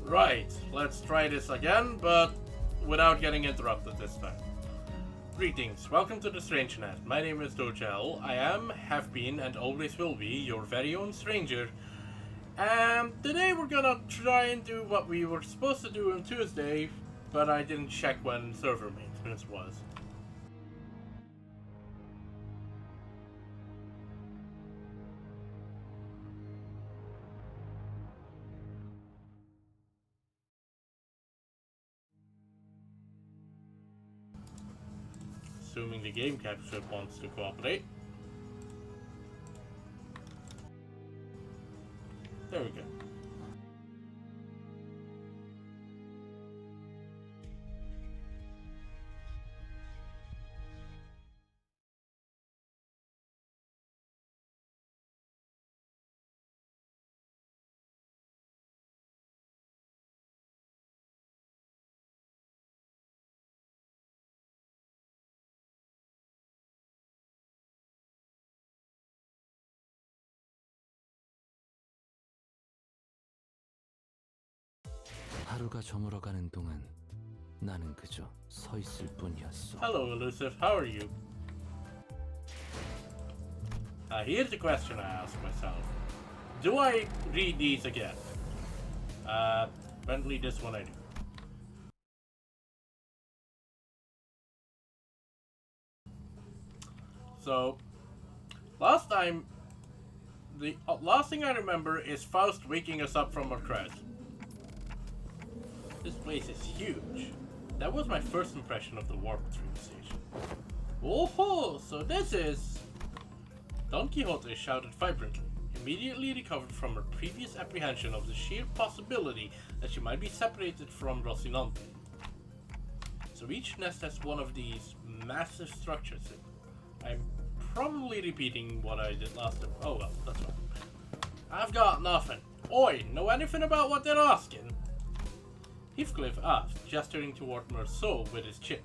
Right, let's try this again, but without getting interrupted this time. Greetings, welcome to the StrangeNet. My name is Dojel. I am, have been, and always will be your very own stranger. And today we're gonna try and do what we were supposed to do on Tuesday, but I didn't check when server maintenance was. Assuming the game capture wants to cooperate. There we go. 하루가 저물어가는 동안 나는 그저 서 있을 뿐이었어. Hello, Elusive. How are you? Here's the question I ask myself. Do I read these again? Apparently this one I do. So, last time, the last thing I remember is Faust waking us up from our trance. This place is huge. That was my first impression of the warp train station. Oh, so this is... Don Quixote shouted vibrantly, immediately recovered from her previous apprehension of the sheer possibility that she might be separated from Rocinante. So each nest has one of these massive structures in it. I'm probably repeating what I did last time. Oh well, that's fine. I've got nothing. Oi, know anything about what they're asking? Heathcliff asked, gesturing toward Merceau with his chin.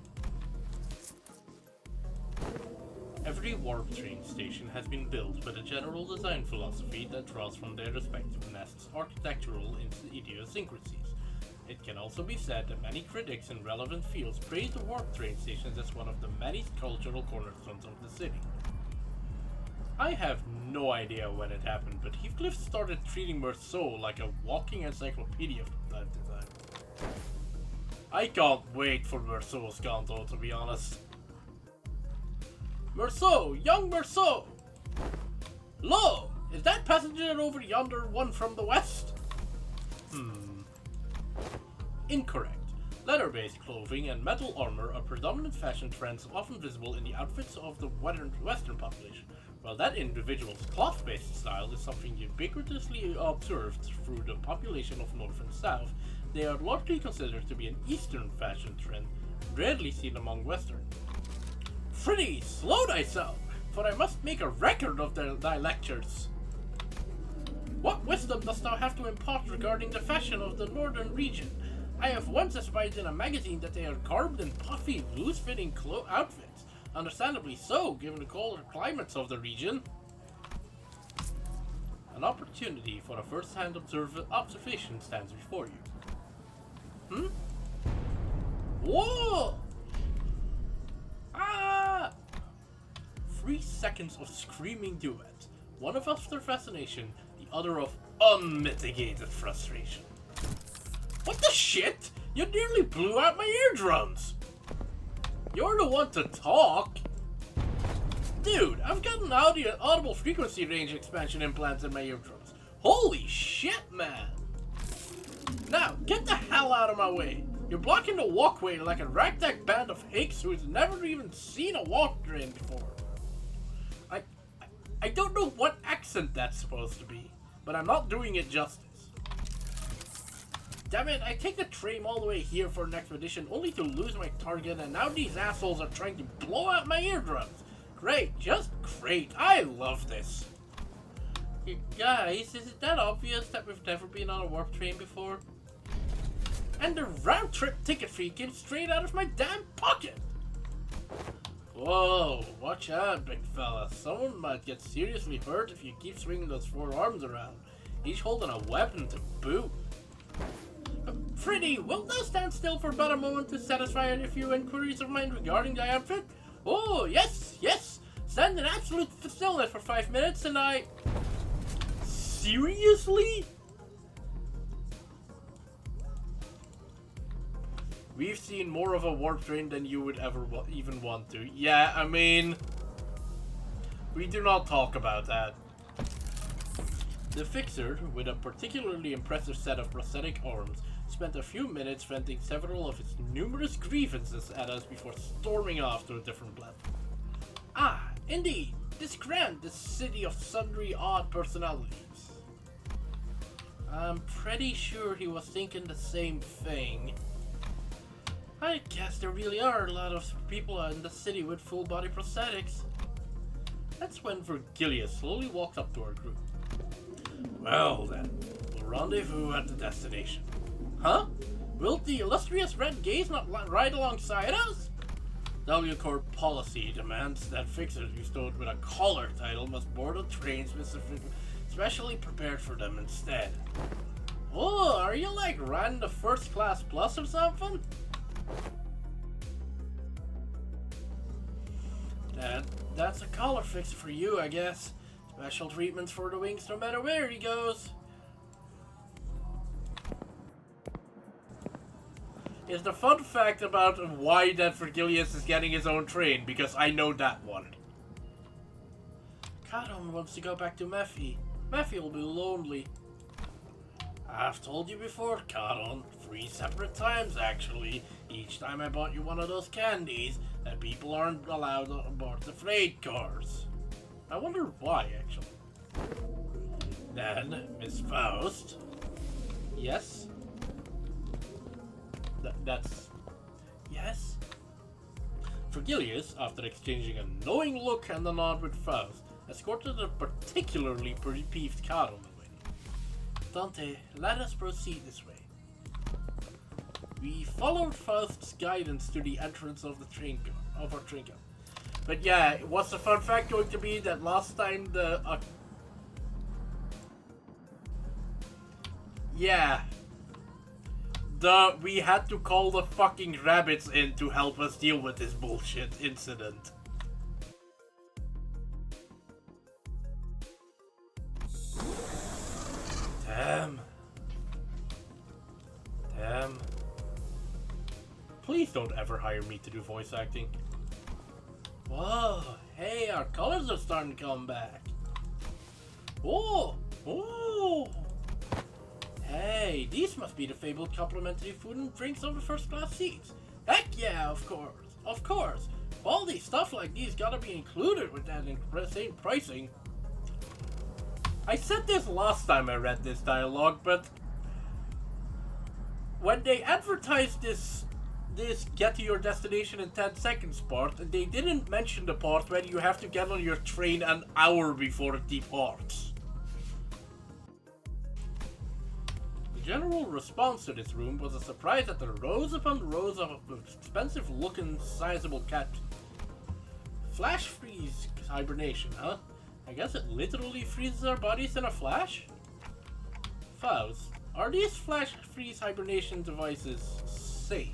Every warp train station has been built with a general design philosophy that draws from their respective nests' architectural idiosyncrasies. It can also be said that many critics in relevant fields praise the warp train stations as one of the many cultural cornerstones of the city. I have no idea when it happened, but Heathcliff started treating Merceau like a walking encyclopedia from time to time. I can't wait for Merceau's canto, to be honest. Merceau! Young Merceau! Lo! Is that passenger over yonder one from the west? Incorrect. Leather-based clothing and metal armor are predominant fashion trends often visible in the outfits of the western population, while that individual's cloth-based style is something ubiquitously observed through the population of North and South. They are largely considered to be an Eastern fashion trend, rarely seen among Western. Prithee, slow thyself, for I must make a record of thy lectures. What wisdom dost thou have to impart regarding the fashion of the northern region? I have once espied in a magazine that they are garbed in puffy, loose-fitting outfits. Understandably so, given the colder climates of the region. An opportunity for a first-hand observation stands before you. Whoa! Ah! 3 seconds of screaming duet. One of utter fascination, the other of unmitigated frustration. What the shit? You nearly blew out my eardrums! You're the one to talk! Dude, I've got an audible frequency range expansion implant in my eardrums. Holy shit, man! Now, get the hell out of my way! You're blocking the walkway like a ragtag band of hicks who's never even seen a walk drain before. I don't know what accent that's supposed to be, but I'm not doing it justice. Damn it, I take the train all the way here for an expedition only to lose my target, and now these assholes are trying to blow out my eardrums. Great, just great. I love this. You guys, is it that obvious that we've never been on a warp train before? And the round trip ticket fee came straight out of my damn pocket! Whoa, watch out, big fella. Someone might get seriously hurt if you keep swinging those 4 arms around, each holding a weapon to boot. Freddy, wilt thou stand still for but a moment to satisfy a few inquiries of mine regarding thy outfit? Oh, yes, yes. Stand in absolute stillness for 5 minutes and I... Seriously? We've seen more of a warp train than you would ever even want to. Yeah, I mean... We do not talk about that. The fixer, with a particularly impressive set of prosthetic arms, spent a few minutes venting several of his numerous grievances at us before storming off to a different platform. Ah, indeed, this city of sundry odd personalities. I'm pretty sure he was thinking the same thing. I guess there really are a lot of people in the city with full body prosthetics. That's when Virgilius slowly walked up to our group. Well then, we'll rendezvous at the destination. Huh? Will the illustrious Red Gaze not ride alongside us? W Corp policy demands that fixers bestowed with a collar title must board a train specially prepared for them instead. Oh, are you like riding the first class plus or something? That's a collar fix for you, I guess. Special treatments for the wings no matter where he goes. Is the fun fact about why that Virgilius is getting his own train, because I know that one. Kadon wants to go back to Mephi. Mephi will be lonely. I've told you before, Kadon, 3 separate times actually, each time I bought you one of those candies, that people aren't allowed on board the freight cars. I wonder why, actually. Then, Miss Faust. Yes? That's... Yes? Virgilius, after exchanging a knowing look and a nod with Faust, escorted a particularly peeved Kadon away. Dante, let us proceed this way. We followed Faust's guidance to the entrance of the our train car. But yeah, what's the fun fact going to be that last time we had to call the fucking rabbits in to help us deal with this bullshit incident. Damn. Please don't ever hire me to do voice acting. Whoa, hey, our colors are starting to come back. Oh. Hey, these must be the fabled complimentary food and drinks on the first class seats. Heck yeah, of course. All these stuff like these gotta be included with that insane pricing. I said this last time I read this dialogue, but when they advertised this get to your destination in 10 seconds part, they didn't mention the part where you have to get on your train an hour before it departs. The general response to this room was a surprise at the rows upon rows of expensive looking sizable capsules. Flash freeze hibernation, huh? I guess it literally freezes our bodies in a flash? Faust, are these flash freeze hibernation devices safe?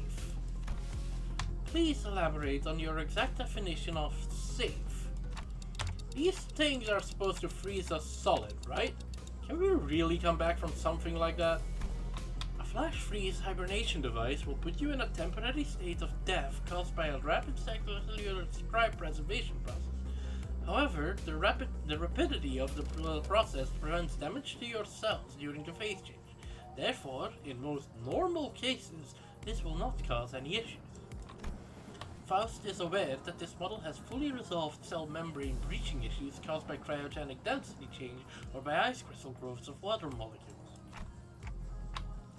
Please elaborate on your exact definition of safe. These things are supposed to freeze us solid, right? Can we really come back from something like that? A flash freeze hibernation device will put you in a temporary state of death caused by a rapid cellular cryopreservation process. However, the rapidity of the process prevents damage to your cells during the phase change. Therefore, in most normal cases, this will not cause any issues. Faust is aware that this model has fully resolved cell membrane breaching issues caused by cryogenic density change or by ice crystal growths of water molecules.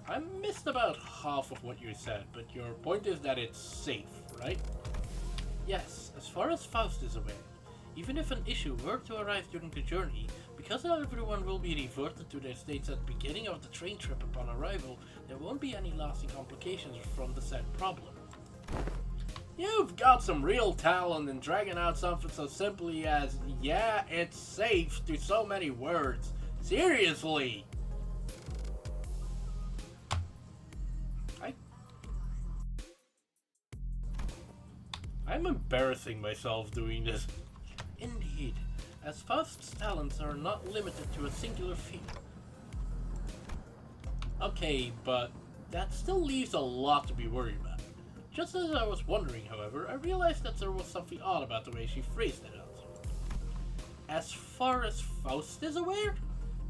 I missed about half of what you said, but your point is that it's safe, right? Yes, as far as Faust is aware. Even if an issue were to arise during the journey, because everyone will be reverted to their states at the beginning of the train trip upon arrival, there won't be any lasting complications from the said problem. You've got some real talent in dragging out something so simply as, yeah, it's safe, to so many words. Seriously! I'm embarrassing myself doing this. Indeed, as Faust's talents are not limited to a singular field. Okay, but that still leaves a lot to be worried about. Just as I was wondering, however, I realized that there was something odd about the way she phrased it out. As far as Faust is aware?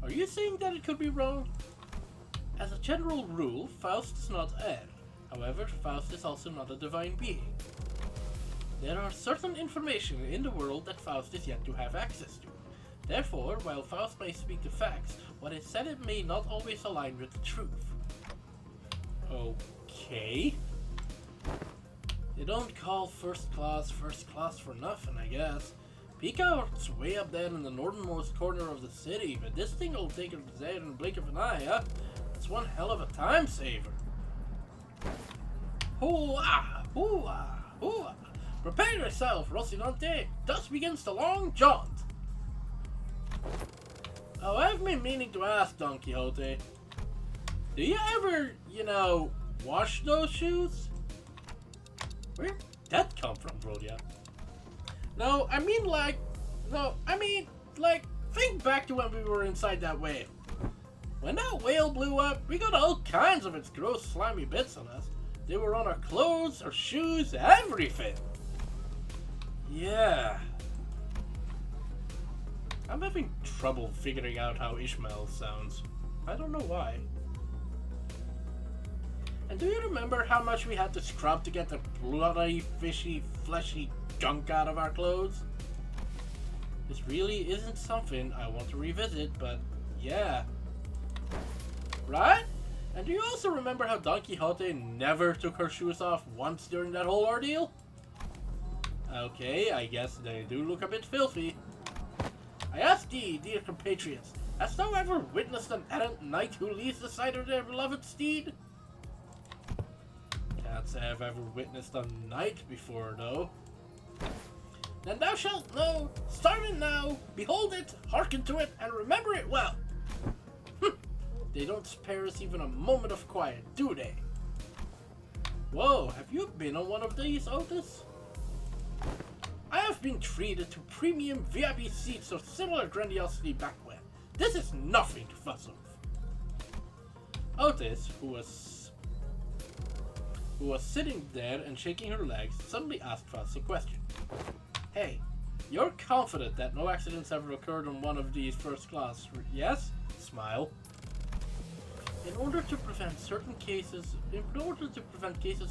Are you saying that it could be wrong? As a general rule, Faust is not air. However, Faust is also not a divine being. There are certain information in the world that Faust is yet to have access to. Therefore, while Faust may speak the facts, what is said it may not always align with the truth. Okay. They don't call first class for nothing, I guess. Peak Out's way up there in the northernmost corner of the city, but this thing will take her there in the blink of an eye, huh? It's one hell of a time saver. Hoo-ah! Hoo-ah! Hoo-ah! Prepare yourself, Rocinante! Thus begins the long jaunt! Oh, I've been meaning to ask, Don Quixote. Do you ever, wash those shoes? Where'd that come from, Rhodia? No, I mean, think back to when we were inside that whale. When that whale blew up, we got all kinds of its gross, slimy bits on us. They were on our clothes, our shoes, everything. Yeah. I'm having trouble figuring out how Ishmael sounds. I don't know why. And do you remember how much we had to scrub to get the bloody, fishy, fleshy gunk out of our clothes? This really isn't something I want to revisit, but yeah. Right? And do you also remember how Don Quixote never took her shoes off once during that whole ordeal? Okay, I guess they do look a bit filthy. I ask thee, dear compatriots, hast thou ever witnessed an errant knight who leaves the side of their beloved steed? Can't say I've ever witnessed a knight before, though. Then thou shalt know, starting now, behold it, hearken to it, and remember it well. They don't spare us even a moment of quiet, do they? Whoa, have you been on one of these, Otis? I have been treated to premium VIP seats of similar grandiosity back when. This is nothing to fuss over. Otis, who was sitting there and shaking her legs, suddenly asked Faust a question. Hey, you're confident that no accidents ever occurred on one of these first class, yes? Smile. In order to prevent cases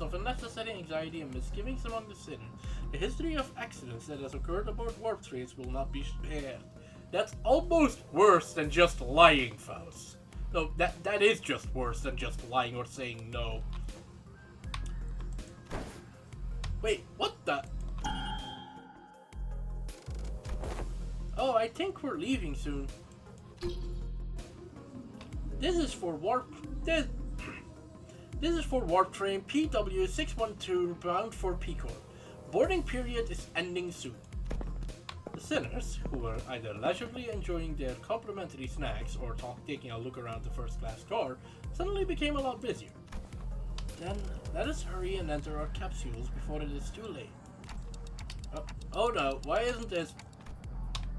of unnecessary anxiety and misgivings among the sinners, the history of accidents that has occurred aboard warp trains will not be spared. That's almost worse than just lying, Faust. No, that is just worse than just lying or saying no. Wait, what the? Oh, I think we're leaving soon. This is for warp train PW612 bound for Picor. Boarding period is ending soon. The sinners, who were either leisurely enjoying their complimentary snacks or taking a look around the first class car, suddenly became a lot busier. Then let us hurry and enter our capsules before it is too late. Oh no, why isn't this?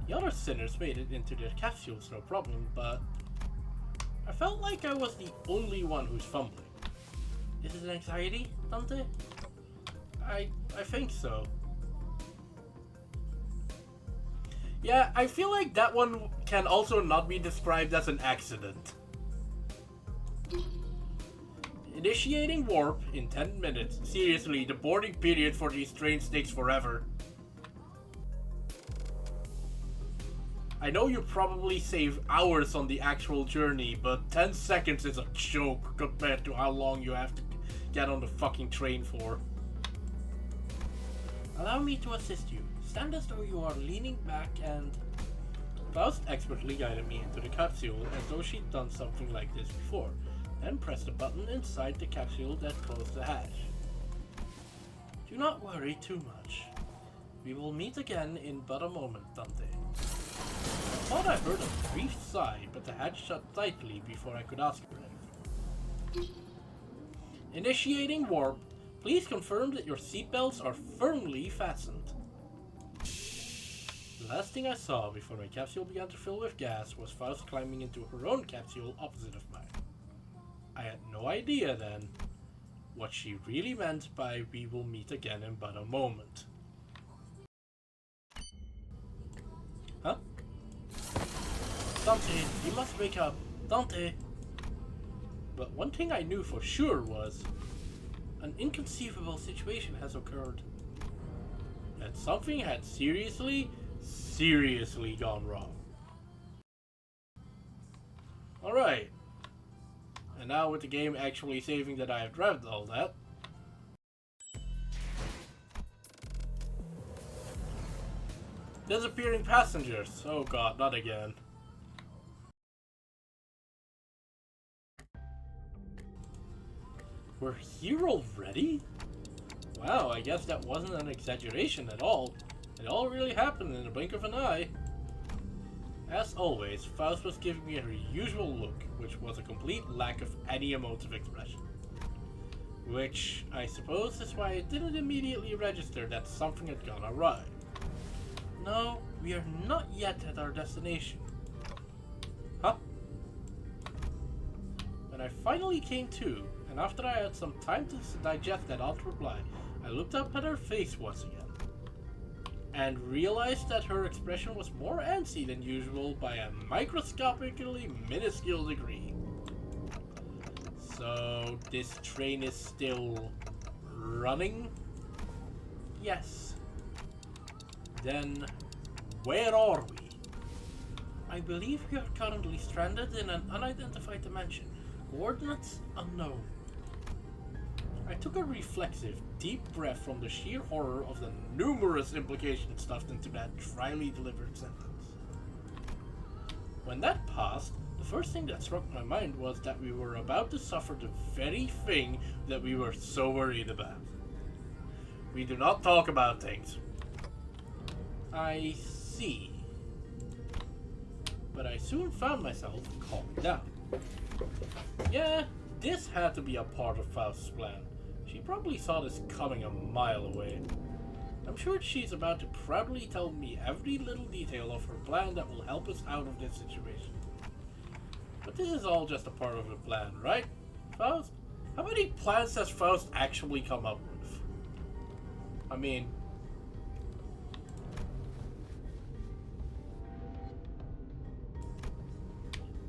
The other sinners made it into their capsules no problem, but I felt like I was the only one who's fumbling. Is it anxiety, Dante? I think so. Yeah, I feel like that one can also not be described as an accident. Initiating warp in 10 minutes. Seriously, the boarding period for these trains takes forever. I know you probably save hours on the actual journey, but 10 seconds is a joke compared to how long you have to get on the fucking train for. Allow me to assist you. Stand as though you are leaning back and... Faust expertly guided me into the capsule as though she'd done something like this before, then pressed the button inside the capsule that closed the hatch. Do not worry too much. We will meet again in but a moment, Dante. I thought I heard a brief sigh, but the hatch shut tightly before I could ask for anything. Initiating warp. Please confirm that your seatbelts are firmly fastened. The last thing I saw before my capsule began to fill with gas was Faust climbing into her own capsule opposite of mine. I had no idea then what she really meant by "we will meet again in but a moment." Huh? Dante, you must wake up. Dante! But one thing I knew for sure was an inconceivable situation has occurred. That something had seriously gone wrong. Alright. And now with the game actually saving that I have grabbed all that. Disappearing passengers. Oh god, not again. We're here already? Wow, I guess that wasn't an exaggeration at all. It all really happened in the blink of an eye. As always, Faust was giving me her usual look, which was a complete lack of any emotive expression. Which, I suppose, is why I didn't immediately register that something had gone awry. No, we are not yet at our destination. Huh? When I finally came to, and after I had some time to digest that odd reply, I looked up at her face once again, and realized that her expression was more antsy than usual by a microscopically minuscule degree. So, this train is still running? Yes. Then, where are we? I believe we are currently stranded in an unidentified dimension. Coordinates unknown. I took a reflexive, deep breath from the sheer horror of the numerous implications stuffed into that dryly delivered sentence. When that passed, the first thing that struck my mind was that we were about to suffer the very thing that we were so worried about. We do not talk about things. I see. But I soon found myself calming down. Yeah, this had to be a part of Faust's plan. She probably saw this coming a mile away. I'm sure she's about to proudly tell me every little detail of her plan that will help us out of this situation. But this is all just a part of the plan, right, Faust? How many plans has Faust actually come up with? I mean...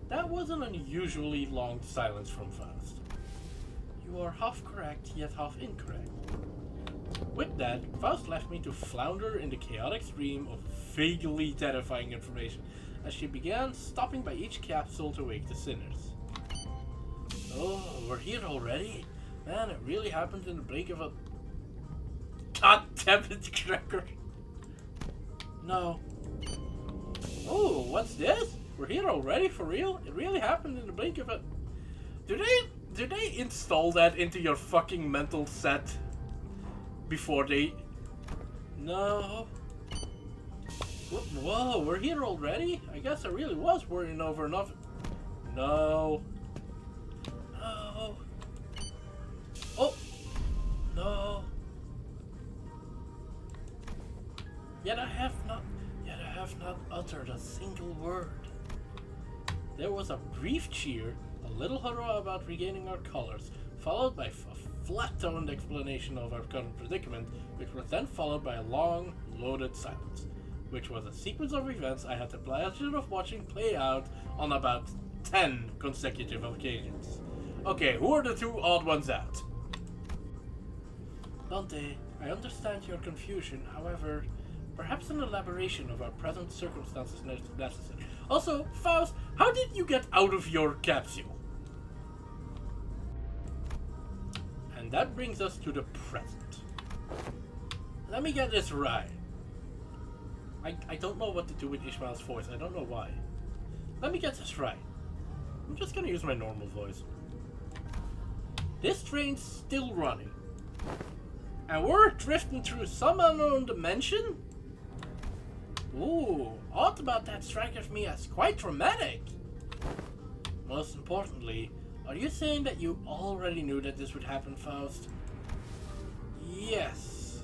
That was an unusually long silence from Faust. You are half correct, yet half incorrect. With that, Faust left me to flounder in the chaotic stream of vaguely terrifying information as she began stopping by each capsule to wake the sinners. Oh, we're here already? Man, it really happened in the blink of a... God damn it, Cracker! No. Oh, what's this? We're here already, for real? It really happened in the blink of a... Do they install that into your fucking mental set before they... No. Whoa, we're here already? I guess I really was worrying over enough. No. No. Oh. No. Yet I have not uttered a single word. There was a brief cheer, a little hurrah about regaining our colors, followed by a flat-toned explanation of our current predicament, which was then followed by a long, loaded silence, which was a sequence of events I had the pleasure of watching play out on about 10 consecutive occasions. Okay, who are the two odd ones out? Dante, I understand your confusion, however, perhaps an elaboration of our present circumstances is necessary. Also, Faust, how did you get out of your capsule? And that brings us to the present. Let me get this right. I don't know what to do with Ishmael's voice. I don't know why. Let me get this right. I'm just gonna use my normal voice. This train's still running. And we're drifting through some unknown dimension? Ooh, odd about that strikes me as quite dramatic. Most importantly, are you saying that you already knew that this would happen, Faust? Yes.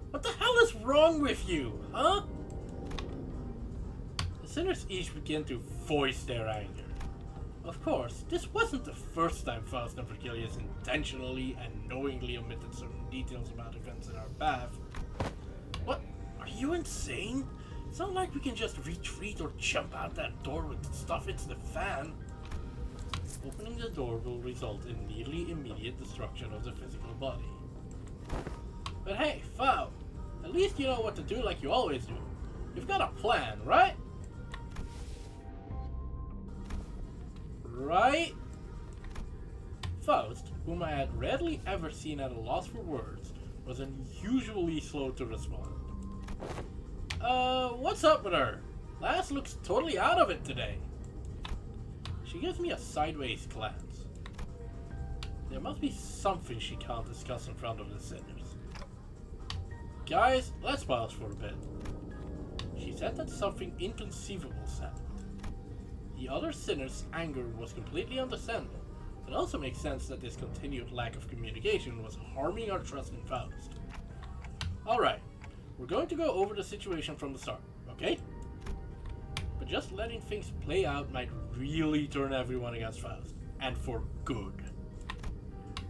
What the hell is wrong with you, huh? The sinners each begin to voice their anger. Of course, this wasn't the first time Faust and Virgilius intentionally and knowingly omitted certain details about events in our path. What? Are you insane? It's not like we can just retreat or jump out that door with stuff into the fan. Opening the door will result in nearly immediate destruction of the physical body. But hey, Faust, at least you know what to do like you always do. You've got a plan, right? Right? Faust, whom I had rarely ever seen at a loss for words, was unusually slow to respond. What's up with her? Lass looks totally out of it today. She gives me a sideways glance. There must be something she can't discuss in front of the sinners. Guys, let's pause for a bit. She said that something inconceivable happened. The other sinners' anger was completely understandable. It also makes sense that this continued lack of communication was harming our trust in Faust. Alright, we're going to go over the situation from the start, okay? But just letting things play out might really turn everyone against Faust, and for good.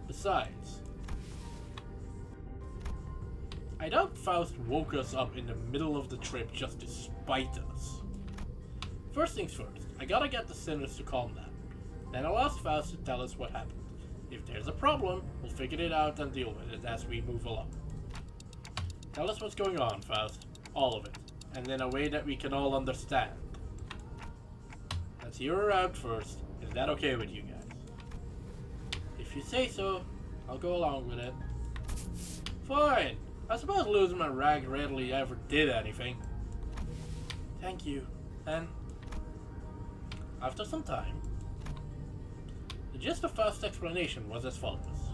Besides, I doubt Faust woke us up in the middle of the trip just to spite us. First things first, I gotta get the sinners to calm down. Then I'll ask Faust to tell us what happened. If there's a problem, we'll figure it out and deal with it as we move along. Tell us what's going on, Faust. All of it. And in a way that we can all understand. Let's hear her out first. Is that okay with you guys? If you say so, I'll go along with it. Fine. I suppose losing my rag rarely ever did anything. Thank you. Then, after some time, the gist of Faust's explanation was as follows.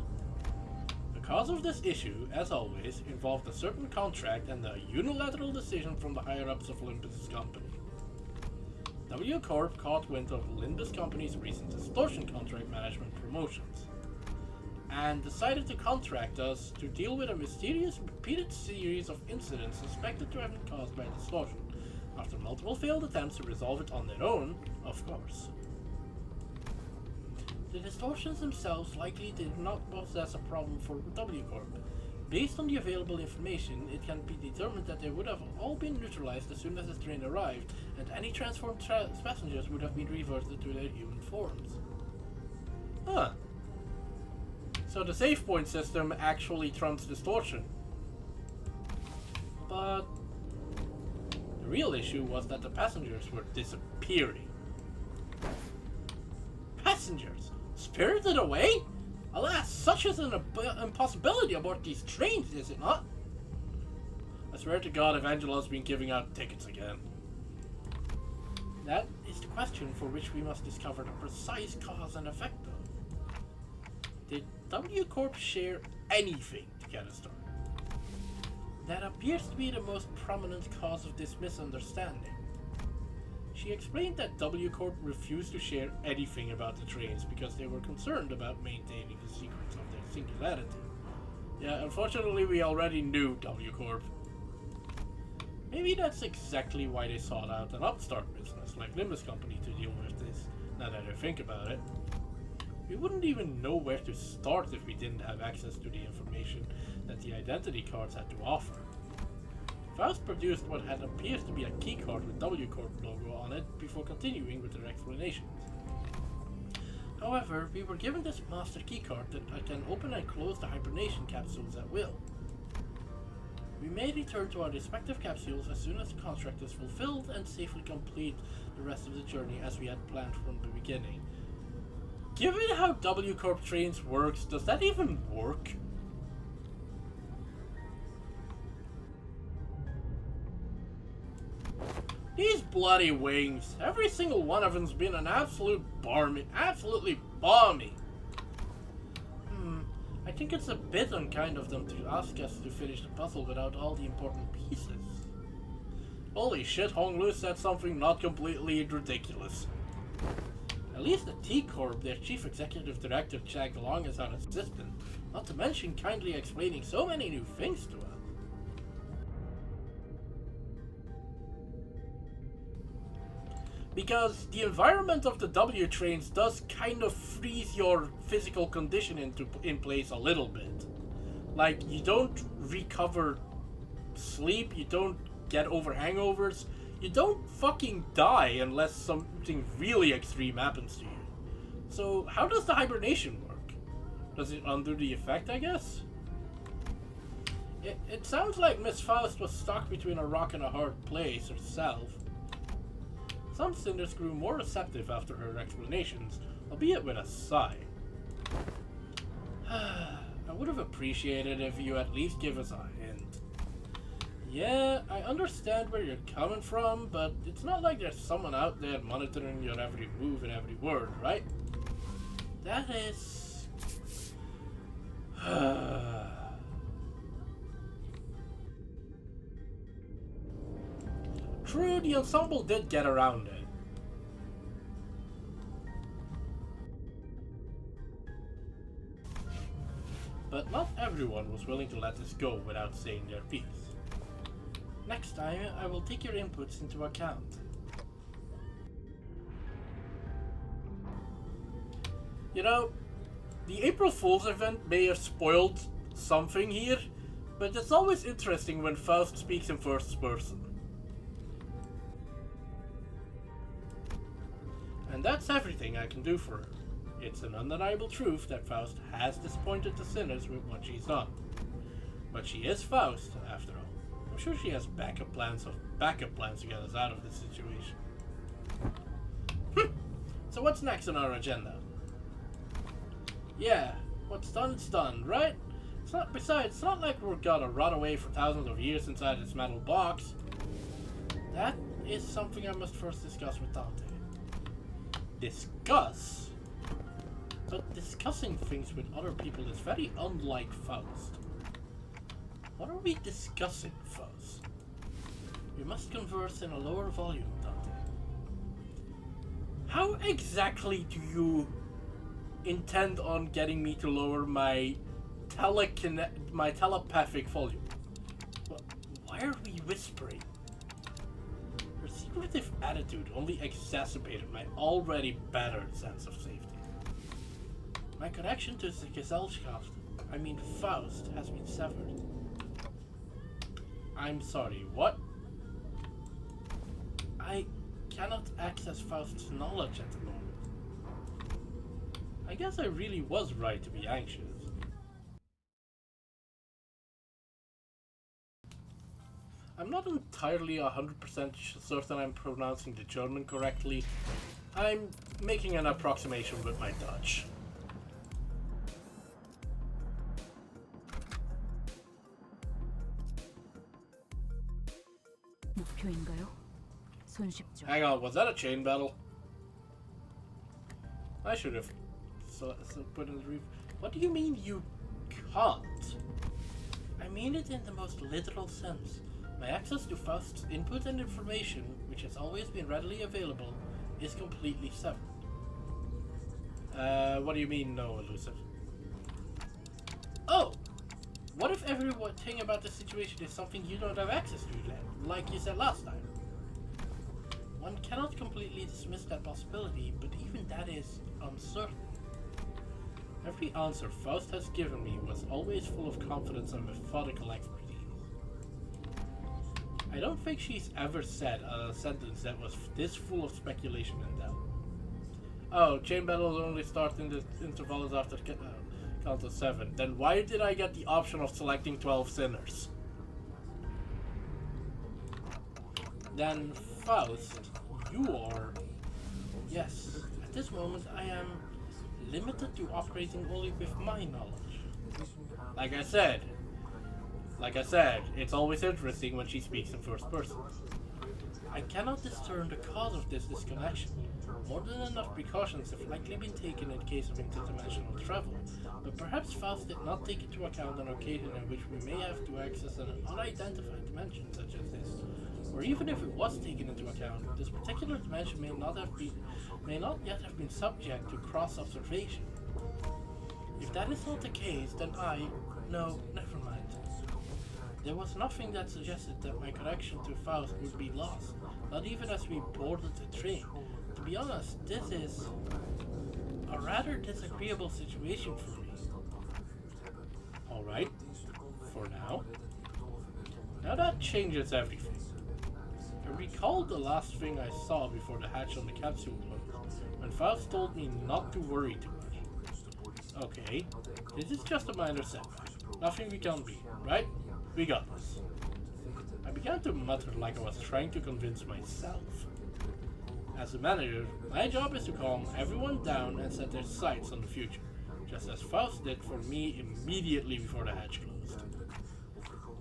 The cause of this issue, as always, involved a certain contract and a unilateral decision from the higher-ups of Limbus Company. W Corp caught wind of Limbus Company's recent distortion contract management promotions, and decided to contract us to deal with a mysterious repeated series of incidents suspected to have been caused by distortion, after multiple failed attempts to resolve it on their own, of course. The distortions themselves likely did not possess a problem for W Corp. Based on the available information, it can be determined that they would have all been neutralized as soon as the train arrived, and any transformed passengers would have been reverted to their human forms. Huh. So the save point system actually trumps distortion. But the real issue was that the passengers were disappearing. Passengers? Spirited away? Alas, such is an impossibility aboard these trains, is it not? I swear to God if Angela's been giving out tickets again. That is the question for which we must discover the precise cause and effect of. Did W Corp share anything to get us started? That appears to be the most prominent cause of this misunderstanding. She explained that W Corp refused to share anything about the trains because they were concerned about maintaining the secrets of their singularity. Yeah, unfortunately we already knew W Corp. Maybe that's exactly why they sought out an upstart business like Limbus Company to deal with this, now that I think about it. We wouldn't even know where to start if we didn't have access to the information that the identity cards had to offer. Faust produced what had appeared to be a keycard with W Corp logo on it before continuing with their explanations. However, we were given this master keycard that can open and close the hibernation capsules at will. We may return to our respective capsules as soon as the contract is fulfilled and safely complete the rest of the journey as we had planned from the beginning. Given how W Corp trains works, does that even work? These bloody wings, every single one of them's been an absolutely balmy. I think it's a bit unkind of them to ask us to finish the puzzle without all the important pieces. Holy shit, Honglu said something not completely ridiculous. At At least the T-Corp, their chief executive director, tagged along as our assistant, not to mention kindly explaining so many new things to us. Because the environment of the W trains does kind of freeze your physical condition in place a little bit. Like, you don't recover sleep, you don't get over hangovers, you don't fucking die unless something really extreme happens to you. So, how does the hibernation work? Does it undo the effect, I guess? It sounds like Miss Faust was stuck between a rock and a hard place herself. Some sinners grew more receptive after her explanations, albeit with a sigh. I would have appreciated if you at least give us a hint. Yeah, I understand where you're coming from, but it's not like there's someone out there monitoring your every move and every word, right? That is... True, the ensemble did get around it. But not everyone was willing to let this go without saying their piece. Next time, I will take your inputs into account. You know, the April Fool's event may have spoiled something here, but it's always interesting when Faust speaks in first person. And that's everything I can do for her. It's an undeniable truth that Faust has disappointed the sinners with what she's done. But she is Faust, after all. I'm sure she has backup plans to get us out of this situation. So what's next on our agenda? Yeah, what's done is done, right? Besides, it's not like we're gonna rot away for thousands of years inside this metal box. That is something I must first discuss with Dante. Discuss? But discussing things with other people is very unlike Faust. What are we discussing, Faust? We must converse in a lower volume, Dante. How exactly do you intend on getting me to lower my telepathic volume? Why are we whispering? Her secretive attitude only exacerbated my already battered sense of safety. My connection to the Gesellschaft, Faust, has been severed. I'm sorry, what? I cannot access Faust's knowledge at the moment. I guess I really was right to be anxious. I'm not entirely 100% certain I'm pronouncing the German correctly. I'm making an approximation with my Dutch. Hang on, was that a chain battle? I should have put in the review. What do you mean you can't? I mean it in the most literal sense. My access to Faust's input and information, which has always been readily available, is completely severed. What do you mean, no, elusive? Oh! What if everything about the situation is something you don't have access to then, like you said last time? One cannot completely dismiss that possibility, but even that is uncertain. Every answer Faust has given me was always full of confidence and methodical expertise. I don't think she's ever said a sentence that was this full of speculation and doubt. Oh, chain battles only start in the intervals after count of 7. Then why did I get the option of selecting 12 sinners? Then Faust, you are... Yes, at this moment I am limited to operating only with my knowledge. Like I said, it's always interesting when she speaks in first person. I cannot discern the cause of this disconnection. More than enough precautions have likely been taken in case of interdimensional travel, but perhaps Faust did not take into account an occasion in which we may have to access an unidentified dimension such as this. Or even if it was taken into account, this particular dimension may not yet have been subject to cross-observation. If that is not the case, then no, never mind. There was nothing that suggested that my connection to Faust would be lost, not even as we boarded the train. To be honest, this is a rather disagreeable situation for me. Alright, for now. Now that changes everything. I recalled the last thing I saw before the hatch on the capsule closed, when Faust told me not to worry too much. Okay, this is just a minor setback. Nothing we can't beat, right? We got this. I began to mutter like I was trying to convince myself. As a manager, my job is to calm everyone down and set their sights on the future, just as Faust did for me immediately before the hatch closed.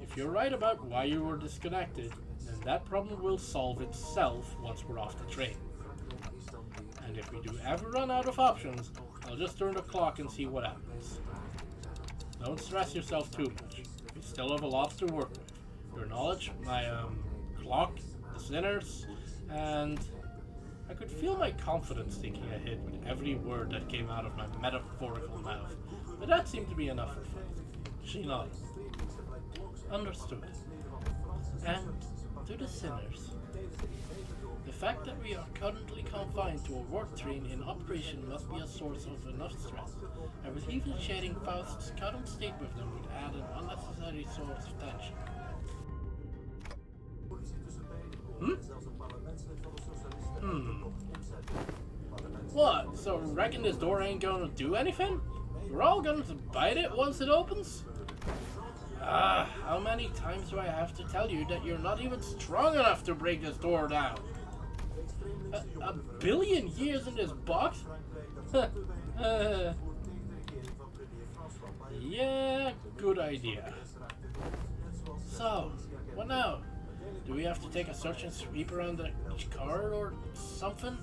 If you're right about why you were disconnected, then that problem will solve itself once we're off the train. And if we do ever run out of options, I'll just turn the clock and see what happens. Don't stress yourself too much. We still have a lot to work with. Your knowledge, my clock, the sinners, and I could feel my confidence taking a hit with every word that came out of my metaphorical mouth, but that seemed to be enough for Faith. She nodded. Understood. And to the sinners. The fact that we are currently confined to a work train in operation must be a source of enough stress. I was even sharing Faust's current state with them would add an unnecessary source of tension. What? So reckon this door ain't gonna do anything? We're all gonna bite it once it opens? How many times do I have to tell you that you're not even strong enough to break this door down? A billion years in this box? Yeah, good idea. So, what now? Do we have to take a search and sweep around each car or something?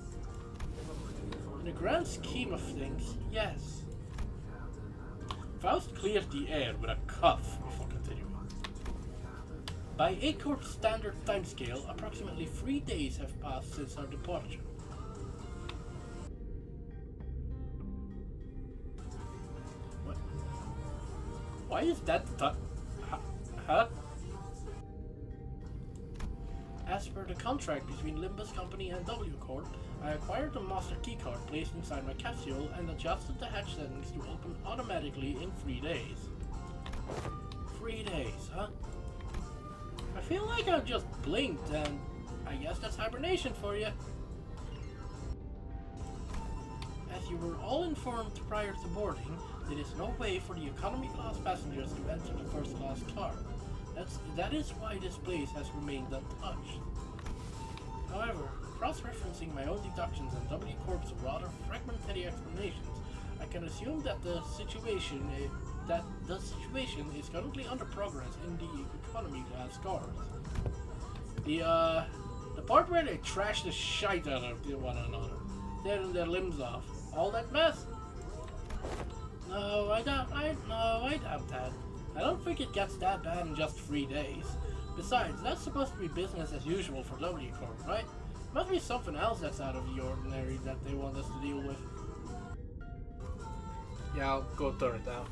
In the grand scheme of things, yes. Faust cleared the air with a cough before continuing. By A-Corp's standard timescale, approximately 3 days have passed since our departure. What? Why is that huh? As per the contract between Limbus Company and W Corp, I acquired the master keycard placed inside my capsule and adjusted the hatch settings to open automatically in 3 days. 3 days, huh? I feel like I just blinked and I guess that's hibernation for you. As you were all informed prior to boarding, there is no way for the economy class passengers to enter the first class car. That is why this place has remained untouched. However, cross-referencing my own deductions and W Corp's rather fragmentary explanations, I can assume that the situation is currently under progress in the economy class cars. The part where they trash the shite out of one another, tearing their limbs off, all that mess? No, I doubt that. I don't think it gets that bad in just 3 days. Besides, that's supposed to be business as usual for W Corp, right? Must be something else that's out of the ordinary that they want us to deal with. Yeah, I'll go turn it down.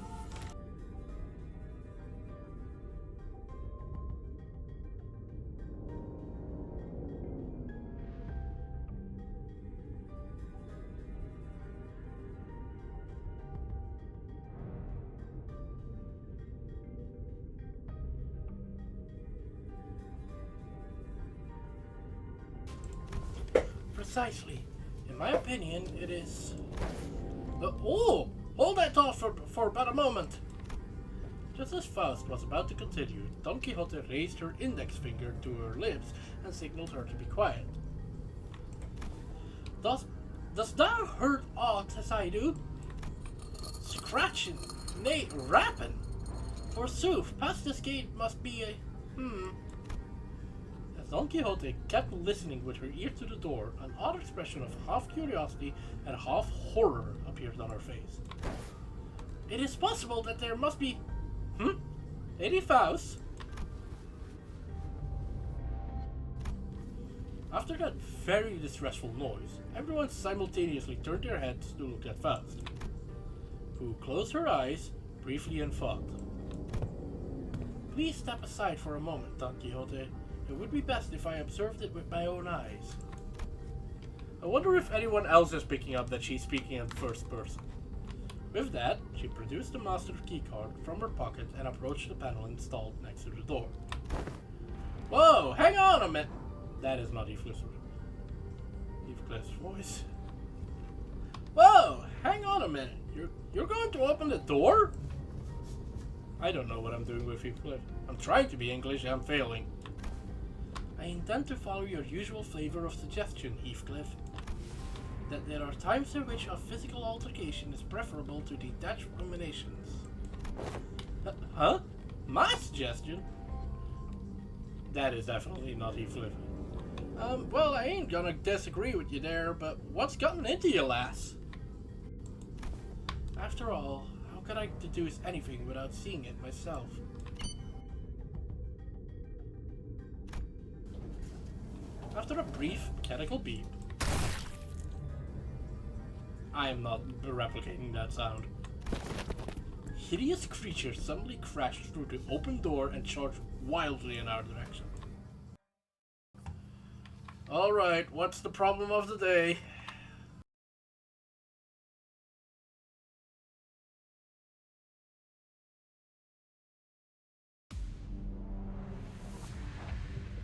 Precisely. In my opinion, it is... Oh! Hold that thought for about a moment! Just as Faust was about to continue, Don Quixote raised her index finger to her lips and signaled her to be quiet. Does thou hurt aught as I do? Scratching, nay, rapping! Forsooth, past this gate must be a... As Don Quixote kept listening with her ear to the door, an odd expression of half curiosity and half horror appeared on her face. It is possible that there must be... Lady Faust? After that very distressful noise, everyone simultaneously turned their heads to look at Faust, who closed her eyes briefly and thought. Please step aside for a moment, Don Quixote. It would be best if I observed it with my own eyes. I wonder if anyone else is picking up that she's speaking in first person. With that, she produced the master keycard from her pocket and approached the panel installed next to the door. Whoa, hang on a minute! That is not Heathcliff's voice. Whoa, hang on a minute. You're going to open the door? I don't know what I'm doing with Heathcliff. I'm trying to be English and I'm failing. I intend to follow your usual flavor of suggestion, Heathcliff. That there are times in which a physical altercation is preferable to detached ruminations. Huh? My suggestion? That is definitely not Heathcliff. Well, I ain't gonna disagree with you there, but what's gotten into you, lass? After all, how could I deduce anything without seeing it myself? After a brief mechanical beep, I am not replicating that sound. Hideous creature suddenly crashed through the open door and charged wildly in our direction. Alright, what's the problem of the day?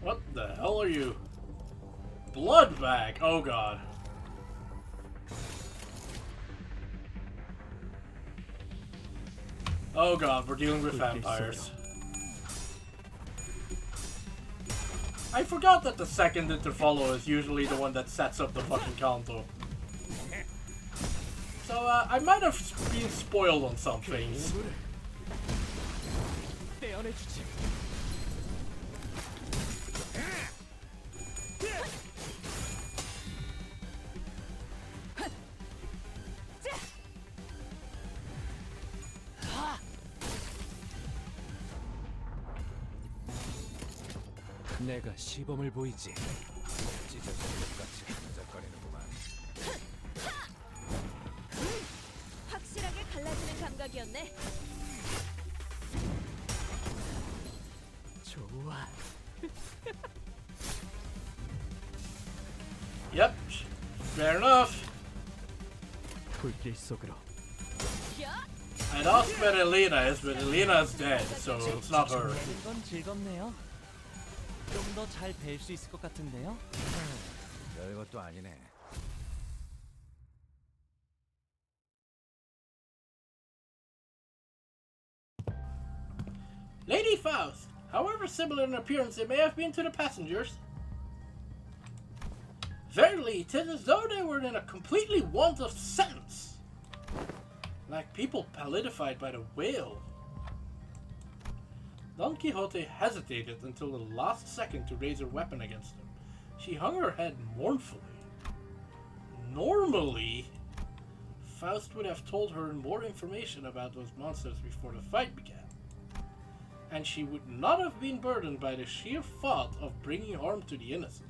What the hell are you? Blood bag! Oh god. Oh god, we're dealing with vampires. I forgot that the second Intervallo is usually the one that sets up the fucking counter. So, I might have been spoiled on some things. 내가 시범을 보이지. 찢어진 것같이 흔적거리는구만. 확실하게 갈라지는 감각이었네. 좋아. Yep, fair enough. 불길 속으로. I'd ask where Elena is, but Elena is dead, so it's not her. 건 즐겁네요. 좀 더 잘 뵐 수 있을 것 같은데요. 별것도 아니네. Lady Faust, however similar in appearance they may have been to the passengers, verily, 'tis as though they were in a completely want of sense, like people palidified by the whale. Don Quixote hesitated until the last second to raise her weapon against him. She hung her head mournfully. Normally, Faust would have told her more information about those monsters before the fight began, and she would not have been burdened by the sheer thought of bringing harm to the innocent.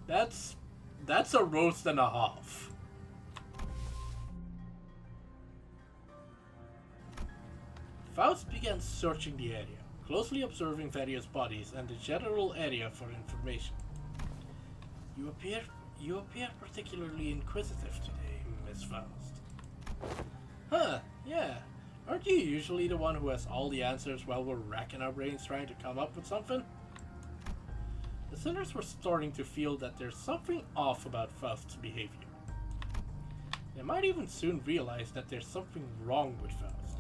That's a roast and a half. Faust began searching the area, closely observing various bodies and the general area for information. You appear particularly inquisitive today, Miss Faust. Huh, yeah. Aren't you usually the one who has all the answers while we're racking our brains trying to come up with something? The sinners were starting to feel that there's something off about Faust's behavior. They might even soon realize that there's something wrong with Faust.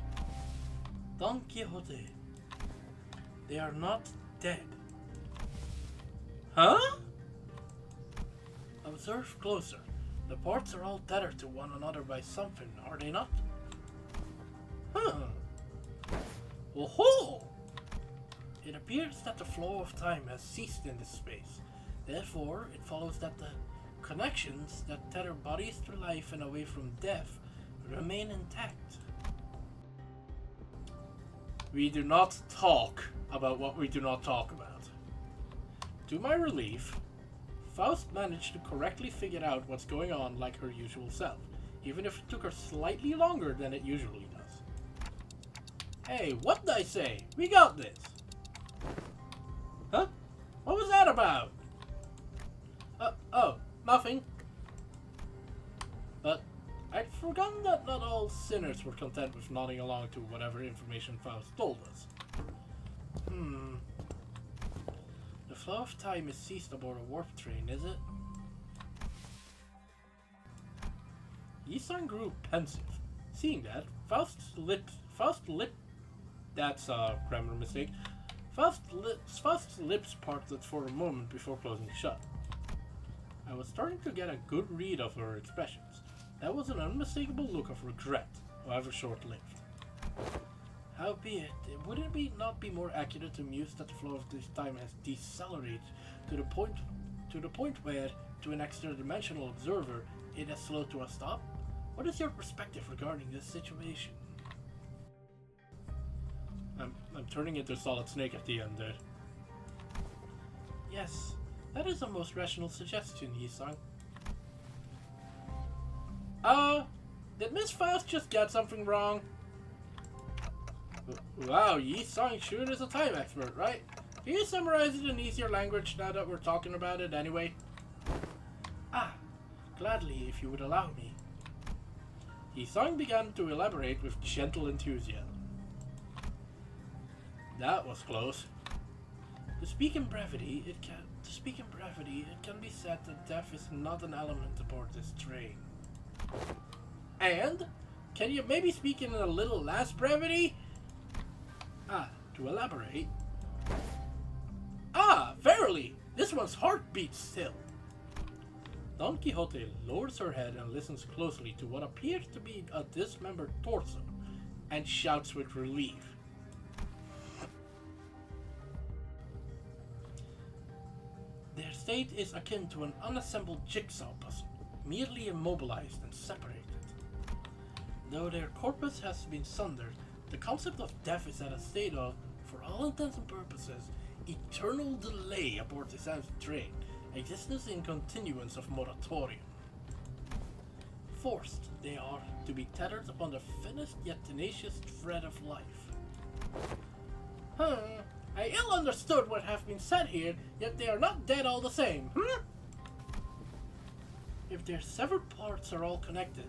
Don Quixote, they are not dead. Huh? Observe closer. The parts are all tethered to one another by something, are they not? Huh. Oh-ho! It appears that the flow of time has ceased in this space. Therefore, it follows that the connections that tether bodies to life and away from death remain intact. We do not talk about what we do not talk about. To my relief, Faust managed to correctly figure out what's going on like her usual self, even if it took her slightly longer than it usually does. Hey, what did I say? We got this! Huh? What was that about? Oh, nothing. But I'd forgotten that not all sinners were content with nodding along to whatever information Faust told us. The flow of time is ceased aboard a warp train, is it? Yi-san grew pensive. Seeing that, Faust's lips, that's a grammar mistake. Faust's lips parted for a moment before closing shut. I was starting to get a good read of her expressions. That was an unmistakable look of regret, however short-lived. Howbeit, would it not be more accurate to muse that the flow of this time has decelerated to the point where, to an extra-dimensional observer, it has slowed to a stop? What is your perspective regarding this situation? I'm turning into Solid Snake at the end there. Yes, that is a most rational suggestion, Yi-san. Did Miss Faust just get something wrong? Wow, Yi-san sure is a time expert, right? Can you summarize it in easier language now that we're talking about it anyway? Gladly, if you would allow me. Yi-san began to elaborate with gentle enthusiasm. That was close. To speak in brevity, it can be said that death is not an element aboard this train. And can you maybe speak in a little less brevity? To elaborate. Verily, this one's heart beats still. Don Quixote lowers her head and listens closely to what appears to be a dismembered torso, and shouts with relief. Their state is akin to an unassembled jigsaw puzzle, merely immobilized and separated. Though their corpus has been sundered, the concept of death is at a state of, for all intents and purposes, eternal delay aboard this train, existence in continuance of moratorium. Forced, they are, to be tethered upon the thinnest yet tenacious thread of life. I ill understood what have been said here, yet they are not dead all the same, If their severed parts are all connected,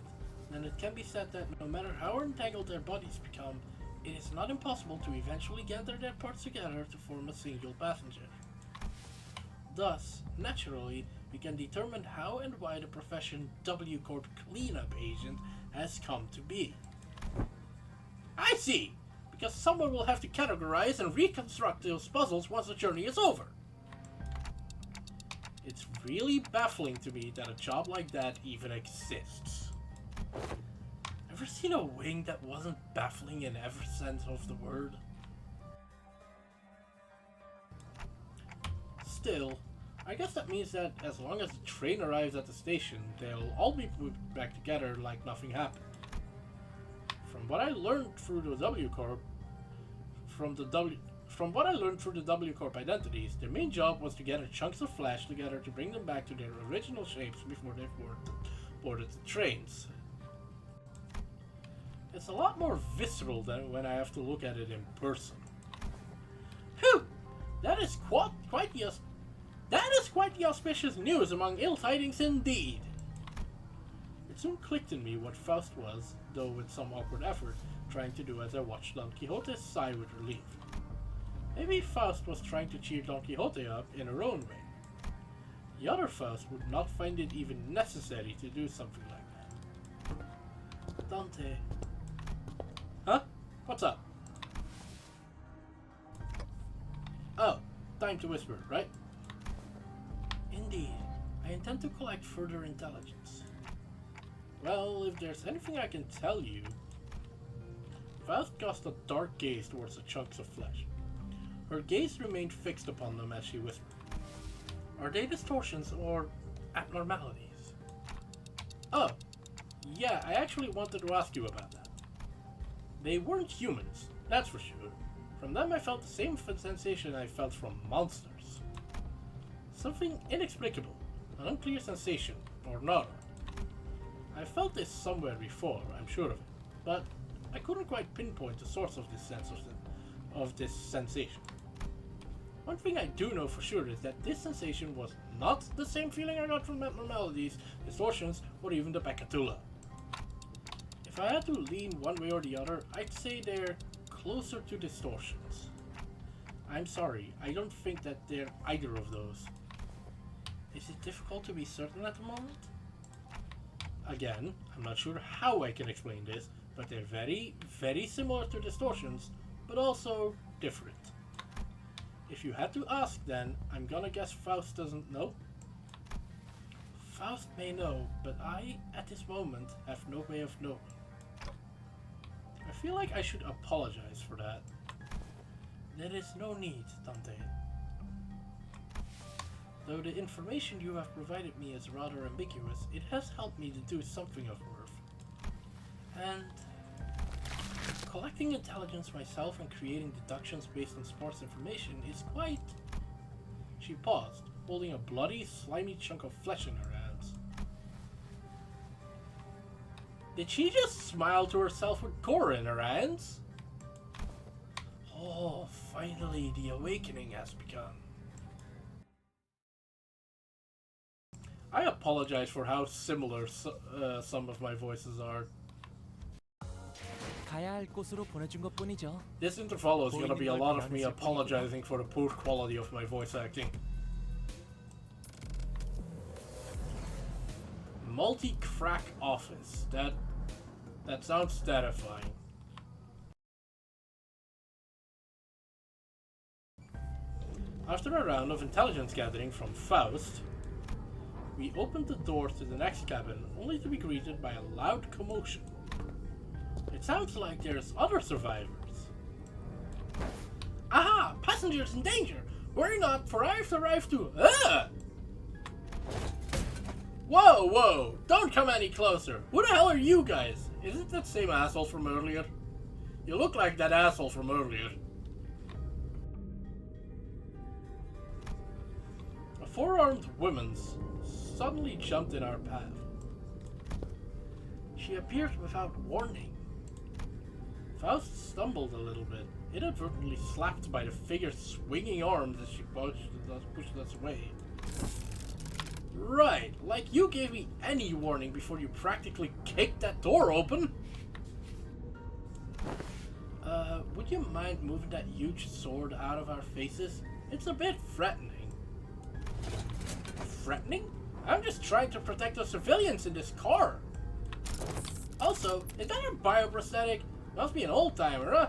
then it can be said that no matter how entangled their bodies become, it is not impossible to eventually gather their parts together to form a single passenger. Thus, naturally, we can determine how and why the profession W Corp cleanup agent has come to be. I see! Because someone will have to categorize and reconstruct those puzzles once the journey is over. It's really baffling to me that a job like that even exists. Ever seen a wing that wasn't baffling in every sense of the word? Still, I guess that means that as long as the train arrives at the station, they'll all be put back together like nothing happened. From what I learned through the W Corp, identities, their main job was to gather chunks of flesh together to bring them back to their original shapes before they boarded the trains. It's a lot more visceral than when I have to look at it in person. Phew! That is quite the auspicious news among ill tidings indeed. It soon clicked in me what Faust was, though with some awkward effort, trying to do as I watched Don Quixote sigh with relief. Maybe Faust was trying to cheer Don Quixote up in her own way. The other Faust would not find it even necessary to do something like that. Dante. Huh? What's up? Oh, time to whisper, right? Indeed. I intend to collect further intelligence. Well, if there's anything I can tell you... Faust cast a dark gaze towards the chunks of flesh. Her gaze remained fixed upon them as she whispered. Are they distortions or abnormalities? Oh, yeah, I actually wanted to ask you about that. They weren't humans, that's for sure. From them I felt the same sensation I felt from monsters. Something inexplicable, an unclear sensation, or not. I felt this somewhere before, I'm sure of it, but I couldn't quite pinpoint the source of this sensation. One thing I do know for sure is that this sensation was not the same feeling I got from abnormalities, distortions, or even the Pekatula. If I had to lean one way or the other, I'd say they're closer to distortions. I'm sorry, I don't think that they're either of those. Is it difficult to be certain at the moment? Again, I'm not sure how I can explain this, but they're very, very similar to distortions, but also different. If you had to ask then, I'm gonna guess Faust doesn't know. Faust may know, but I, at this moment, have no way of knowing. I feel like I should apologize for that. There is no need, Dante. Though the information you have provided me is rather ambiguous, it has helped me to do something of worth. And collecting intelligence myself and creating deductions based on sports information is quite... She paused, holding a bloody, slimy chunk of flesh in her hands. Did she just smile to herself with gore in her hands? Oh, finally the awakening has begun. I apologize for how similar some of my voices are. 가야 할 곳으로 보내준 것뿐이죠. This intervallo is gonna be a lot of me apologizing for the poor quality of my voice acting. Multi-crack office. That sounds terrifying. After a round of intelligence gathering from Faust, we opened the door to the next cabin, only to be greeted by a loud commotion. It sounds like there's other survivors. Aha! Passengers in danger! Worry not, for I have arrived to... Whoa, whoa! Don't come any closer! Who the hell are you guys? Is it that same asshole from earlier? You look like that asshole from earlier. A four-armed woman suddenly jumped in our path. She appeared without warning. Faust stumbled a little bit, inadvertently slapped by the figure's swinging arms as she pushed us away. Right, like you gave me any warning before you practically kicked that door open. Would you mind moving that huge sword out of our faces? It's a bit threatening. Threatening? I'm just trying to protect the civilians in this car. Also, is that your bioprosthetic? Must be an old-timer, huh?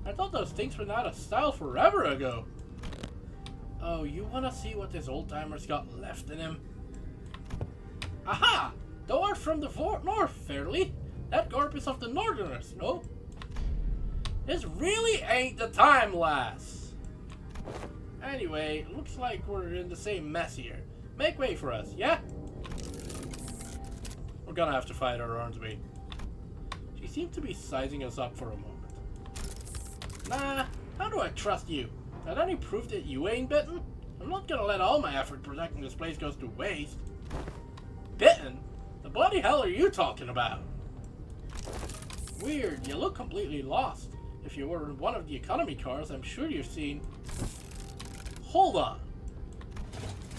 I thought those things went out of style forever ago. Oh, you wanna see what this old-timer's got left in him? Aha! Thou art from the north, fairly. That garb is of the northerners, no? This really ain't the time, lass. Anyway, looks like we're in the same mess here. Make way for us, yeah? We're gonna have to fight her, aren't we? She seemed to be sizing us up for a moment. Nah, how do I trust you? Got any proof that you ain't bitten? I'm not gonna let all my effort protecting this place goes to waste. Bitten? The bloody hell are you talking about? Weird, you look completely lost. If you were in one of the economy cars, I'm sure you've seen... Hold on.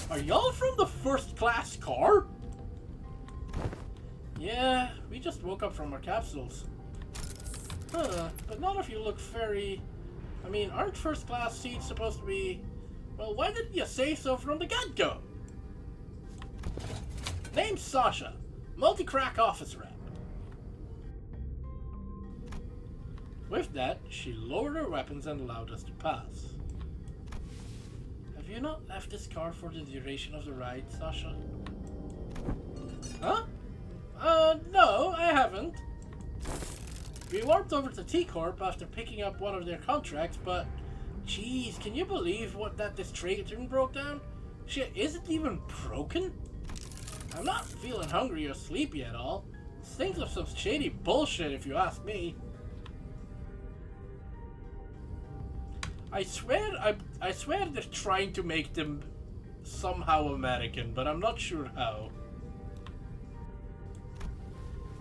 Are y'all from the first class car? Yeah, we just woke up from our capsules. Huh, but none of you look very... I mean, aren't first class seats supposed to be... Well, why didn't you say so from the get-go? Name's Sasha, multi-crack office rep. With that, she lowered her weapons and allowed us to pass. Have you not left this car for the duration of the ride, Sasha? Huh? No, I haven't. We warped over to T-Corp after picking up one of their contracts, but... Jeez, can you believe that this train broke down? Shit, is it even broken? I'm not feeling hungry or sleepy at all. Stinks of some shady bullshit if you ask me. I swear they're trying to make them somehow American, but I'm not sure how.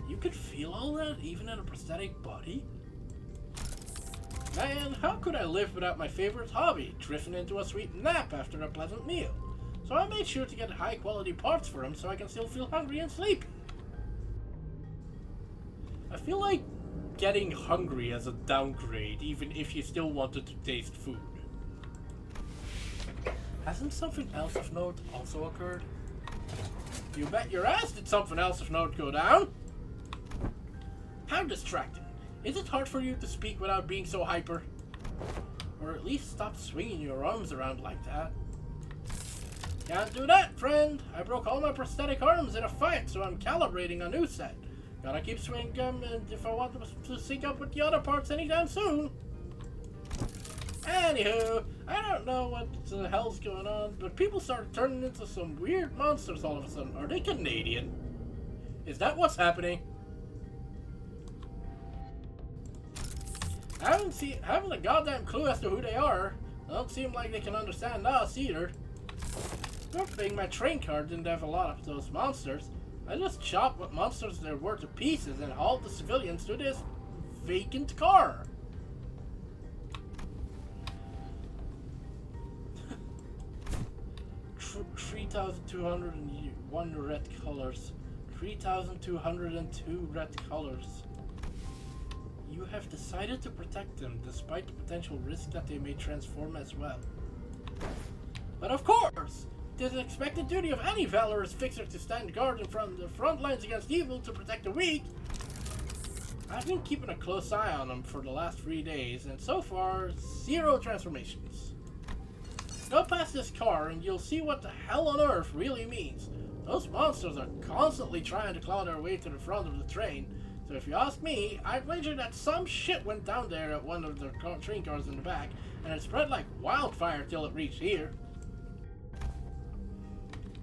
You could feel all that, even in a prosthetic body? Man, how could I live without my favorite hobby, drifting into a sweet nap after a pleasant meal? So I made sure to get high quality parts for him so I can still feel hungry and sleepy. I feel like getting hungry as a downgrade, even if you still wanted to taste food. Hasn't something else of note also occurred? You bet your ass did something else of note go down! How distracting. Is it hard for you to speak without being so hyper? Or at least stop swinging your arms around like that. Can't do that, friend! I broke all my prosthetic arms in a fight, so I'm calibrating a new set. Gotta keep swinging them if I want them to sync up with the other parts anytime soon. Anywho, I don't know what the hell's going on, but people started turning into some weird monsters all of a sudden. Are they Canadian? Is that what's happening? I haven't a goddamn clue as to who they are. They don't seem like they can understand us either. Good thing my train car didn't have a lot of those monsters. I just chopped what monsters there were to pieces and hauled the civilians to this vacant car. 3,201 red colors. 3,202 red colors. You have decided to protect them despite the potential risk that they may transform as well. But of course! It is the expected duty of any valorous fixer to stand guard in front of the front lines against evil to protect the weak. I've been keeping a close eye on them for the last 3 days, and so far, 0 transformations. Go past this car and you'll see what the hell on earth really means. Those monsters are constantly trying to claw their way to the front of the train, so if you ask me, I'd wager that some shit went down there at one of the train cars in the back, and it spread like wildfire till it reached here.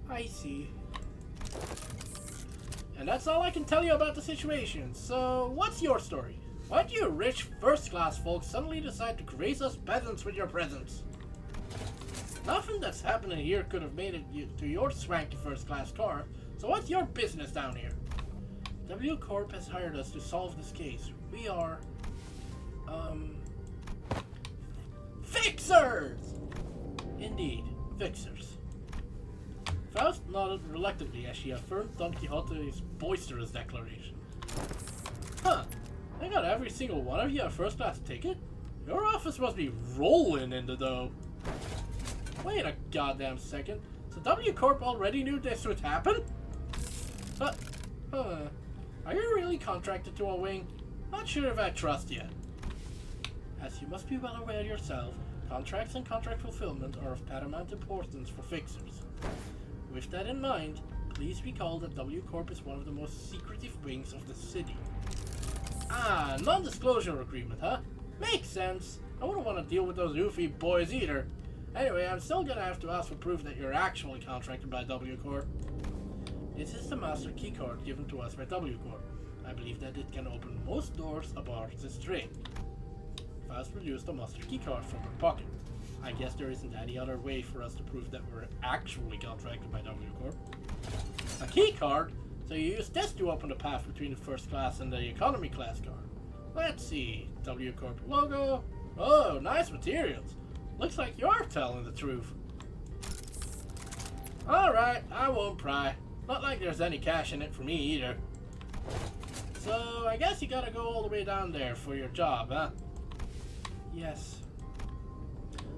I see. And that's all I can tell you about the situation, so what's your story? Why do you rich first-class folks suddenly decide to grace us peasants with your presence? Nothing that's happening here could have made it to your swanky first-class car, so what's your business down here? W Corp has hired us to solve this case. We are, fixers! Indeed, fixers. Faust nodded reluctantly as she affirmed Don Quixote's boisterous declaration. Huh, I got every single one of you a first-class ticket? Your office must be rolling in the dough. Wait a goddamn second, so W Corp already knew this would happen? But, are you really contracted to a wing? Not sure if I trust you. As you must be well aware yourself, contracts and contract fulfillment are of paramount importance for fixers. With that in mind, please recall that W Corp is one of the most secretive wings of the city. Ah, non-disclosure agreement, huh? Makes sense. I wouldn't want to deal with those goofy boys either. Anyway, I'm still gonna have to ask for proof that you're actually contracted by W Corp. This is the master keycard given to us by W Corp. I believe that it can open most doors aboard this train. Faust produced a master keycard from her pocket. I guess there isn't any other way for us to prove that we're actually contracted by W Corp. A keycard? So you use this to open the path between the first class and the economy class car. Let's see. W Corp logo. Oh, nice materials. Looks like you're telling the truth. Alright, I won't pry. Not like there's any cash in it for me either. So, I guess you gotta go all the way down there for your job, huh? Yes.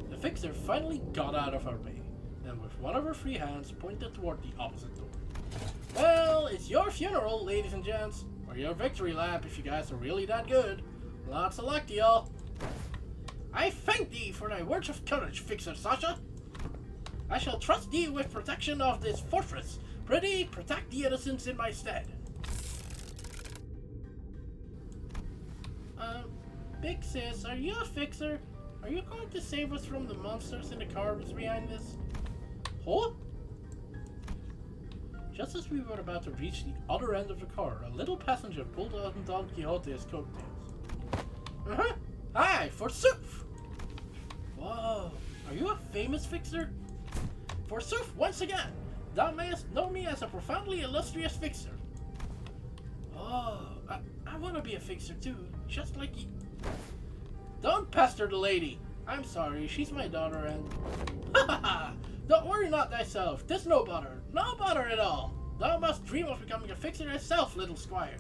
The fixer finally got out of her way, and with one of her free hands pointed toward the opposite door. Well, it's your funeral, ladies and gents, or your victory lap if you guys are really that good. Lots of luck to y'all. I thank thee for thy words of courage, Fixer Sasha. I shall trust thee with protection of this fortress. Prithee, protect the innocents in my stead. Big sis, are you a fixer? Are you going to save us from the monsters in the cars behind this? Huh? Just as we were about to reach the other end of the car, a little passenger pulled on Don Quixote's coattails. Uh-huh! Hi, forsooth! Whoa, are you a famous fixer? Forsooth, once again, thou mayest know me as a profoundly illustrious fixer. Oh, I want to be a fixer too, just like you. Don't pester the lady. I'm sorry, she's my daughter and... Ha ha ha! Don't worry not thyself, 'tis no bother at all. Thou must dream of becoming a fixer thyself, little squire.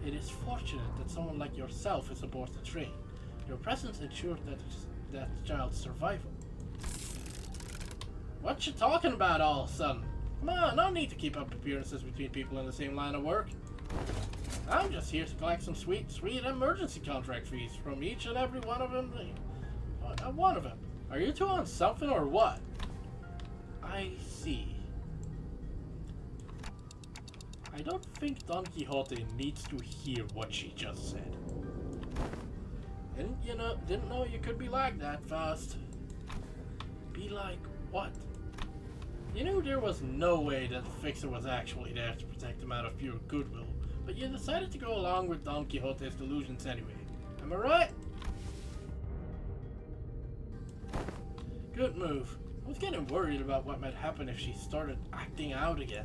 It is fortunate that someone like yourself is aboard the train. Your presence ensured that child's survival. What you talking about, all son? Come on, no need to keep up appearances between people in the same line of work. I'm just here to collect some sweet emergency contract fees from each and every one of them. One of them. Are you two on something or what? I see. I don't think Don Quixote needs to hear what she just said. Didn't know you could be like that, Faust. Be like what? You knew there was no way that the fixer was actually there to protect him out of pure goodwill, but you decided to go along with Don Quixote's delusions anyway. Am I right? Good move. I was getting worried about what might happen if she started acting out again.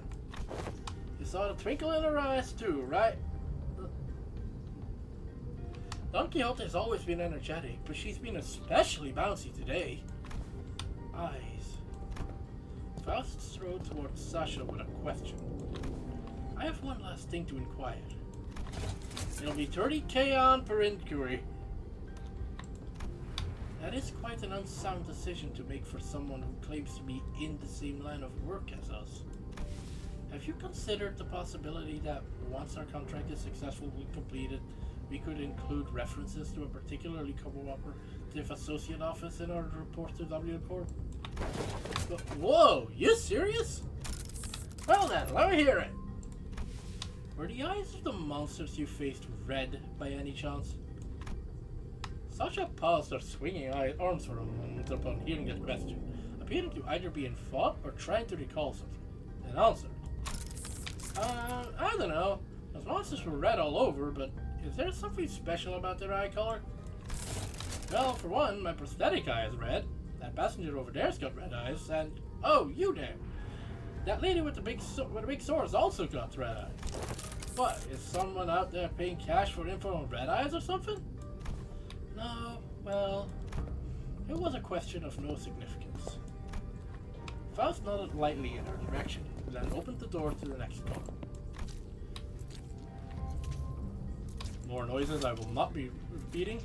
You saw the twinkle in her eyes too, right? Don Quixote has always been energetic, but she's been especially bouncy today. Eyes. Faust strode towards Sasha with a question. I have one last thing to inquire. It'll be 30k on per inquiry. That is quite an unsound decision to make for someone who claims to be in the same line of work as us. Have you considered the possibility that once our contract is successfully completed, we could include references to a particularly cooperative associate office in our report to W Corp? But, whoa, you serious? Well then, let me hear it. Were the eyes of the monsters you faced red by any chance? Sasha paused her swinging arms for a moment upon hearing that question, appearing to either be in thought or trying to recall something. Then answered. I don't know. Those monsters were red all over, but is there something special about their eye color? Well, for one, my prosthetic eye is red. That passenger over there's got red eyes, and oh, you there! That lady with the big swords also got red eyes. What, is someone out there paying cash for info on red eyes or something? No, well, it was a question of no significance. Faust nodded lightly in her direction, then opened the door to the next car. More noises I will not be repeating.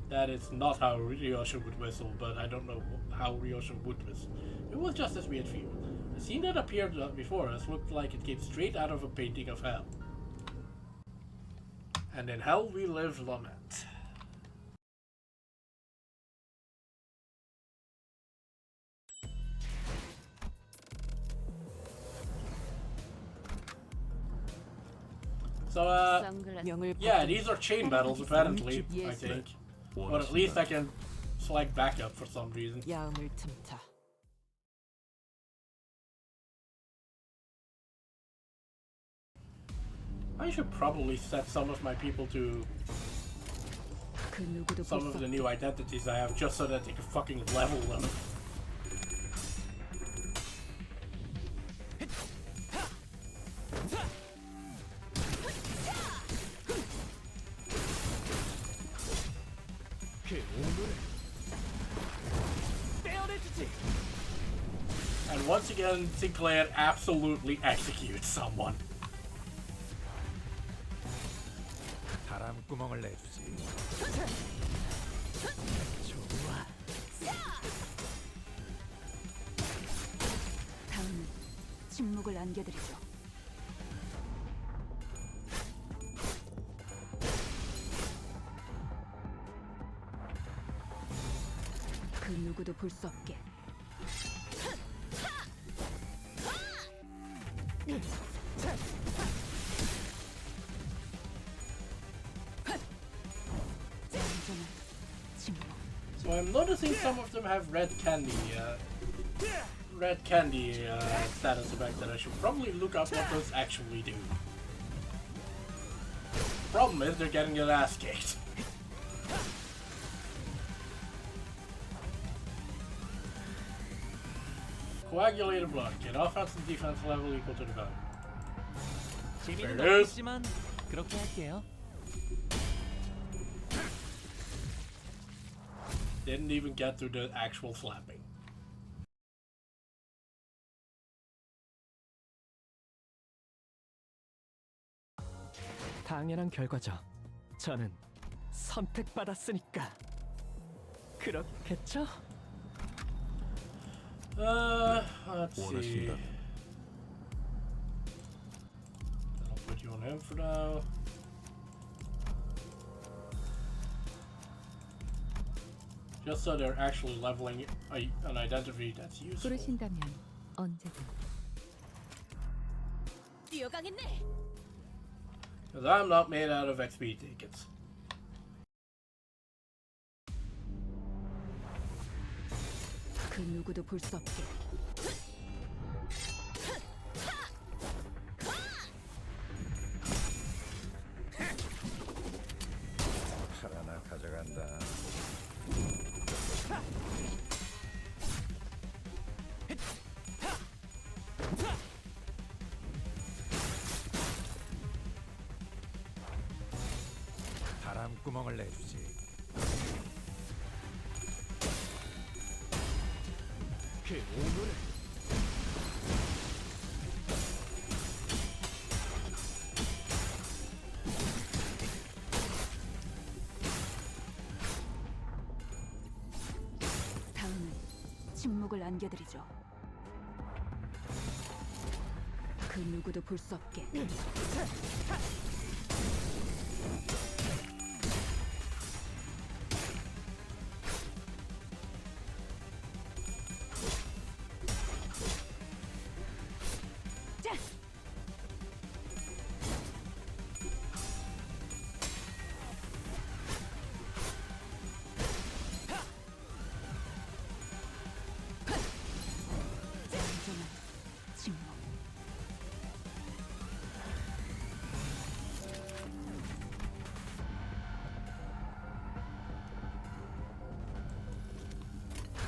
That is not how Ryosha would whistle, but I don't know how Ryosha would whistle. It was just as we had feared. The scene that appeared before us looked like it came straight out of a painting of hell. And in hell we live lament. So, yeah, these are chain battles apparently, I think. But at least I can select backup for some reason. I should probably set some of my people to some of the new identities I have just so that they can fucking level them. And once again, Sinclair absolutely executes someone. 바람구멍을 내주지. 좋아. 다음은 침묵을 안겨드리죠. 그 누구도 볼 수 없게. So I'm noticing some of them have red candy status effect that I should probably look up what those actually do. Problem is they're getting their ass kicked. Coagulated blood. Get offense and defense level equal to the value. 재미는 There it is. 없겠지만 그렇게 할게요. Didn't even get through the actual slapping. 당연한 결과죠. 저는 선택받았으니까. 그렇겠죠? Let's see. I'll put you on him for now. Just so they're actually leveling an identity that's useful. 부르신다면 언제든. 뛰어가겠네. Because I'm not made out of XP tickets. 그 누구도 볼 수 없게. 하나 가져간다. 바람구멍을 내주지. 그 오물을 다음은 침묵을 안겨드리죠. 그 누구도 볼 수 없게. 진정한 침묵.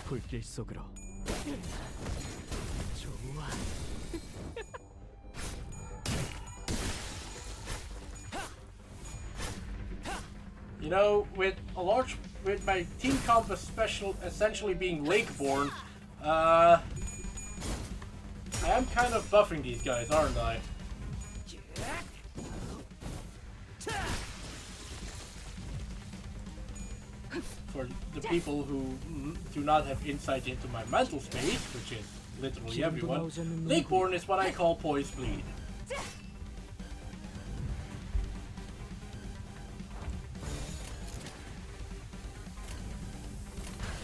불길 속으로. 좋아. You know, with my team comp essentially being Lakeborn, I am kind of buffing these guys, aren't I? For the people who do not have insight into my mental space, which is literally everyone, Lakeborn is what I call Poise Bleed.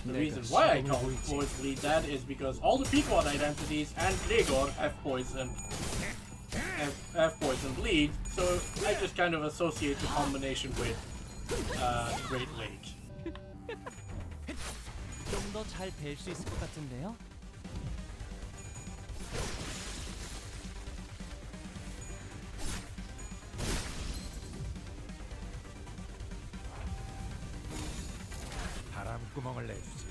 The reason why I call Poise Bleed that is because all the Pequod identities and Gregor have poison bleed, so I just kind of associate the combination with Great Lake. 좀 더 잘 뵐 수 있을 것 같은데요. 바람구멍을 내주지.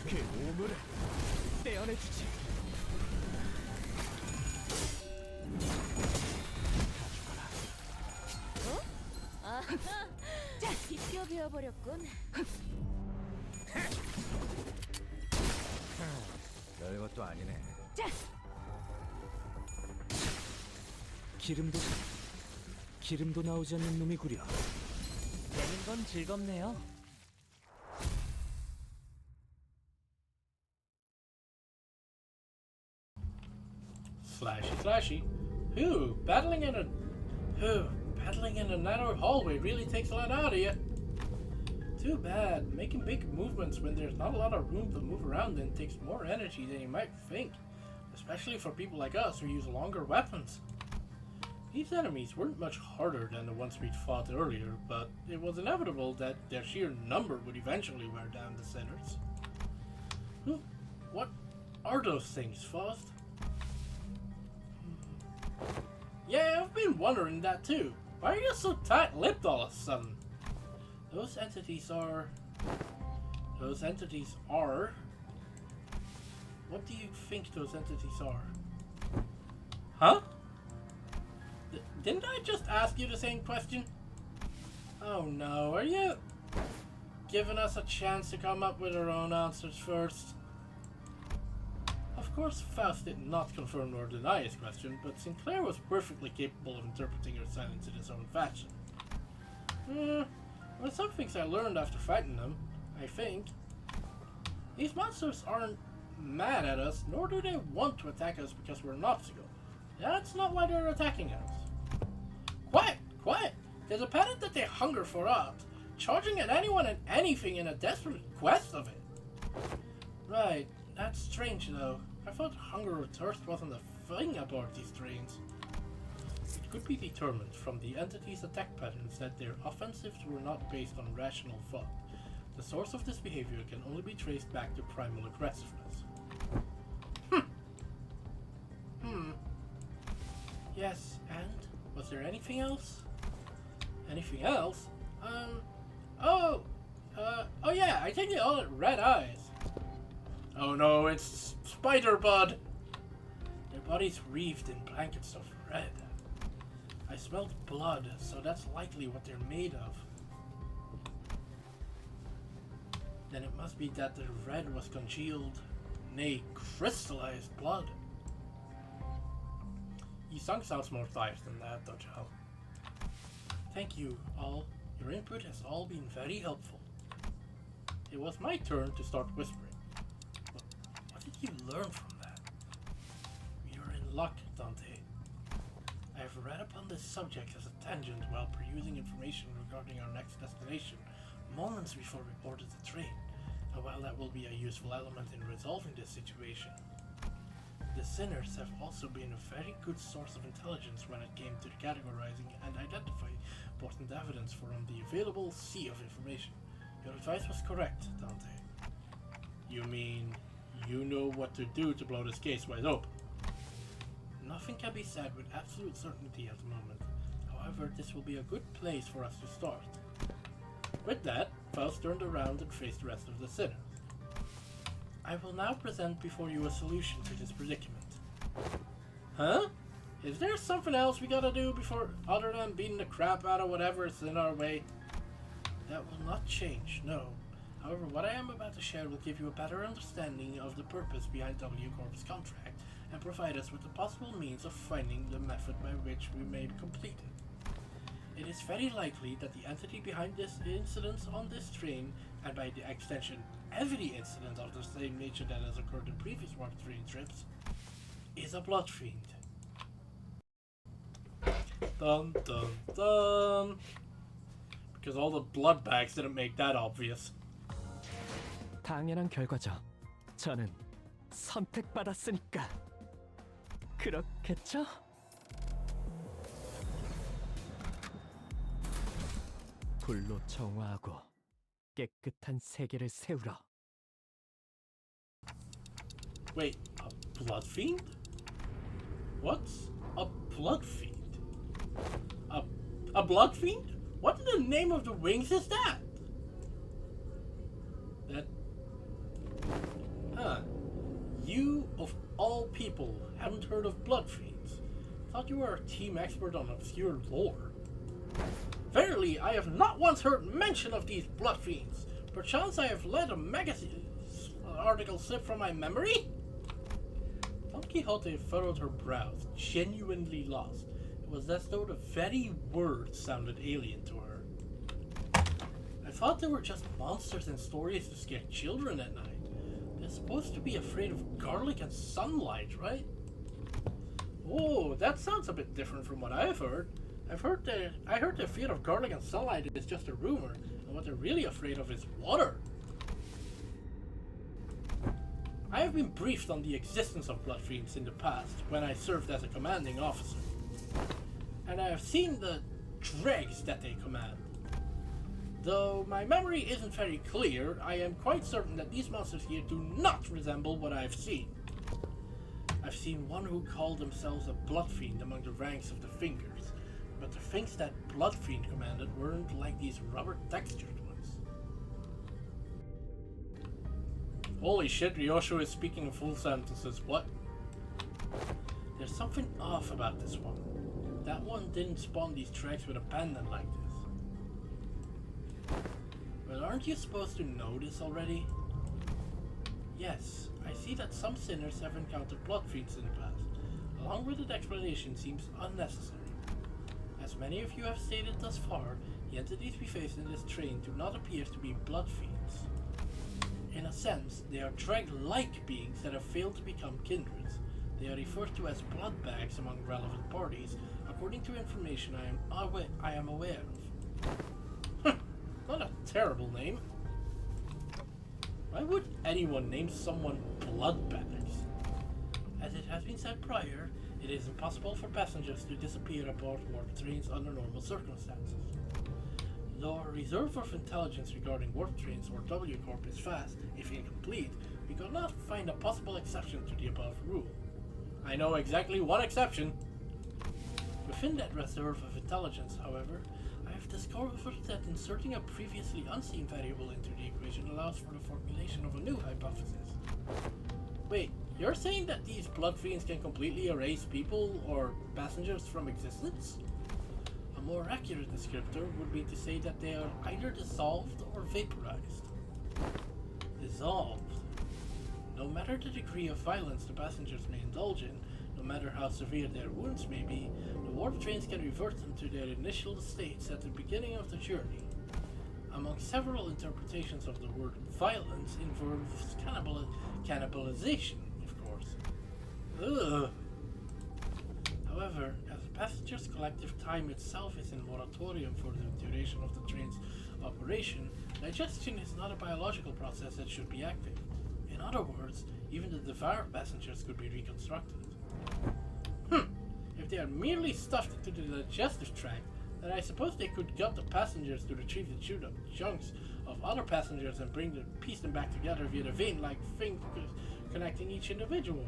그 오물을 떼어내주지. 아하, 비껴 베어버렸군. 별것도 아니네. 기름도 나오지 않는 놈이구려. 내는 건 즐겁네요. Slashy. Battling in a narrow hallway really takes a lot out of you. Too bad. Making big movements when there's not a lot of room to move around then takes more energy than you might think, especially for people like us who use longer weapons. These enemies weren't much harder than the ones we'd fought earlier, but it was inevitable that their sheer number would eventually wear down the sinners. What are those things, Faust? Yeah, I've been wondering that too. Why are you so tight-lipped all of a sudden? Those entities are... Those entities are... What do you think those entities are? Huh? Didn't I just ask you the same question? Oh no, are you giving us a chance to come up with our own answers first? Of course, Faust did not confirm nor deny his question, but Sinclair was perfectly capable of interpreting her silence in his own fashion. Well, some things I learned after fighting them, I think. These monsters aren't mad at us, nor do they want to attack us because we're an obstacle. That's not why they're attacking us. Quiet! Quiet! There's a pattern that they hunger for us, charging at anyone and anything in a desperate quest of it. Right, that's strange though. I thought hunger or thirst wasn't a thing aboard these trains. It could be determined from the entity's attack patterns that their offensives were not based on rational thought. The source of this behavior can only be traced back to primal aggressiveness. Yes, and? Was there anything else? Anything else? Oh yeah, I think they all had red eyes. Oh no, it's Spider Bud! Their bodies wreathed in blankets of red. I smelled blood, so that's likely what they're made of. Then it must be that the red was congealed, nay, crystallized blood. Yi-Sung sounds more tired than that, though, Joe. Thank you, all. Your input has all been very helpful. It was my turn to start whispering. What did you learn from that? You're in luck, Dante. I have read upon this subject as a tangent while perusing information regarding our next destination, moments before we boarded the train, and while that will be a useful element in resolving this situation, the sinners have also been a very good source of intelligence when it came to categorizing and identifying important evidence from the available sea of information. Your advice was correct, Dante. You mean you know what to do to blow this case wide open? Nothing can be said with absolute certainty at the moment. However, this will be a good place for us to start. With that, Faust turned around and faced the rest of the sinners. I will now present before you a solution to this predicament. Huh? Is there something else we gotta do before, other than beating the crap out of whatever is in our way? That will not change, no. However, what I am about to share will give you a better understanding of the purpose behind W Corp's contract and provide us with the possible means of finding the method by which we may complete it. It is very likely that the entity behind this incident on this train, and by the extension every incident of the same nature that has occurred in previous warp train trips, is a blood fiend. Dun dun dun. Because all the blood bags didn't make that obvious. 당연한 결과죠. 저는 선택받았으니까. 그렇겠죠? 불로 정화하고 깨끗한 세계를 세우러. Wait, a blood fiend? What's a blood fiend? A blood fiend? What in the name of the wings is that? You, of all people, haven't heard of blood fiends. Thought you were a team expert on obscure lore. Verily, I have not once heard mention of these blood fiends. Perchance I have let a magazine article slip from my memory? Don Quixote furrowed her brows, genuinely lost. It was as though the very words sounded alien to her. I thought they were just monsters in stories to scare children at night. They're supposed to be afraid of garlic and sunlight, right? Oh, that sounds a bit different from what I've heard. I heard their fear of garlic and sunlight is just a rumor, and what they're really afraid of is water. I have been briefed on the existence of blood fiends in the past, when I served as a commanding officer. And I have seen the dregs that they command. Though my memory isn't very clear, I am quite certain that these monsters here do not resemble what I've seen. I've seen one who called themselves a blood fiend among the ranks of the Fingers, but the things that blood fiend commanded weren't like these rubber textured ones. Holy shit, Ryoshu is speaking in full sentences. What? There's something off about this one. That one didn't spawn these tracks with a pendant like this. But aren't you supposed to know this already? Yes, I see that some sinners have encountered blood fiends in the past. A long-winded explanation seems unnecessary. As many of you have stated thus far, the entities we face in this train do not appear to be blood fiends. In a sense, they are drag-like beings that have failed to become kindreds. They are referred to as blood bags among relevant parties, according to information I am aware of. Not a terrible name. Why would anyone name someone blood bags? As it has been said prior, it is impossible for passengers to disappear aboard warp trains under normal circumstances. Though our reserve of intelligence regarding warp trains or W Corp is vast, if incomplete, we could not find a possible exception to the above rule. I know exactly one exception. Within that reserve of intelligence, however, I have discovered that inserting a previously unseen variable into the equation allows for the formulation of a new hypothesis. Wait, you're saying that these blood fiends can completely erase people or passengers from existence? A more accurate descriptor would be to say that they are either dissolved or vaporized. Dissolved. No matter the degree of violence the passengers may indulge in, no matter how severe their wounds may be, the warp trains can revert them to their initial states at the beginning of the journey. Among several interpretations of the word violence involves cannibalization, of course. Ugh. However, as the passengers' collective time itself is in moratorium for the duration of the train's operation, digestion is not a biological process that should be active. In other words, even the devoured passengers could be reconstructed. If they are merely stuffed into the digestive tract, then I suppose they could gut the passengers to retrieve the chewed up chunks of other passengers and piece them back together via the vein-like thing connecting each individual.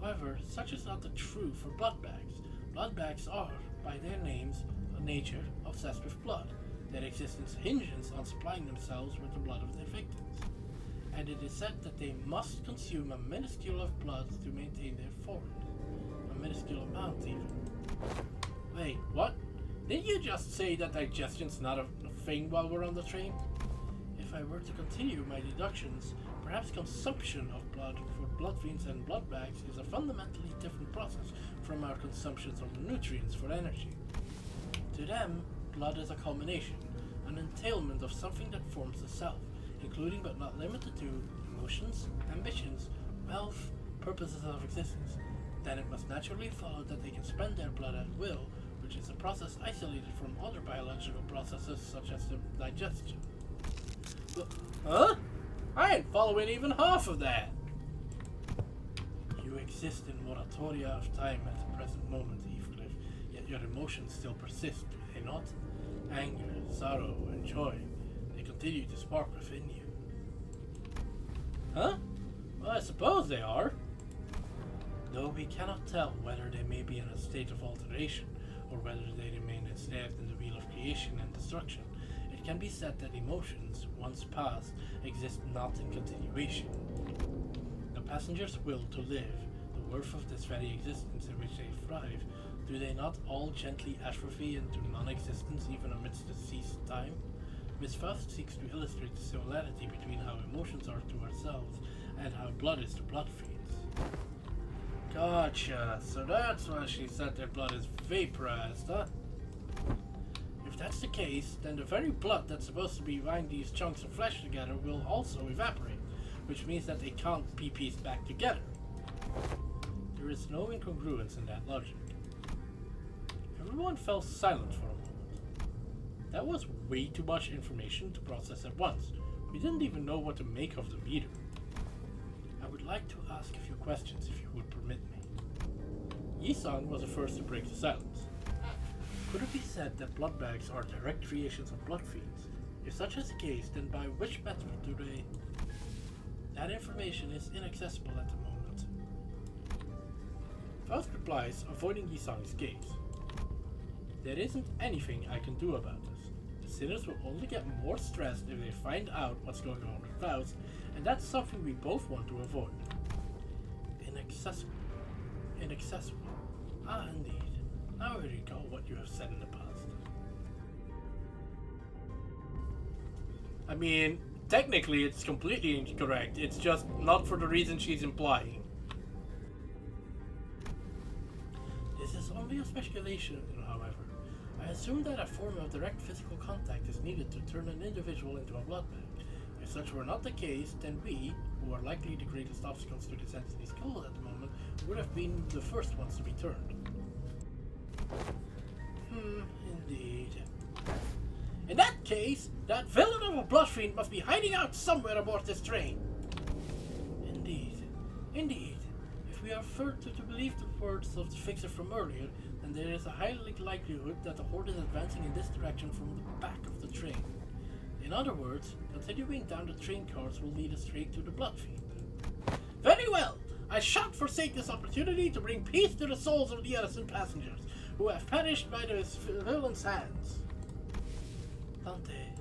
However, such is not the true for blood bags. Blood bags are, by their nature, obsessed with blood. Their existence hinges on supplying themselves with the blood of their victims. And it is said that they must consume a minuscule of blood to maintain their form. A minuscule amount, even. Wait, what? Didn't you just say that digestion's not a thing while we're on the train? If I were to continue my deductions, perhaps consumption of blood for blood fiends and blood bags is a fundamentally different process from our consumptions of nutrients for energy. To them, blood is a culmination, an entailment of something that forms the self, including but not limited to emotions, ambitions, wealth, purposes of existence. Then it must naturally follow that they can spend their blood at will, which is a process isolated from other biological processes such as the digestion. Huh? I ain't following even half of that! You exist in moratoria of time at the present moment, Heathcliff, yet your emotions still persist, do they not? Anger, sorrow, and joy. They continue to spark within you. Huh? Well, I suppose they are. Though we cannot tell whether they may be in a state of alteration, or whether they remain ensnared in the wheel of creation and destruction, it can be said that emotions, once past, exist not in continuation. The passengers' will to live, the worth of this very existence in which they thrive, do they not all gently atrophy into non-existence even amidst the ceased time? Miss Faust seeks to illustrate the similarity between how emotions are to ourselves and how blood is to blood fiends. Gotcha, so that's why she said their blood is vaporized, huh? If that's the case, then the very blood that's supposed to be bind these chunks of flesh together will also evaporate, which means that they can't be pieced back together. There is no incongruence in that logic. Everyone fell silent for a moment. That was way too much information to process at once. We didn't even know what to make of the meter. I would like to ask a few questions if you would permit me. Yi-san was the first to break the silence. Could it be said that blood bags are direct creations of blood fiends? If such is the case, then by which method do they... That information is inaccessible at the moment. Faust replies, avoiding Yi-san's gaze. There isn't anything I can do about this. The sinners will only get more stressed if they find out what's going on with Faust, And that's something we both want to avoid. Inaccessible. Inaccessible. Ah, indeed. Now I recall what you have said in the past. I mean, technically it's completely incorrect. It's just not for the reason she's implying. This is only a speculation, however. I assume that a form of direct physical contact is needed to turn an individual into a blood bag. If such were not the case, then we, who are likely the greatest obstacles to this entity's goal at the moment, would have been the first ones to be turned. Indeed. In that case, that villain of a blood fiend must be hiding out somewhere aboard this train. Indeed. Indeed. If we are further to believe the words of the fixer from earlier, then there is a high likelihood that the horde is advancing in this direction from the back of the train. In other words, continuing down the train cars will lead us straight to the blood fiend. Very well! I shan't forsake this opportunity to bring peace to the souls of the innocent passengers who have perished by the villain's hands. Dante.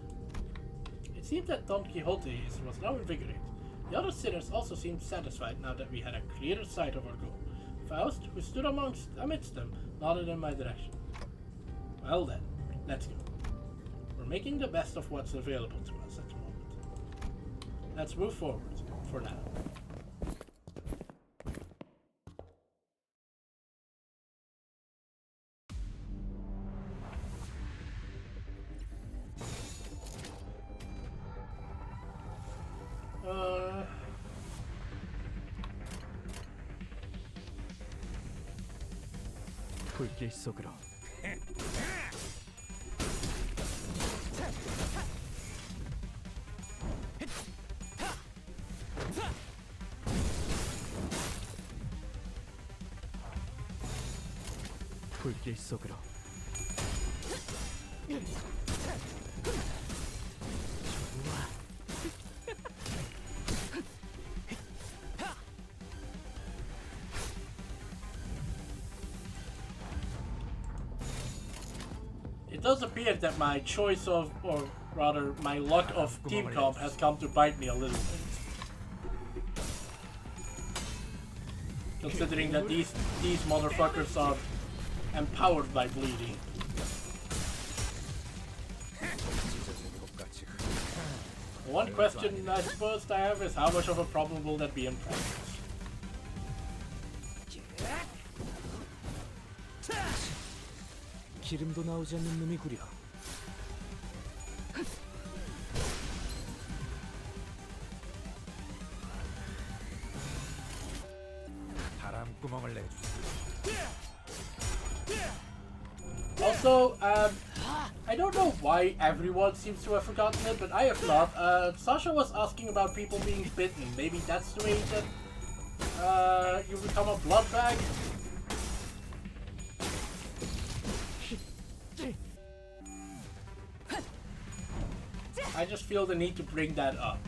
It seems that Don Quixote was now invigorated. The other sinners also seemed satisfied now that we had a clearer sight of our goal. Faust, who stood amidst them, nodded in my direction. Well then, let's go. We're making the best of what's available to us at the moment. Let's move forward, for now. 불길 속으로. 불길 속으로. It does appear that my choice of, or rather my luck of team comp has come to bite me a little bit. Considering that these motherfuckers are empowered by bleeding. One question I suppose I have is how much of a problem will that be in practice? 기름도 나오지 않는 놈이구려. 바람구멍을 내주지. Also, I don't know why everyone seems to have forgotten it, but I have not. Sasha was asking about people being bitten. Maybe that's the way that you become a blood bag. I just feel the need to bring that up.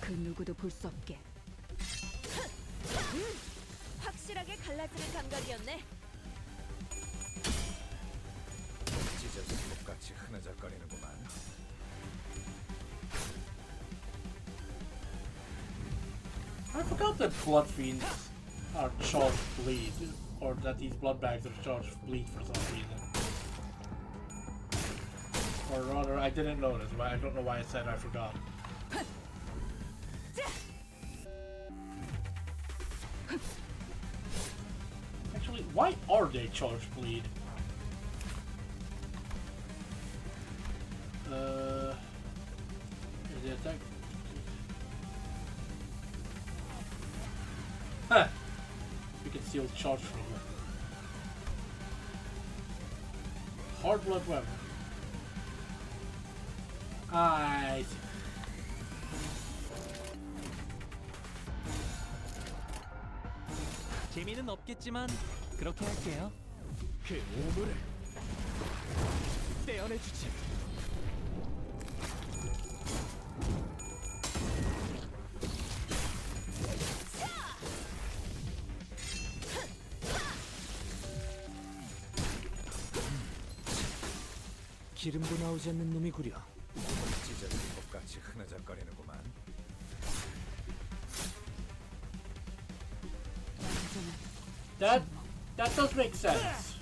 그 누구도 볼 수 없게. 확실하게 갈라지는 감각이었네. 찢어진 것같이 흐느적거리는구만. I forgot that blood fiends are charged bleed, or that these blood bags are charged bleed for some reason. Or rather, I didn't notice. I don't know why I said I forgot. Actually, why are they charged bleed? Is the attack? Huh. We can steal charge from them. Hard blood weapon. I see. 재미는 없겠지만 그렇게 할게요. 그 오물을 떼어내주지. 기름도 나오지 않는 놈이구려. 찢어진 것같이 흐느적거리는구만. That does make sense.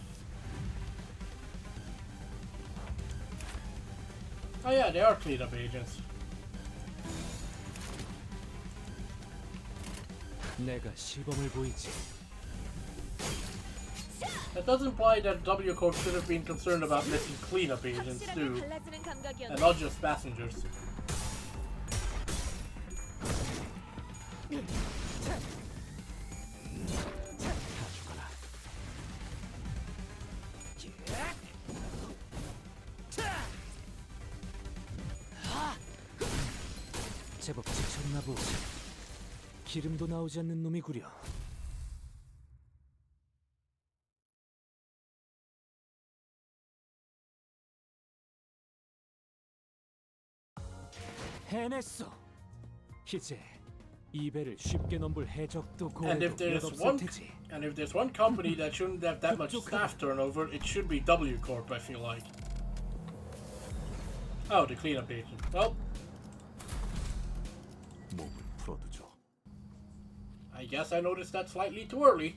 Oh yeah, they are cleanup agents. 내가 시범을 보이지. That does imply that W Corp should have been concerned about missing cleanup agents 확실하게 too, 갈라지는 감각이었네. and not just passengers. 제법 지쳤나 보지. 기름도 나오지 않는 놈이구려. 해냈어. 이제 이 배를 쉽게 넘볼 해적도 And if 고래도 there's 몇 없을 one, 테지. and if there's one company that shouldn't have that much staff turnover, it should be W Corp. I feel like. Oh, the cleanup agent. Well, 몸을 풀어두죠. I guess I noticed that slightly too early.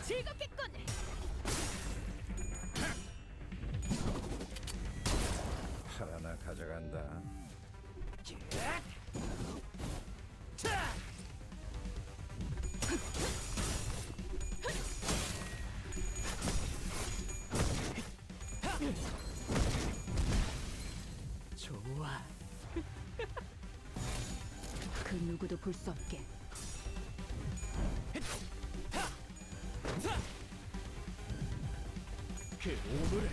즐겁겠군. 하나 가져간다. 좋아. 그 누구도 볼 수 없게. 그 오물을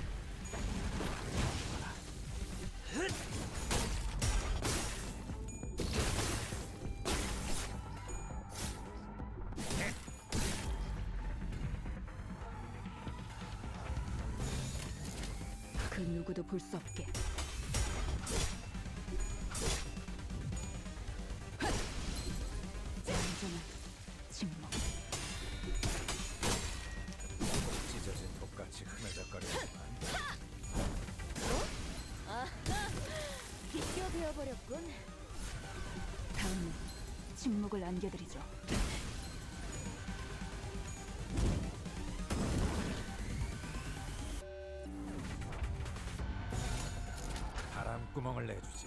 그 누구도 볼 수 없게. 완전한 침묵. 찢어진 것같이 흐느적거리는구만. 비껴 버렸군. 다음은 침묵을 안겨드리죠. 바람구멍을 내주지.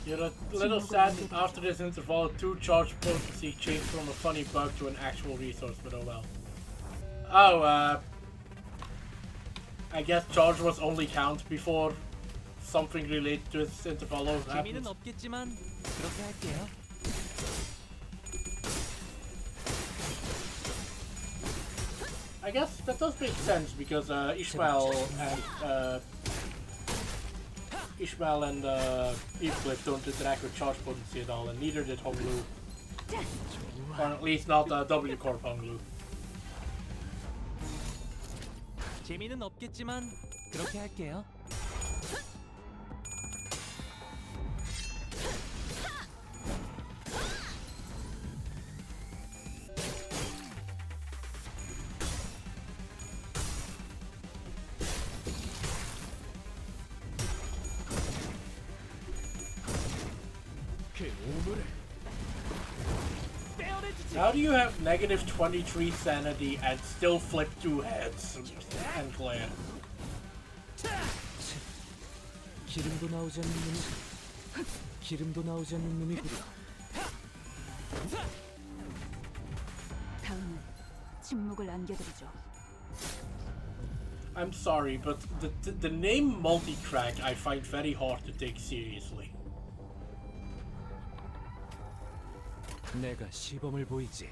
You're a little sad that after this interval, 2 charge potency changed from a funny bug to an actual resource, but oh well. Oh, I guess charge was only count before something related to this Intervallo 재미는 happened. 없겠지만 그렇게 할게요. I guess that does make sense because Ishmael and Heathcliff don't interact with charge potency at all, and neither did Honglu. Or at least not W Corp Honglu. 재미는 없겠지만 그렇게 할게요. 그 오물을 How do you have negative 23 sanity and still flip 2 heads and glare? 기름도 나오지 않는 놈이 기름도 나오지 않는 놈이구려. 다음은 침묵을 안겨드리죠. I'm sorry, but the name Multicrack I find very hard to take seriously. 내가 시범을 보이지.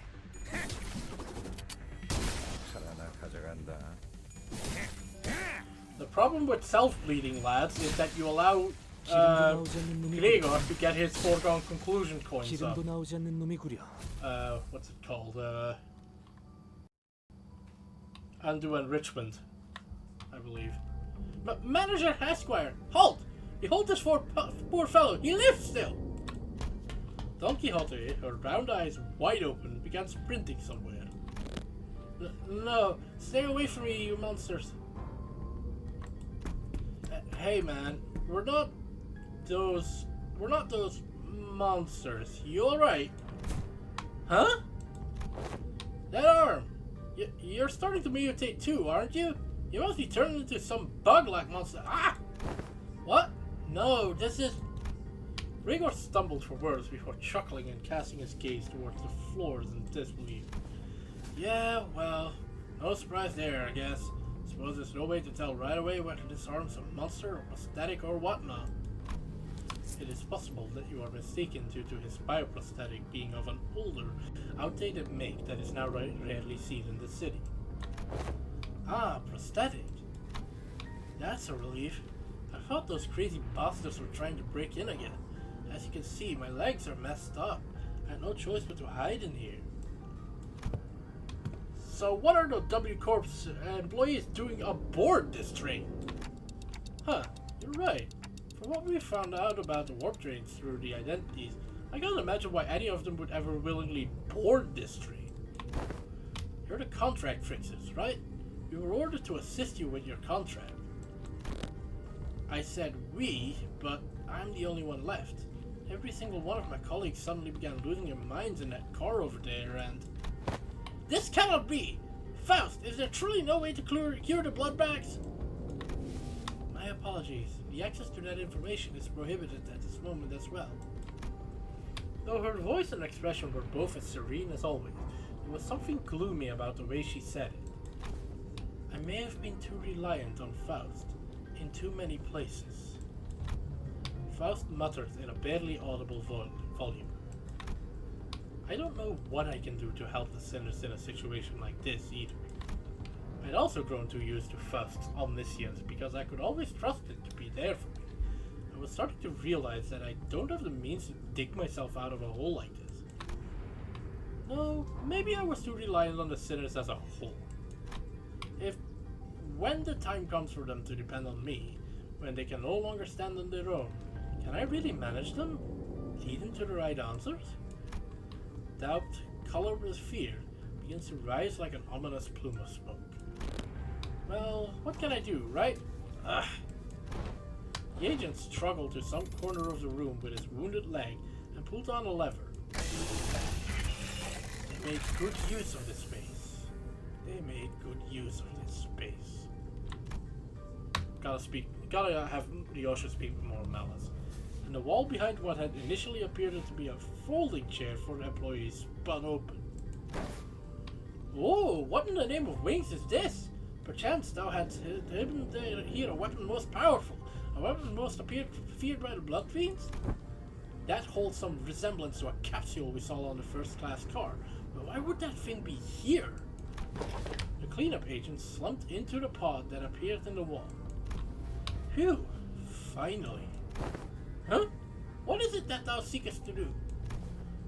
하나 가져간다. The problem with self-bleeding, lads, is that you allow 기름도 나오지 않는 놈이구려. Gregor to get his foregone conclusion coins up. 기름도 나오지 않는 놈이구려. What's it called? and do enrichment, I believe. Manager Esquire, halt! Behold this poor fellow, he lives still! Don Quixote, her round eyes wide open, began sprinting somewhere. No, stay away from me, you monsters. Hey man, we're not those monsters. You alright? Huh? That arm! You're starting to mutate too, aren't you? You must be turning into some bug-like monster. Ah! What? No, this is... Rigor stumbled for words before chuckling and casting his gaze towards the floors in disbelief. Yeah, well, no surprise there, I guess. Suppose there's no way to tell right away whether this arm's a monster or prosthetic or whatnot. It is possible that you are mistaken due to his bioprosthetic being of an older, outdated make that is now rarely seen in the city. Ah, prosthetic. That's a relief. I thought those crazy bastards were trying to break in again. As you can see, my legs are messed up. I had no choice but to hide in here. So what are the W Corp's employees doing aboard this train? Huh, you're right. From what we found out about the warp trains through the identities, I can't imagine why any of them would ever willingly board this train. You're the contract fixers, right? We were ordered to assist you with your contract. I said we, but I'm the only one left. Every single one of my colleagues suddenly began losing their minds in that car over there and... This cannot be! Faust, is there truly no way to cure the blood bags? My apologies. The access to that information is prohibited at this moment as well. Though her voice and expression were both as serene as always, there was something gloomy about the way she said it. I may have been too reliant on Faust, in too many places. Faust muttered in a barely audible volume. I don't know what I can do to help the sinners in a situation like this either. I'd also grown too used to Faust's omniscience because I could always trust it to be there for me. I was starting to realize that I don't have the means to dig myself out of a hole like this. No, maybe I was too reliant on the sinners as a whole. When the time comes for them to depend on me, when they can no longer stand on their own, can I really manage them? Lead them to the right answers? Doubt, colored with fear, begins to rise like an ominous plume of smoke. Well, what can I do, right? Ugh. The agent struggled to some corner of the room with his wounded leg and pulled on a lever. They made good use of this space. Gotta have Ryosha speak with more malice. And the wall behind what had initially appeared to be a folding chair for employees spun open. Oh, what in the name of wings is this? Perchance thou hadst hidden here a weapon most powerful, a weapon most feared by the blood fiends? That holds some resemblance to a capsule we saw on the first-class car, but why would that thing be here? The cleanup agent slumped into the pod that appeared in the wall. Phew, finally. Huh? What is it that thou seekest to do?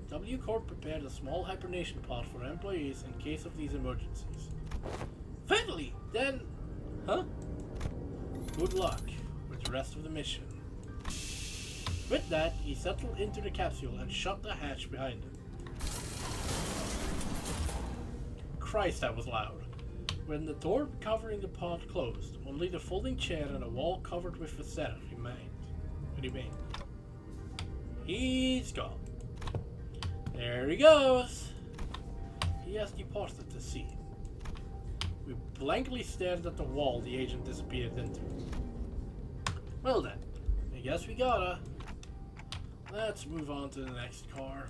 W Corp prepared a small hibernation pod for employees in case of these emergencies. Finally, then... Huh? Good luck with the rest of the mission. With that, he settled into the capsule and shut the hatch behind him. Christ, that was loud. When the door covering the pod closed, only the folding chair and a wall covered with facade remained. He's gone. There he goes. He has departed to sea. We blankly stared at the wall the agent disappeared into. Well then, I guess we gotta. Let's move on to the next car.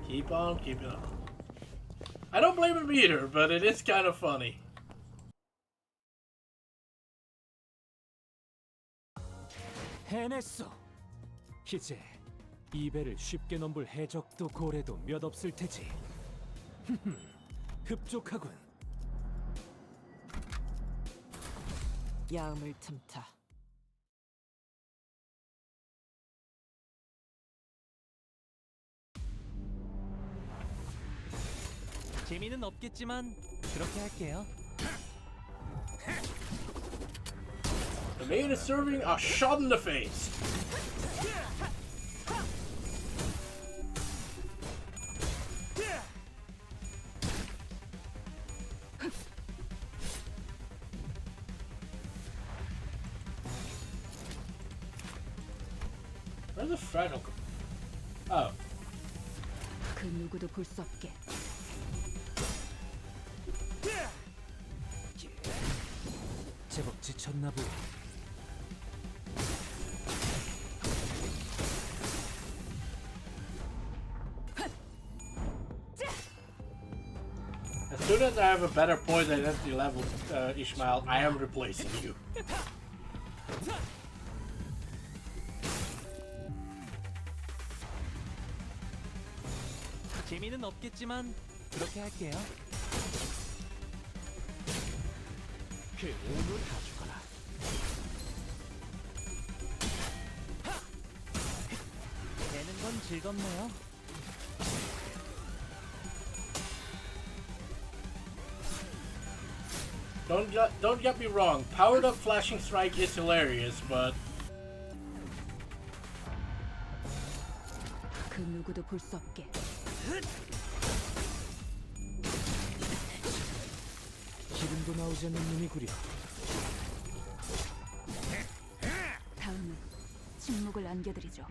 Keep on keeping on. I don't blame him either, but it is kind of funny. 해냈어. 이제 이 배를 쉽게 넘볼 해적도 고래도 몇 없을 테지. 흡족하군. 야음을 틈타. 재미는 없겠지만 그렇게 할게요. The main is serving a shot in the face. Where's the fragile? Oh. 그 누구도 볼 수 없게. 제법 지쳤나 보여. As soon as I have a better poison identity level, Ishmael, I am replacing you. 재미는 없겠지만 그렇게 할게요. 그 오물 다 죽어라. 되는 건 즐겁네요. Don't get me wrong. Powered up flashing strike is hilarious, but 그 누구도 볼 수 없게. 기름도 나오지 않는 놈이 구려. 다음은 침묵을 안겨드리죠.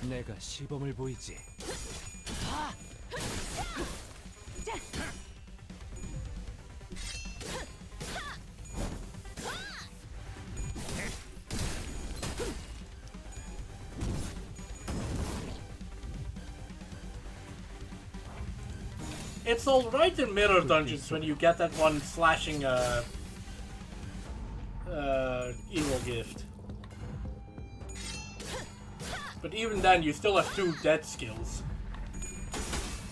내가 시범을 보이지. it's alright in mirror dungeons when you get that one slashing evil gift. But even then, you still have 2 dead skills.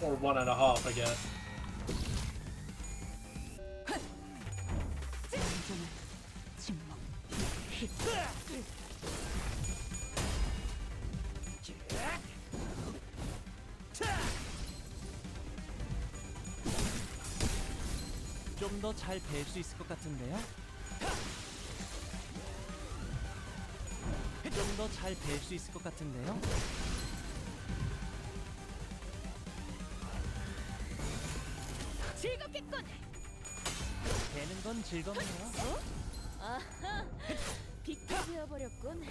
Or 1.5, I guess. 완전한 침묵. 좀 더 잘 뵐 수 있을 것 같은데요. 좀 더 잘 뵐 수 있을 것 같은데요. 즐겁겠군. 되는 건 즐겁네요. 아하, 빛이 되어버렸군.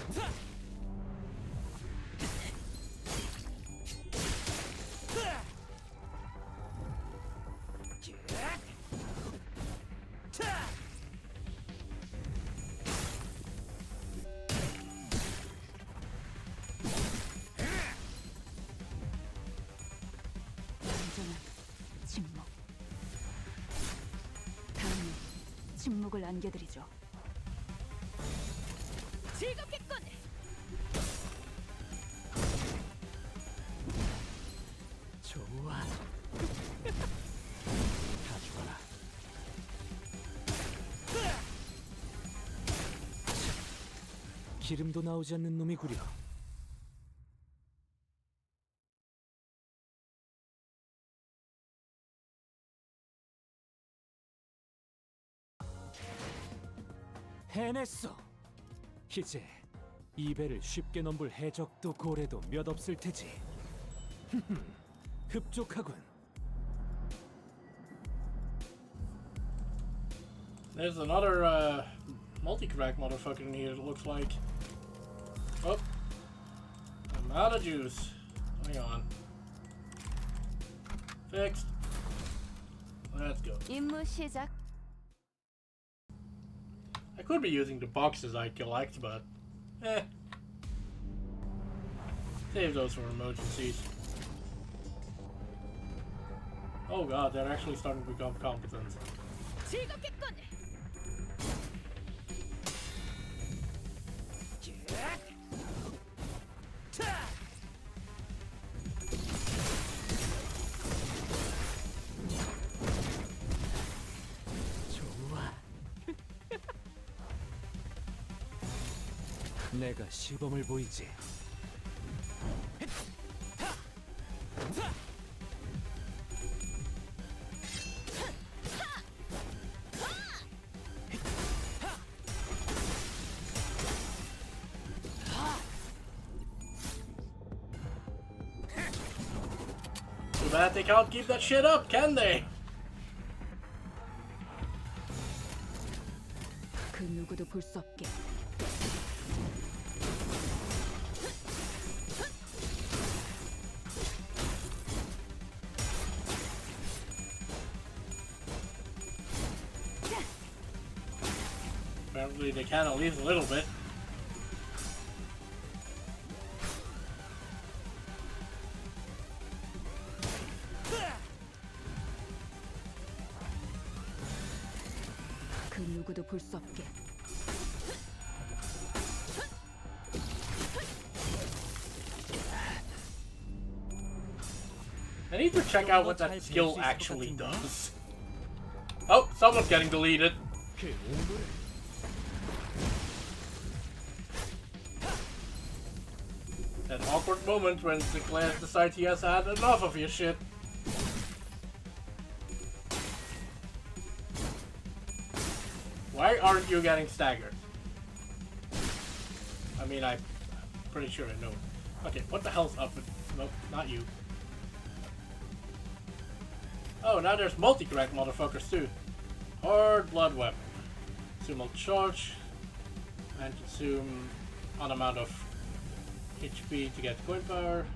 완전한 침묵. 다음은 침묵을 안겨드리죠. 즐겁겠군. 좋아. 다 죽어라. 기름도 나오지 않는 놈이 구려. 해냈어. 이제 이 배를 쉽게 넘볼 해적도 고래도 몇 없을 테지. 흡족하군. There's another multi-crack motherfucker in here, it looks like. Oh. I'm out of juice. Hang on. Fixed. Let's go. 임무 시작. I could be using the boxes I collect, but save those for emergencies. Oh god, they're actually starting to become competent. 즐겁겠군. 좋아. 내가 시범을 보이지. Too bad they can't keep that shit up, can they? 그 누구도 볼 수 없게. Apparently they can at least a little bit. 그 누구도 볼 수 없게. I need to check out what that skill actually does. Oh, someone's getting deleted. 그 오물을 That awkward moment when the class decides he has had enough of your shit. Why aren't you getting staggered? I mean, I'm pretty sure I know. Okay, what the hell's up with... Nope, not you. Oh, now there's multi-crack motherfuckers too. Hard blood weapon. Consume all charge. And consume an amount of HP to get coin power.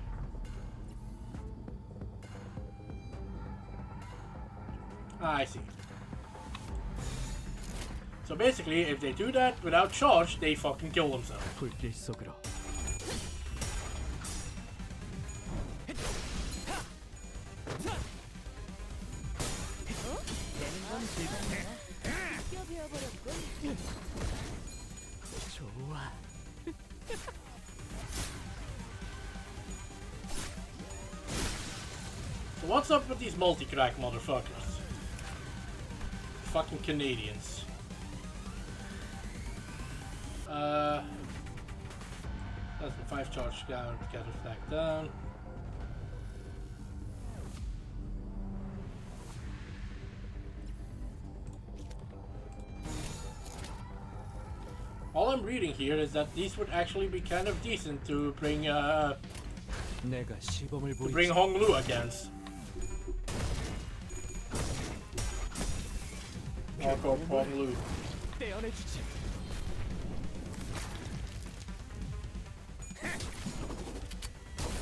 Ah, I see. So basically, if they do that without charge, they fucking kill themselves. 불길 속으로. 되는 건 즐겁네요. 껴비어버렸군. 좋아. So what's up with these multi-crack motherfuckers? Fucking Canadians. That's the 5 charge down to get it back down. All I'm reading here is that these would actually be kind of decent to bring 내가 시범을 to bring 보이지. Honglu against. Or Honglu. 떼어내주지.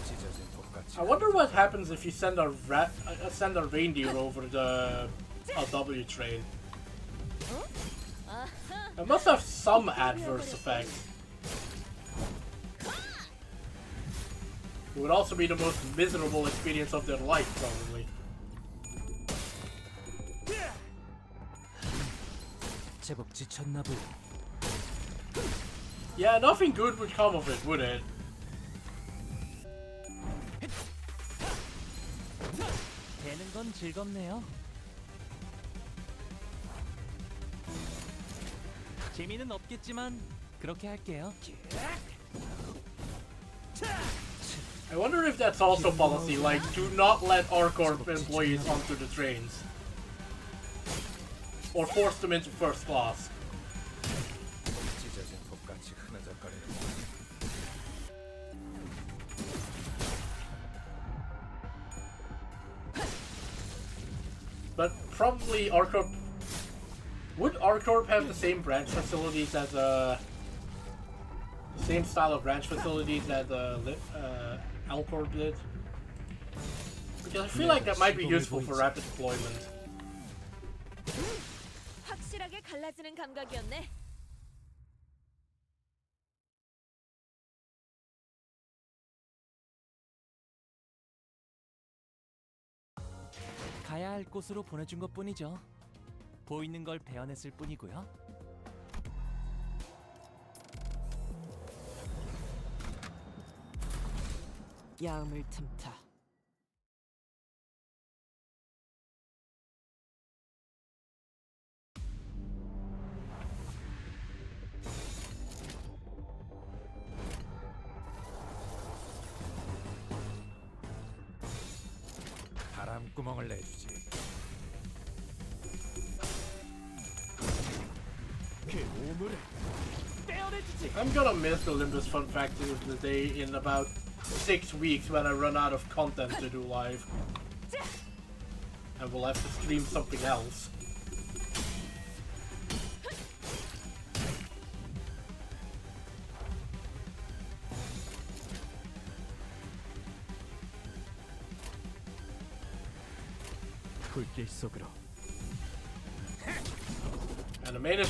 찢어진 똑같이 I wonder what happens if you send a send a reindeer over the W train. It must have some adverse effect. It would also be the most miserable experience of their life, probably. 제법 지쳤나 보여. Yeah, nothing good would come of it, would it? 되는 건 즐겁네요. 재미는 없겠지만 그렇게 할게요. I wonder if that's also policy, like, do not let R-Corp employees onto the trains. Or force them into first class. 찢어진 똑같이 흐느적거리는 But probably R-Corp... Would R-Corp have the same branch facilities as the same style of branch facilities that L-Corp did? Because I feel like that might be useful for rapid deployment. 확실하게 갈라지는 감각이었네. 가야 할 곳으로 보내준 것뿐이죠. 보이는 걸 베어냈을 뿐이고요. 야음을 틈타. 바람구멍을 내주지. 그 오물을 떼어내주지. I'm gonna miss the Olympus Fun Fact of the Day in about 6 weeks when I run out of content to do live. And we'll have to stream something else. 불길 속으로. And the main is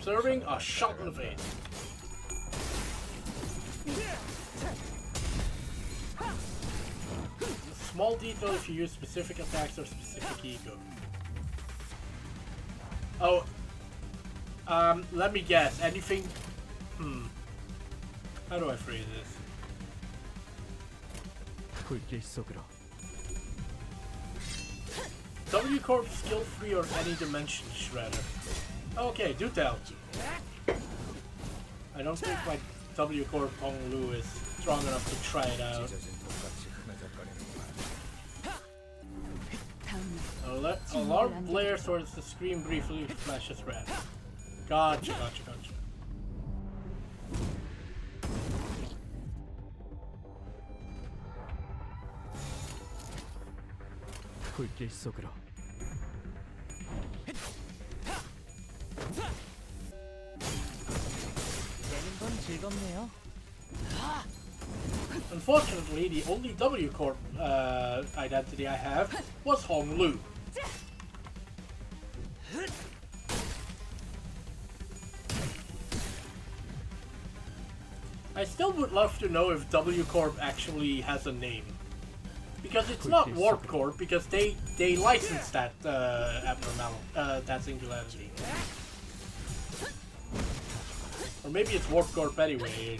serving a shot in the face. Small detail if you use specific attacks or specific ego. Oh, let me guess. Anything? How do I phrase this? 불길 속으로. W Corp skill free or any dimension shredder. Okay, do tell. I don't think my W Corp Hong Lu is strong enough to try it out. 찢어진 톱같이 흐느적거리는구만. Alarm blares towards the screen briefly flashes red. Gotcha. 불길 속으로. 내는 건 즐겁네요. Unfortunately, the only W Corp identity I have was Hong Lu. I still would love to know if W Corp actually has a name. Because it's not Warp Corp, because they licensed that that singularity. Or maybe it's Warp Corp anyway.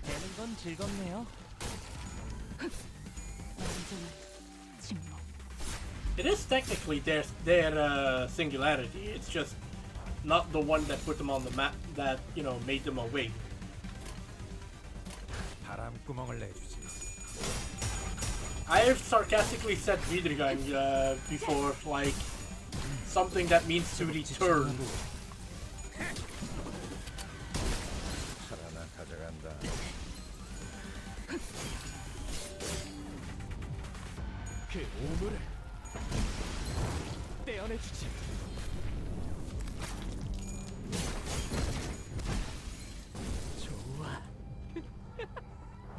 내는 건 즐겁네요. 완전한 침묵. It is technically their singularity. It's just not the one that put them on the map that, you know, made them a wing. 바람구멍을 내주지. I have sarcastically said Vidrigang before, like something that means to return. 하나 가져간다. 그 오물을 떼어내주지. 좋아.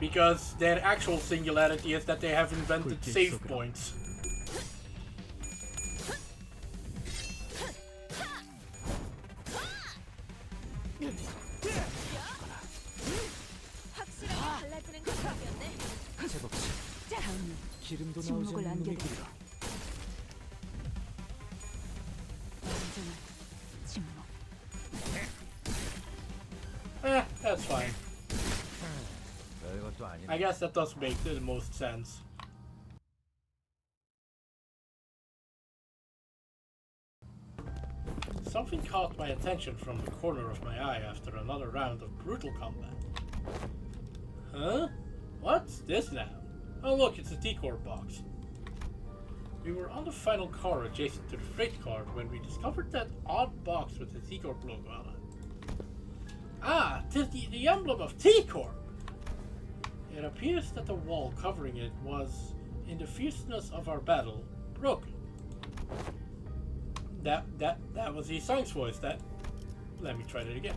Because their actual singularity is that they have invented save points. 확실하게 갈라지는 감각이었네. 제법지. 다음은 기름도 나오지 침묵을 않는 놈의 안겨드려. 길이라. 완전한 침묵. That's fine. 별것도 아니네. I guess that does make the most sense. Something caught my attention from the corner of my eye after another round of brutal combat. Huh? What's this now? Oh look, it's a T-Core box. We were on the final car adjacent to the freight car when we discovered that odd box with the T-Corp logo on it. Ah, 'tis the emblem of T-Corp! It appears that the wall covering it was, in the fierceness of our battle, broken. That was Yi-Sang's voice. Let me try that again.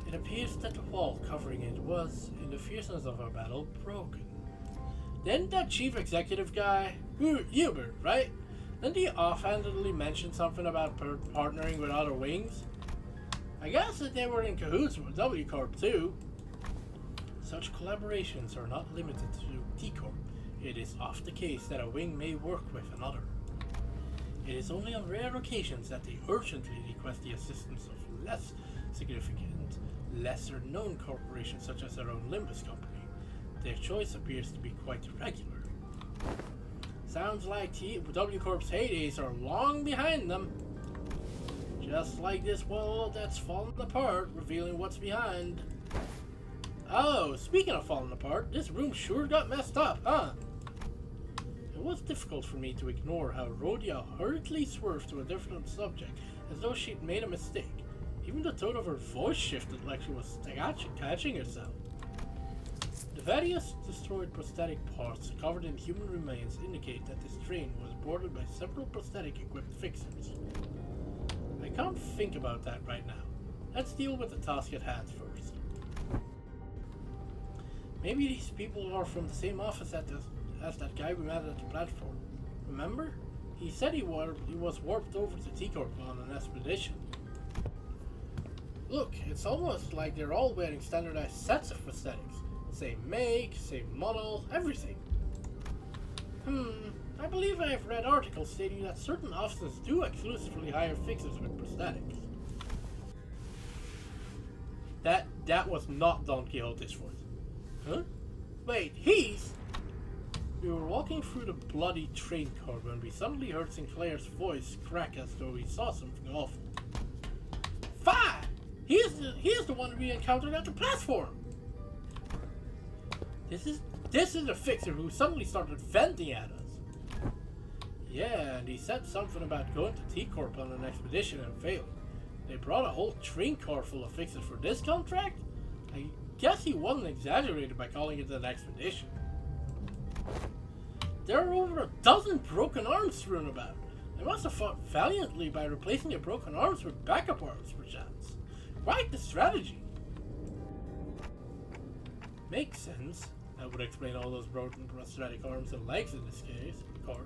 It appears that the wall covering it was, in the fierceness of our battle, broken. Didn't that chief executive guy, Hubert, right? Didn't he offhandedly mention something about partnering with other wings? I guess that they were in cahoots with W Corp too. Such collaborations are not limited to T Corp. It is oft the case that a wing may work with another. It is only on rare occasions that they urgently request the assistance of less significant, lesser-known corporations such as their own Limbus company. Their choice appears to be quite irregular. Sounds like W Corp's heydays are long behind them. Just like this wall that's fallen apart, revealing what's behind. Oh, speaking of falling apart, this room sure got messed up, huh? It was difficult for me to ignore how Rhodia hurriedly swerved to a different subject, as though she'd made a mistake. Even the tone of her voice shifted like she was catching herself. The various destroyed prosthetic parts covered in human remains indicate that this train was boarded by several prosthetic-equipped fixers. I can't think about that right now. Let's deal with the task at hand first. Maybe these people are from the same office as that guy we met at the platform. Remember? He said he was warped over to T-Corp on an expedition. Look, it's almost like they're all wearing standardized sets of prosthetics. Same make, same model, everything. I believe I have read articles stating that certain offices do exclusively hire fixers with prosthetics. That was not Don Quixote's voice. Huh? Wait, he's... We were walking through the bloody train car when we suddenly heard Sinclair's voice crack as though he saw something awful. Fine! He is the one we encountered at the platform! This is the fixer who suddenly started venting at us. Yeah, and he said something about going to T-Corp on an expedition and failed. They brought a whole train car full of fixers for this contract? I guess he wasn't exaggerated by calling it an expedition. There are over a dozen broken arms thrown about. They must have fought valiantly by replacing the broken arms with backup arms, perchance. Quite the strategy. Makes sense. That would explain all those broken prosthetic arms and legs in this case. Car.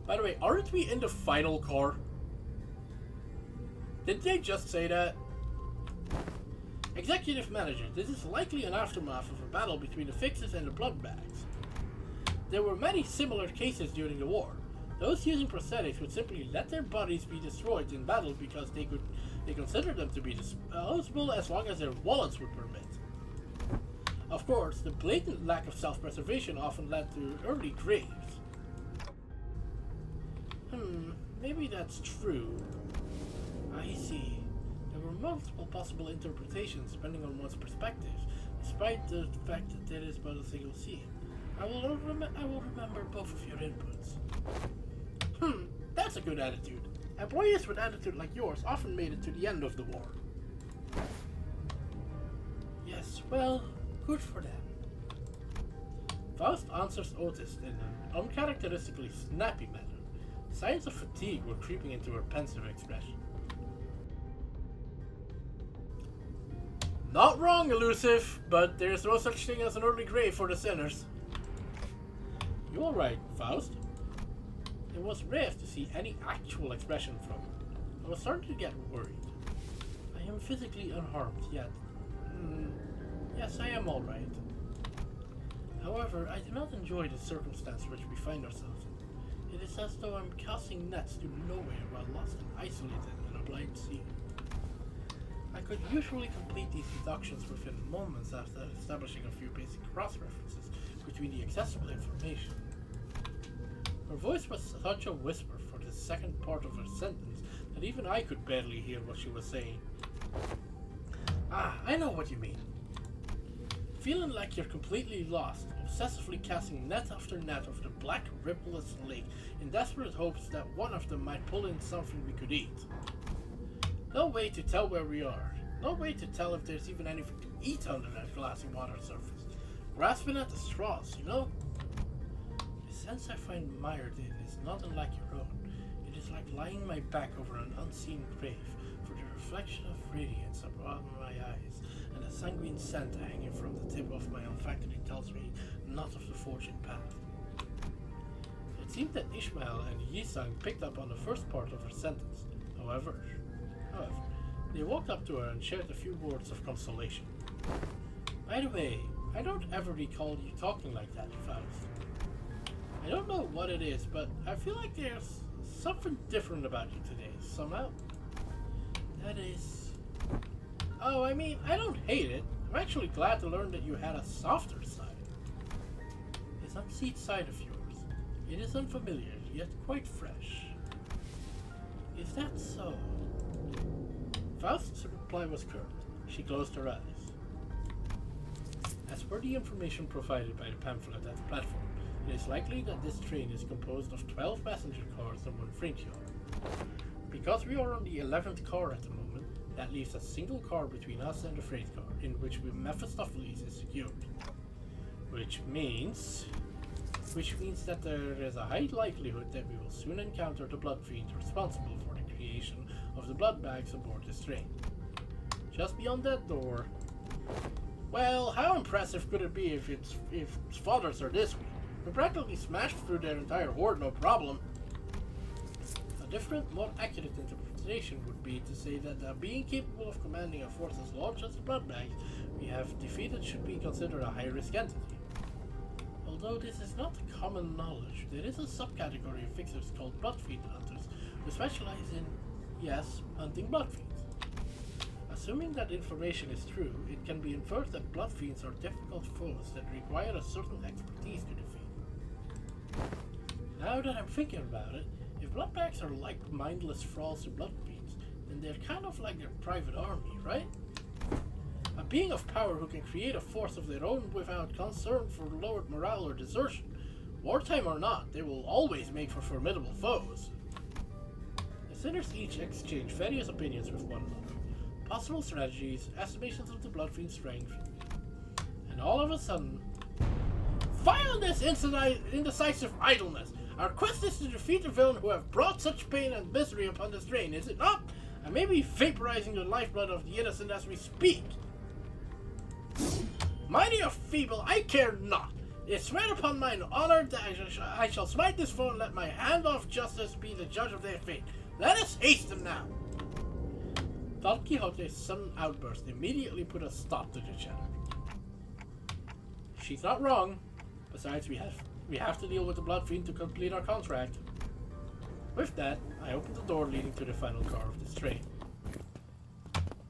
By the way, aren't we in the final car? Did they just say that? Executive Manager, this is likely an aftermath of a battle between the Fixers and the Bloodbags. There were many similar cases during the war. Those using prosthetics would simply let their bodies be destroyed in battle because they considered them to be disposable as long as their wallets would permit. Of course, the blatant lack of self-preservation often led to early graves. Maybe that's true. I see. There were multiple possible interpretations depending on one's perspective, despite the fact that there is but a single scene. I will remember both of your inputs. That's a good attitude. Employees with attitude like yours often made it to the end of the war. Yes, well, good for them. Faust answers Otis in an uncharacteristically snappy manner. Signs of fatigue were creeping into her pensive expression. Not wrong, Elusive, but there's no such thing as an early grave for the sinners. You alright, Faust? It was rare to see any actual expression from her. I was starting to get worried. I am physically unharmed, yet... yes, I am alright. However, I do not enjoy the circumstance which we find ourselves in. It is as though I'm casting nets to nowhere while lost and isolated in a blind sea. I could usually complete these deductions within moments after establishing a few basic cross-references between the accessible information. Her voice was such a whisper for the second part of her sentence that even I could barely hear what she was saying. I know what you mean. Feeling like you're completely lost, obsessively casting net after net over the black, rippleless lake in desperate hopes that one of them might pull in something we could eat. No way to tell where we are. No way to tell if there's even anything to eat under that glassy water surface. Grasping at the straws, you know? The sense I find mired in is not unlike your own. It is like lying my back over an unseen grave, for the reflection of radiance above my eyes, and a sanguine scent hanging from the tip of my olfactory tells me not of the fortune path. It seemed that Ishmael and Yisang picked up on the first part of her sentence. However, they walked up to her and shared a few words of consolation. By the way, I don't ever recall you talking like that, Faust. I don't know what it is, but I feel like there's something different about you today, somehow. That is... Oh, I mean, I don't hate it. I'm actually glad to learn that you had a softer side. This unseen side of yours. It is unfamiliar, yet quite fresh. Is that so? Faust's reply was curt. She closed her eyes. As per the information provided by the pamphlet at the platform, it is likely that this train is composed of 12 passenger cars and 1 freight yard. Because we are on the 11th car at the moment, that leaves a single car between us and the freight car, in which Mephistopheles is secured. Which means that there is a high likelihood that we will soon encounter the blood fiend responsible for the creation of the blood bags aboard this train. Just beyond that door, well, how impressive could it be if its fathers are this weak? We practically smashed through their entire horde, no problem. A different, more accurate interpretation would be to say that being capable of commanding a force as large as the blood bags we have defeated should be considered a high-risk entity. Although this is not common knowledge, there is a subcategory of fixers called blood fiend hunters who specialize in, yes, hunting blood fiends. Assuming that information is true, it can be inferred that blood fiends are difficult foes that require a certain expertise to defeat. Now that I'm thinking about it, if blood bags are like mindless thralls to blood fiends, then they're kind of like their private army, right? A being of power who can create a force of their own without concern for lowered morale or desertion. Wartime or not, they will always make for formidable foes. The sinners each exchange various opinions with one another, possible strategies, estimations of the blood fiend's strength, and all of a sudden, fire on this indecisive idleness! Our quest is to defeat the villain who have brought such pain and misery upon this train, is it not? I may be vaporizing the lifeblood of the innocent as we speak. Mighty or feeble, I care not. It swear upon mine honor that I shall smite this foe and let my hand of justice be the judge of their fate. Let us hasten now. Don Quixote's sudden outburst immediately put a stop to the chatter. She's not wrong. Besides, we have to deal with the blood fiend to complete our contract. With that, I opened the door leading to the final car of this train.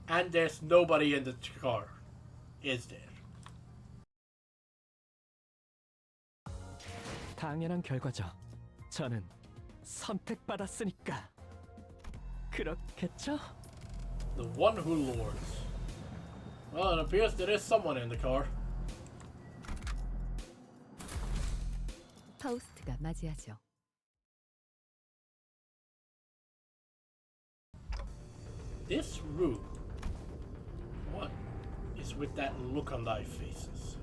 And there's nobody in the car, is there? 당연한 결과죠. 저는 선택받았으니까. 그렇겠죠? The one who lords. Well, it appears there is someone in the car. 파우스트가 맞이하죠. This room. What is with that look on thy faces?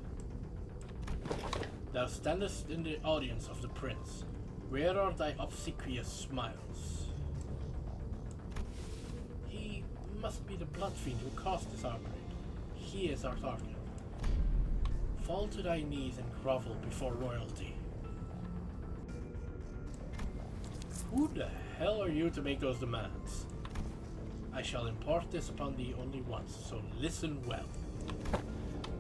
Thou standest in the audience of the prince. Where are thy obsequious smiles? He must be the blood fiend who caused this outbreak. He is our target. Fall to thy knees and grovel before royalty. Who the hell are you to make those demands? I shall impart this upon thee only once, so listen well.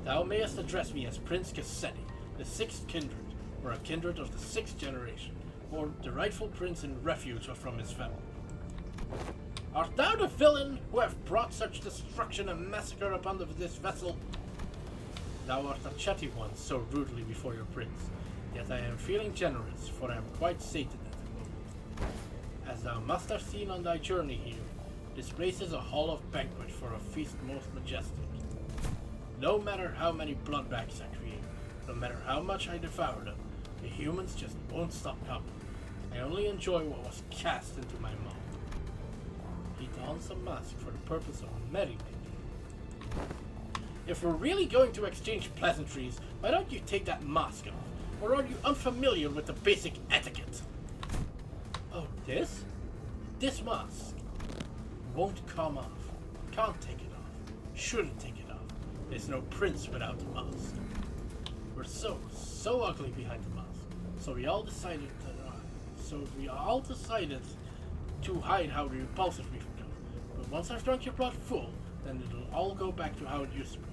Thou mayest address me as Prince Cassetti, the 6th kindred, or a kindred of the 6th generation, or the rightful prince in refuge from his family. Art thou the villain who have brought such destruction and massacre upon this vessel? Thou art a chatty one so rudely before your prince, yet I am feeling generous, for I am quite sated at the moment. As thou must have seen on thy journey here, this place is a hall of banquet for a feast most majestic. No matter how many blood bags I create, no matter how much I devour them, the humans just won't stop coming. I only enjoy what was cast into my mouth. He dons a mask for the purpose of merrymaking. If we're really going to exchange pleasantries, why don't you take that mask off? Or are you unfamiliar with the basic etiquette? Oh, this? This mask won't come off. Can't take it off. Shouldn't take it off. There's no prince without the mask. We're so ugly behind the mask. So we all decided to hide how repulsive we become. But once I've drunk your blood full, then it'll all go back to how it used to be.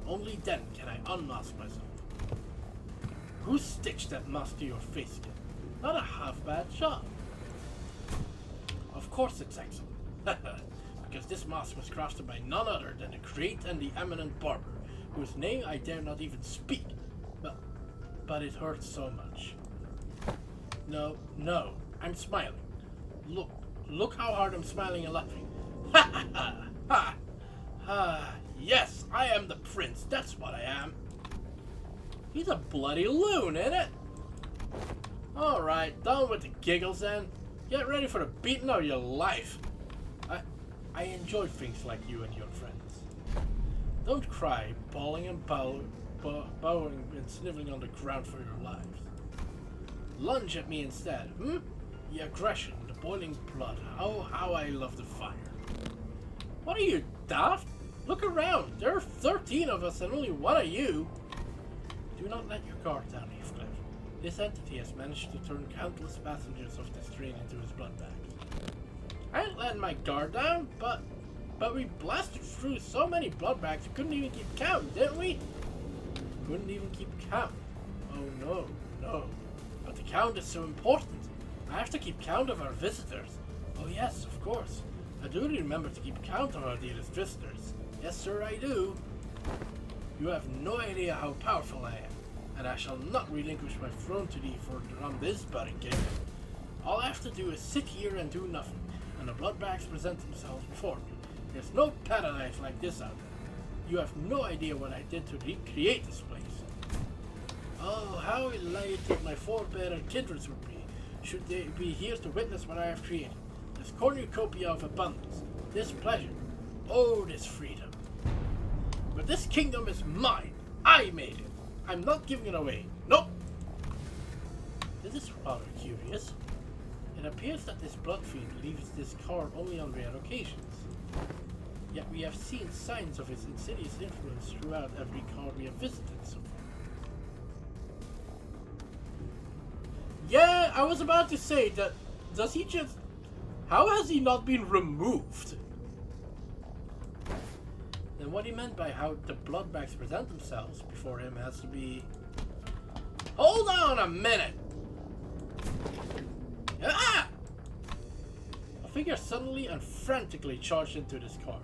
Only then can I unmask myself. Who stitched that mask to your face again? Not a half-bad job. Of course it's excellent. Because this mask was crafted by none other than the great and the eminent barber, whose name I dare not even speak. But it hurts so much. No, I'm smiling. Look how hard I'm smiling and laughing. Ha ha ha! Ha! Ah, yes, I am the prince, that's what I am. He's a bloody loon, ain't it? Alright, done with the giggles then. Get ready for the beating of your life. I enjoy things like you and your friends. Don't cry, bawling and bowing and sniveling on the ground for your lives. Lunge at me instead, The aggression, the boiling blood. Oh, how I love the fire. What are you, daft? Look around. There are 13 of us and only one of you. Do not let your guard down, Heathcliff. This entity has managed to turn countless passengers of this train into his blood bags. I ain't letting my guard down, but we blasted through so many blood bags we couldn't even keep count, didn't we? Couldn't even keep count. Oh no. But the count is so important. I have to keep count of our visitors. Oh yes, of course. I do remember to keep count of our dearest visitors. Yes sir, I do. You have no idea how powerful I am, and I shall not relinquish my throne to thee for on this budding kingdom. All I have to do is sit here and do nothing, and the blood bags present themselves before me. There's no paradise like this out there. You have no idea what I did to recreate this place. Oh, how elated my forebear kindreds would be, should they be here to witness what I have created. This cornucopia of abundance, this pleasure, oh, this freedom. But this kingdom is mine. I made it. I'm not giving it away. Nope. This is rather curious. It appears that this blood fiend leaves this car only on rare occasions. Yet we have seen signs of his insidious influence throughout every car we have visited so far. Yeah, I was about to say that. Does he just... How has he not been removed? Then what he meant by how the blood bags present themselves before him has to be... Hold on a minute! Ah! A figure suddenly and frantically charged into this car.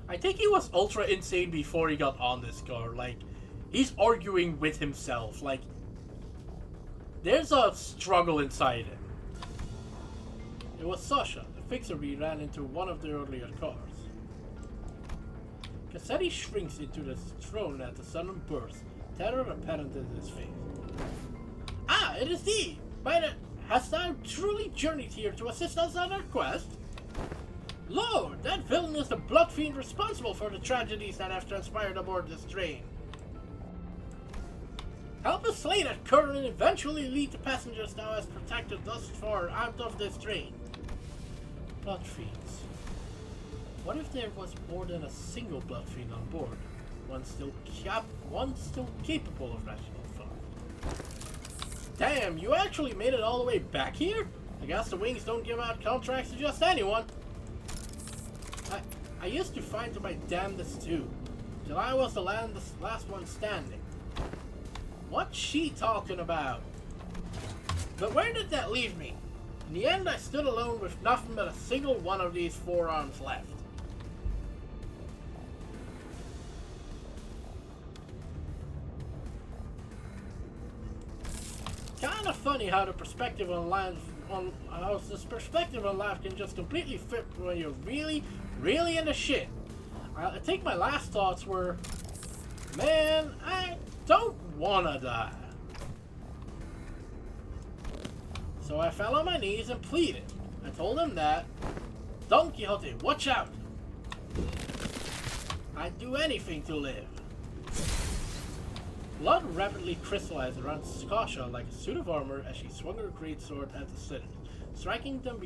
I think he was ultra insane before he got on this car. Like, he's arguing with himself. Like, there's a struggle inside him. It was Sasha, the fixer we ran into one of the earlier cars. Cassetti shrinks into the throne at the sudden burst, terror apparent in his face. Ah, it is thee! Hast thou truly journeyed here to assist us on our quest? Lord, that villain is the blood fiend responsible for the tragedies that have transpired aboard this train. Help us slay that cur and eventually lead the passengers thou hast protected thus far out of this train. Blood fiends. What if there was more than a single blood fiend on board? One still capable of rational thought. Damn, you actually made it all the way back here? I guess the wings don't give out contracts to just anyone. I used to fight to my damnedest too, till I was the last one standing. What's she talking about? But where did that leave me? In the end, I stood alone with nothing but a single one of these forearms left. Kind of funny how the perspective on life can just completely flip when you're really in the shit. I think my last thoughts were, man, I don't wanna die. So I fell on my knees and pleaded. I told him that, Don Quixote, watch out! I'd do anything to live. Blood rapidly crystallized around Sasha like a suit of armor as she swung her great sword at the citizens, striking them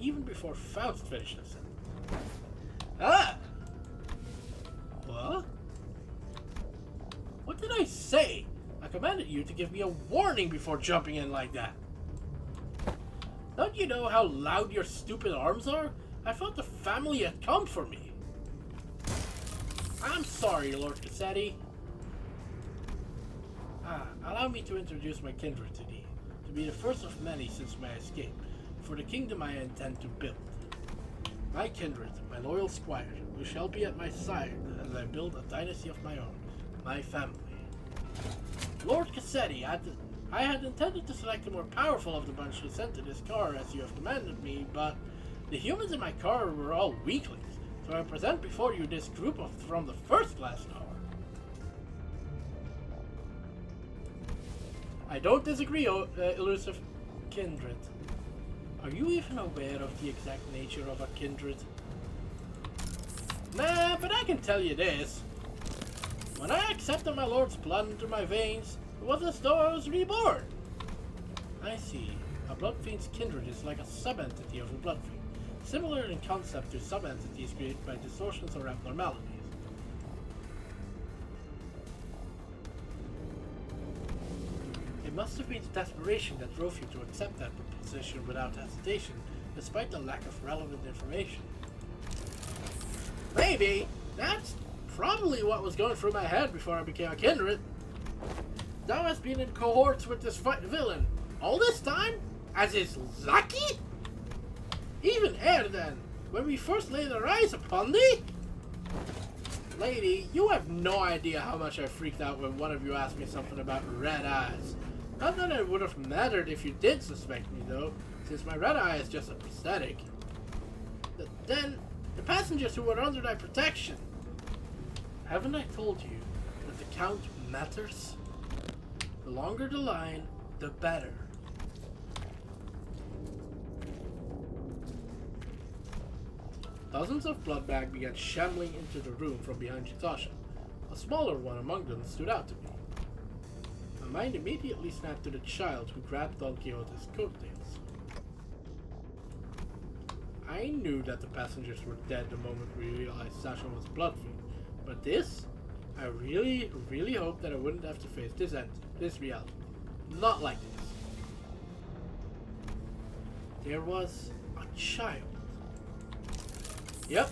even before Faust finished the sentence. Ah! What? What did I say? I commanded you to give me a warning before jumping in like that. Don't you know how loud your stupid arms are? I thought the family had come for me. I'm sorry, Lord Cassetti. Allow me to introduce my kindred to thee, to be the first of many since my escape, for the kingdom I intend to build. My kindred, my loyal squire, who shall be at my side as I build a dynasty of my own, my family. Lord Cassetti, I had intended to select the more powerful of the bunch to send to this car as you have commanded me, but the humans in my car were all weaklings, So I present before you this group from the first last hour. I don't disagree, elusive kindred. Are you even aware of the exact nature of a kindred? Nah, but I can tell you this. When I accepted my lord's blood into my veins, it was as though I was reborn. I see. A blood fiend's kindred is like a sub-entity of a blood fiend, similar in concept to sub-entities created by distortions or abnormalities. It must have been the desperation that drove you to accept that proposition without hesitation, despite the lack of relevant information. Maybe. That's probably what was going through my head before I became a kindred. Thou hast been in cohorts with this villain all this time? As his lackey? Even ere then, when we first laid our eyes upon thee? Lady, you have no idea how much I freaked out when one of you asked me something about red eyes. Not that it would have mattered if you did suspect me, though, since my red eye is just a prosthetic. Then, the passengers who were under thy protection. Haven't I told you that the count matters? The longer the line, the better. Dozens of bloodbag began shambling into the room from behind Chitasha. A smaller one among them stood out to me. My mind immediately snapped to the child who grabbed Don Quixote's coattails. I knew that the passengers were dead the moment we realized Sasha was a blood fiend, but this? I really, really hoped that I wouldn't have to face this reality. Not like this. There was a child. Yep,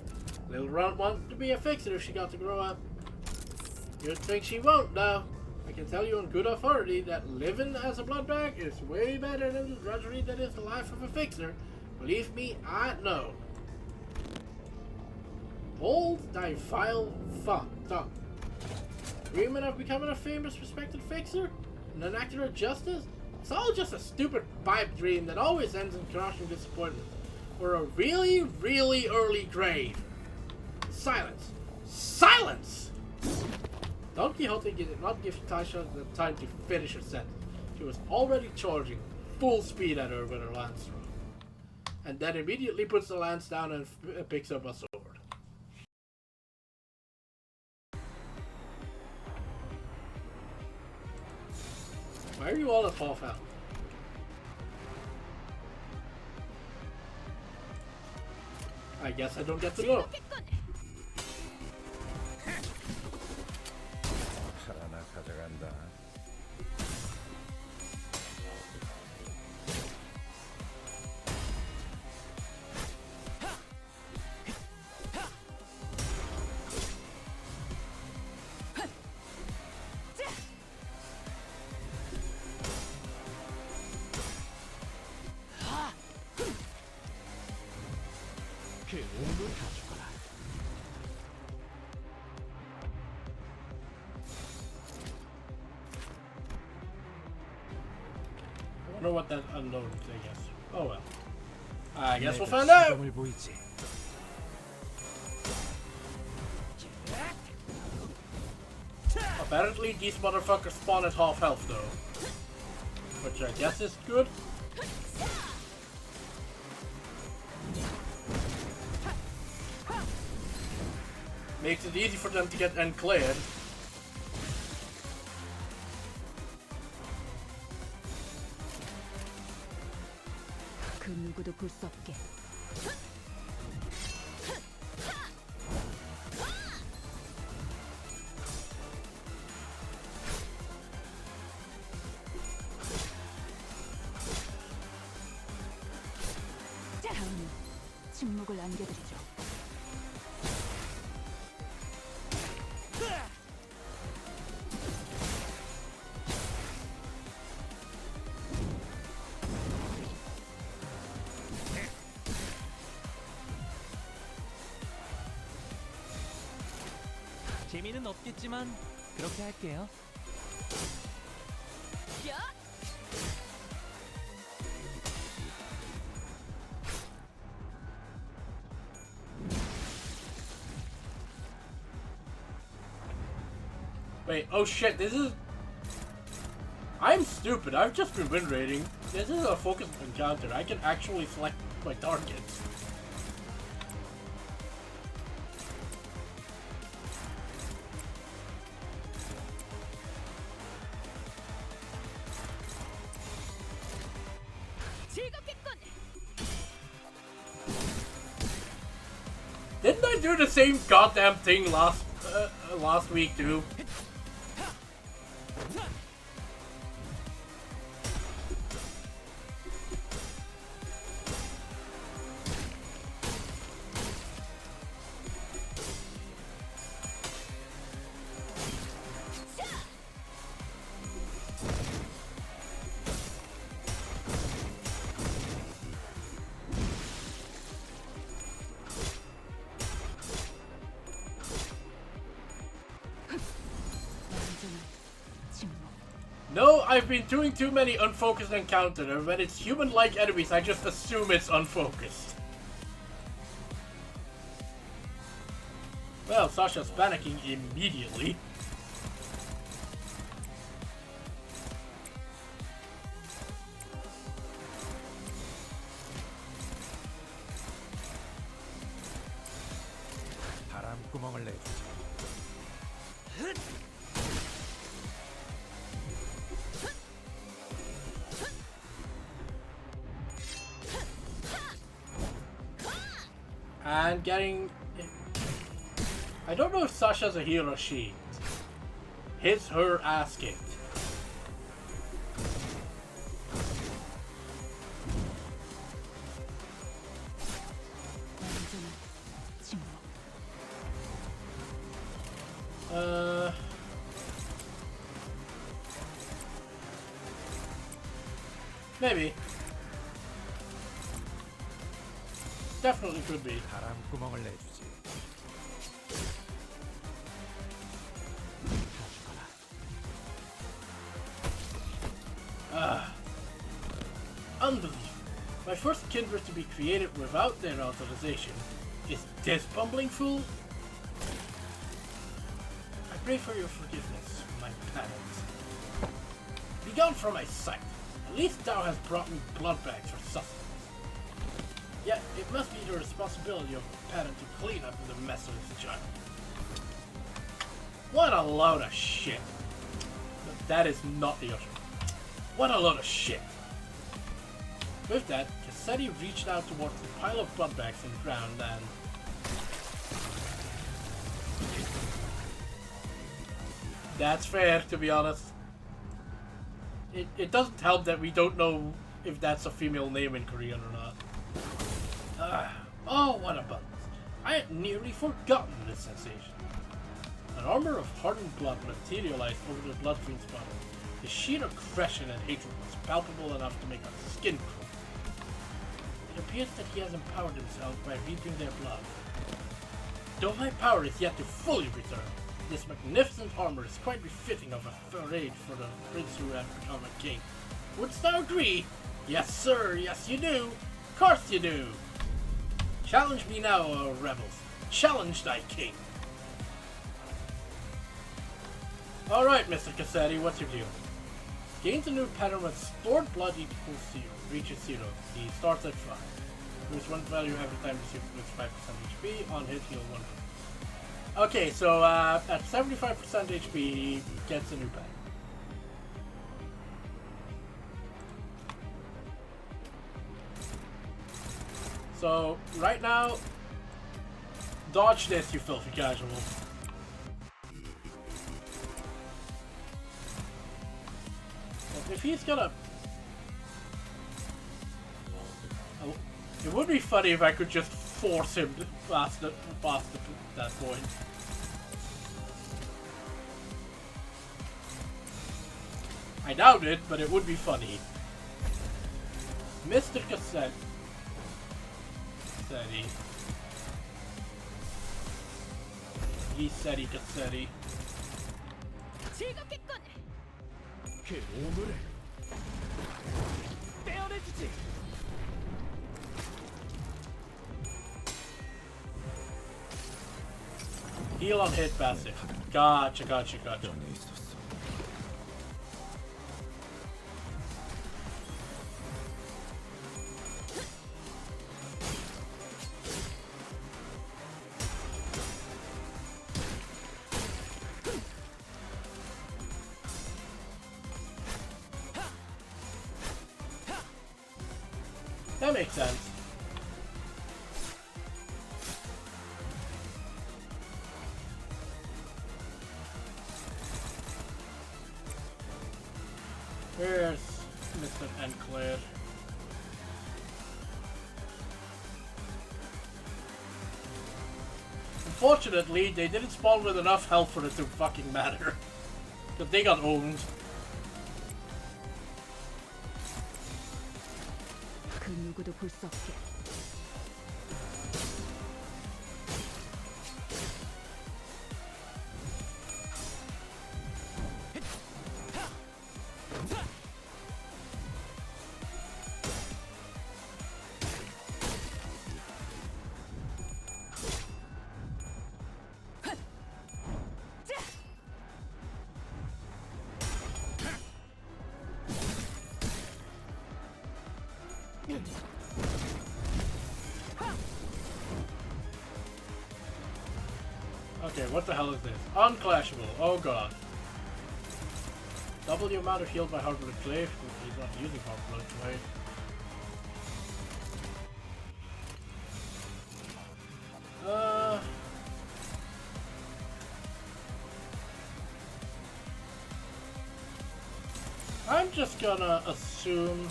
little Runt wanted to be a fixer if she got to grow up. You'd think she won't, though. I can tell you on good authority that living as a bloodbag is way better than the drudgery that is the life of a fixer. Believe me, I know. Hold thy vile tongue. Dreaming of becoming a famous, respected fixer? And an actor of justice? It's all just a stupid pipe dream that always ends in crushing disappointment. Or a really, really early grave. Silence! Silence! Don Quixote did not give Tasha the time to finish her sentence. She was already charging full speed at her with her lance throw. And then immediately puts the lance down and picks up a sword. Why are you all at half health? I guess I don't get to go. 하나 가져간다. 그 몸을 가져가라. I wonder what that unknown thing is. Oh well. I guess we'll find out! 시범을 보이지. Apparently these motherfuckers spawn at half health though. Which I guess is good. Makes it easy for them to get uncleared. 그 누구도 볼 수 없게. 다음은 침묵을 안겨드리죠. 재미는 없겠지만 그렇게 할게요. Wait, oh shit, this is... I'm stupid, I've just been win rating. This is a focused encounter. I can actually select my targets. 즐겁겠군. Didn't I do the same goddamn thing last week too? No, I've been doing too many unfocused encounters, and when it's human-like enemies, I just assume it's unfocused. Well, Sasha's panicking immediately. 바람구멍을 내주지. And getting... I don't know if Sasha's a heel or she. His, her, ass kicked. Maybe. Definitely could be. 바람구멍을 내주지. Unbelievable. My first kindred to be created without their authorization. Is this bumbling fool? I pray for your forgiveness, my parents. Be gone from my sight. At least thou hast brought me blood bags for sustenance. Yet, it must be the responsibility of a parent to clean up the mess of his child. What a load of shit. That is not the usher. What a load of shit. With that, Cassetti reached out towards the pile of blood bags in the ground and... That's fair, to be honest. It doesn't help that we don't know if that's a female name in Korean or not. Oh, what abundance. I had nearly forgotten this sensation. An armor of hardened blood materialized over the blood queen's body. The sheer aggression and hatred was palpable enough to make our skin crawl. It appears that he has empowered himself by reaping their blood. Though my power is yet to fully return, this magnificent armor is quite befitting of a parade for the prince who has become a king. Wouldst thou agree? Yes, sir, yes you do. Of course you do. Challenge me now, O rebels. Challenge thy king. Alright, Mr. Cassetti, what's your deal? Gains a new pattern when stored blood equals 0. Reaches 0. He starts at 5. Lose 1 value every time received with 5% HP. On hit, heal 1. Okay, so at 75% HP, he gets a new pattern. So, right now, dodge this, you filthy casual. If he's gonna... Oh, it would be funny if I could just force him past that point. I doubt it, but it would be funny. Mr. Cassetti. He said he Cassetti. 즐겁겠군. 그 오물을 떼어내주지. Heal on hit passive. Gotcha. 뼈에 있었어. That makes sense. Where's Mr. Enclair? Unfortunately, they didn't spawn with enough health for it to fucking matter. Because they got owned. 그 누구도 볼 수 없게. Okay, what the hell is this? Unclashable. Oh god. Double the amount of healed by Hard Blood Clave. He's not using Hard Blood Clave. I'm just gonna assume.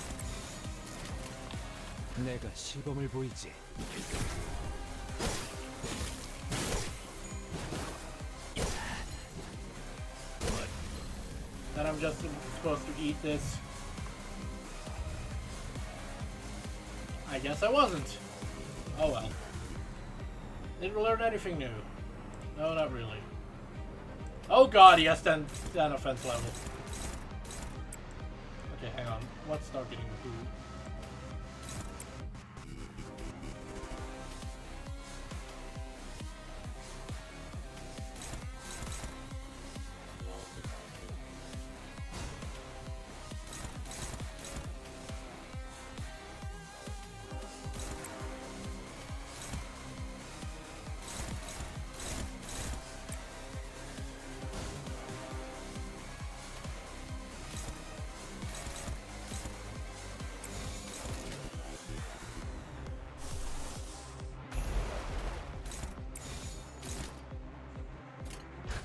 내가 시범을 보이지. That I'm just supposed to eat this. I guess I wasn't. Oh well. Didn't learn anything new. No, not really. Oh god, he has 10 offense level. Okay, hang on. Let's start getting the food.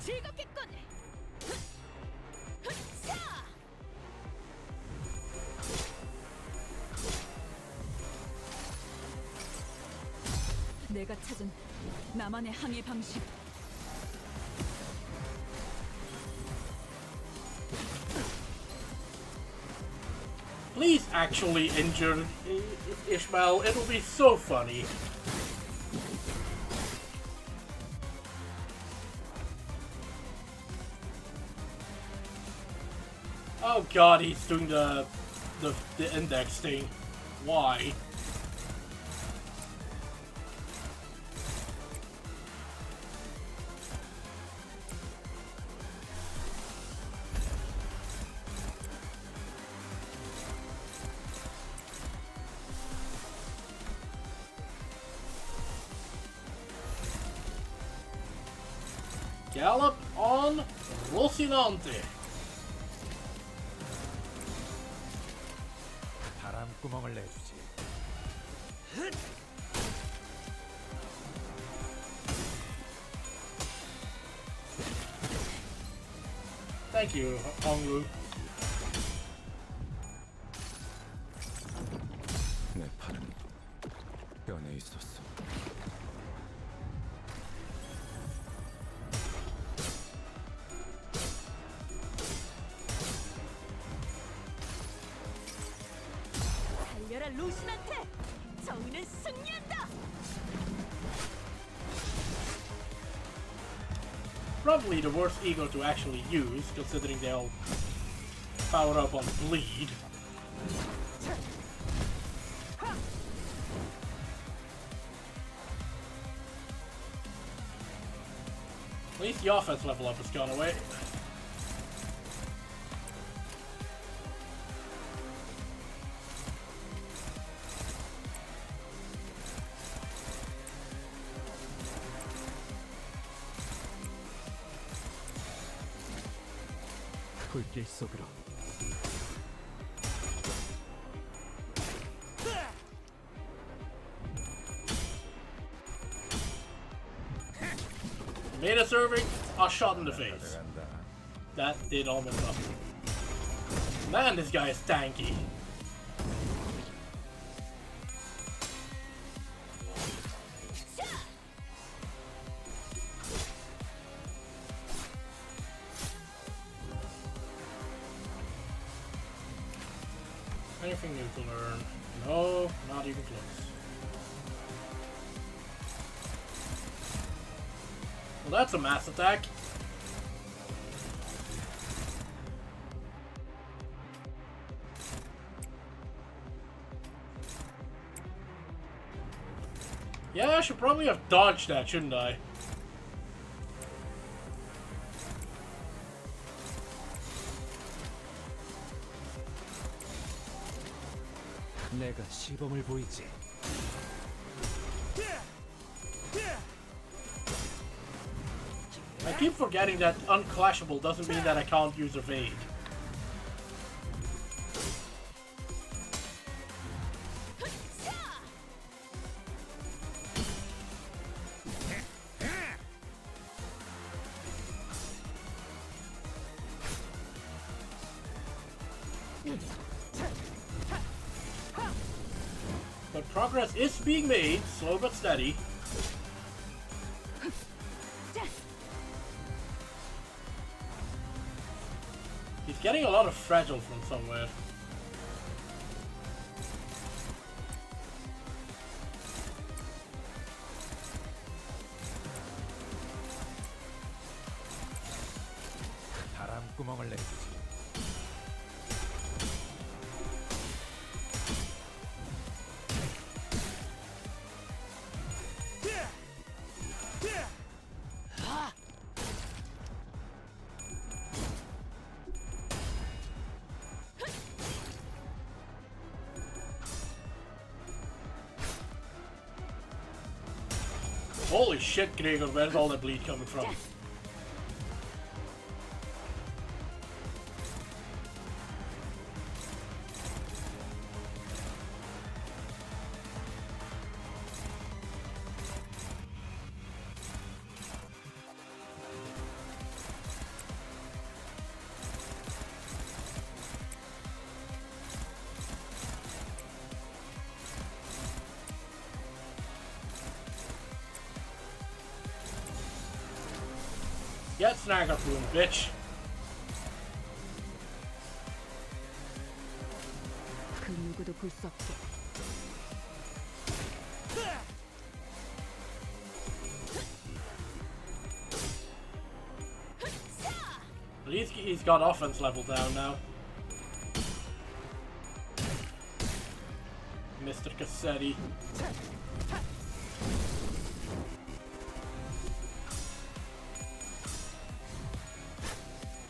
즐겁겠군. 내가 찾은 나만의 항해 방식. Please actually injure Ishmael. It'll be so funny. Oh god, he's doing the index thing. Why? Gallop on Rocinante. 바람구멍을 내주지. Thank you, Hongru. 내 팔은 뼈에 있었어. 달려라 로신한테. 정의는 승리한다. Probably the worst ego to actually use, considering they all power up on bleed. At least the offense level up has gone away. 불길 속으로. Made a serving, a shot in the face. That did almost nothing. Man, this guy is tanky. Anything new to learn? No, not even close. Well, that's a mass attack. Yeah, I should probably have dodged that, shouldn't I? 내가 시범을 보이지. I keep forgetting that unclashable doesn't mean that I can't use evade. But progress is being made, slow but steady. He's getting a lot of fragile from somewhere. 바람구멍을 내주지. Holy shit, Gregor, where's all the bleed coming from? Get Snaggerpoon, bitch. 그 누구도 볼 수 없게. At least he's got offense level down now. Mr. Cassetti.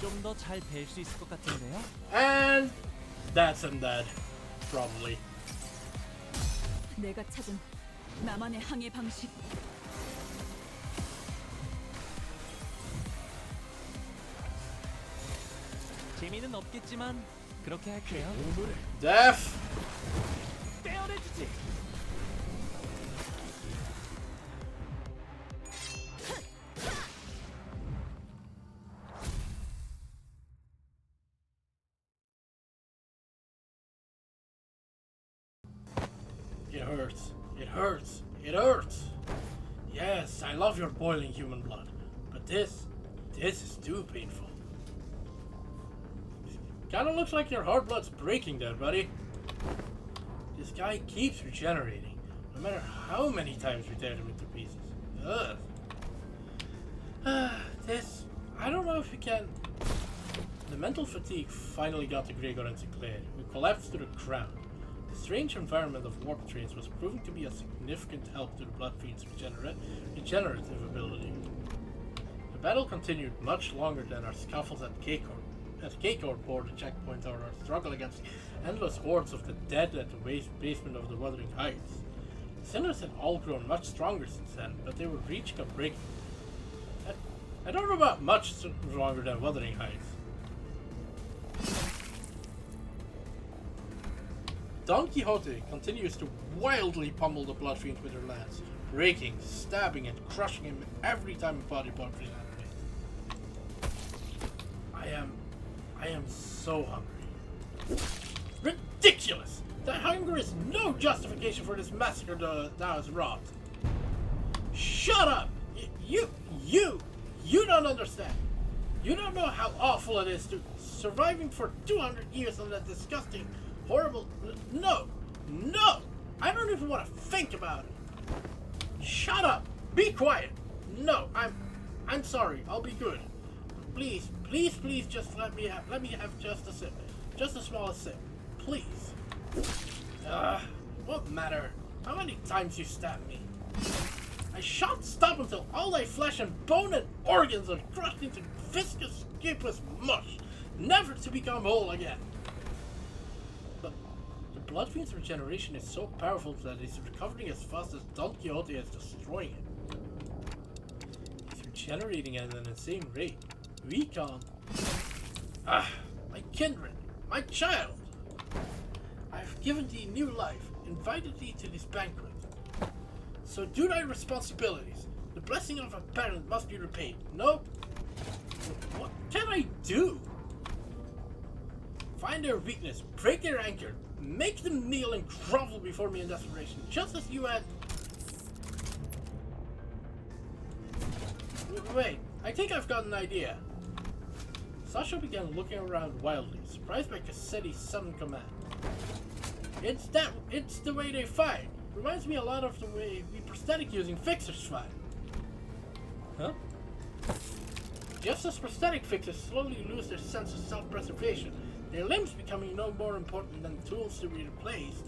좀 더 잘 뵐 수 있을 것 같은데요? And that's undead. Probably. 내가 찾은 나만의 항해 방식. 재미는 없겠지만 그렇게 할게요. Death! 떼어내주지. It hurts. It hurts. It hurts. Yes, I love your boiling human blood. But this is too painful. Kinda looks like your heart blood's breaking there, buddy. This guy keeps regenerating, no matter how many times we tear him into pieces. Ugh. I don't know if we can... The mental fatigue finally got to Gregor and Sinclair, who collapsed to the ground. The strange environment of warp trains was proving to be a significant help to the Blood Fiend's regenerative ability. The battle continued much longer than our scuffles at K-Corp. As K-Corp bore the checkpoint or our struggle against endless hordes of the dead at the basement of the Wuthering Heights. The Sinners had all grown much stronger since then, but they were reaching a break. I don't know about much stronger than Wuthering Heights. Don Quixote continues to wildly pummel the Blood Fiend with her lance, raking, stabbing, and crushing him every time a body part reanimates. I am so hungry. Ridiculous! That hunger is no justification for this massacre that has wrought. Shut up! You don't understand. You don't know how awful it is to surviving for 200 years on that disgusting, horrible. No! I don't even want to think about it. Shut up! Be quiet! No, I'm sorry. I'll be good. Please, just let me have just a sip. Just the smallest sip. Please. What matter? How many times you stabbed me? I shan't stop until all thy flesh and bone and organs are crushed into viscous, scapeless mush, never to become whole again. But the Blood Fiend's regeneration is so powerful that he's recovering as fast as Don Quixote is destroying it. He's regenerating at an insane rate. We can't. My kindred, my child! I've given thee new life, invited thee to this banquet. So do thy responsibilities. The blessing of a parent must be repaid. No? What can I do? Find their weakness, break their anchor, make them kneel and grovel before me in desperation, just as you had... Wait, I think I've got an idea. Sasha began looking around wildly, surprised by Cassetti's sudden command. It's the way they fight. Reminds me a lot of the way we prosthetic using fixers fight. Huh? Just as prosthetic fixers slowly lose their sense of self-preservation, their limbs becoming no more important than tools to be replaced.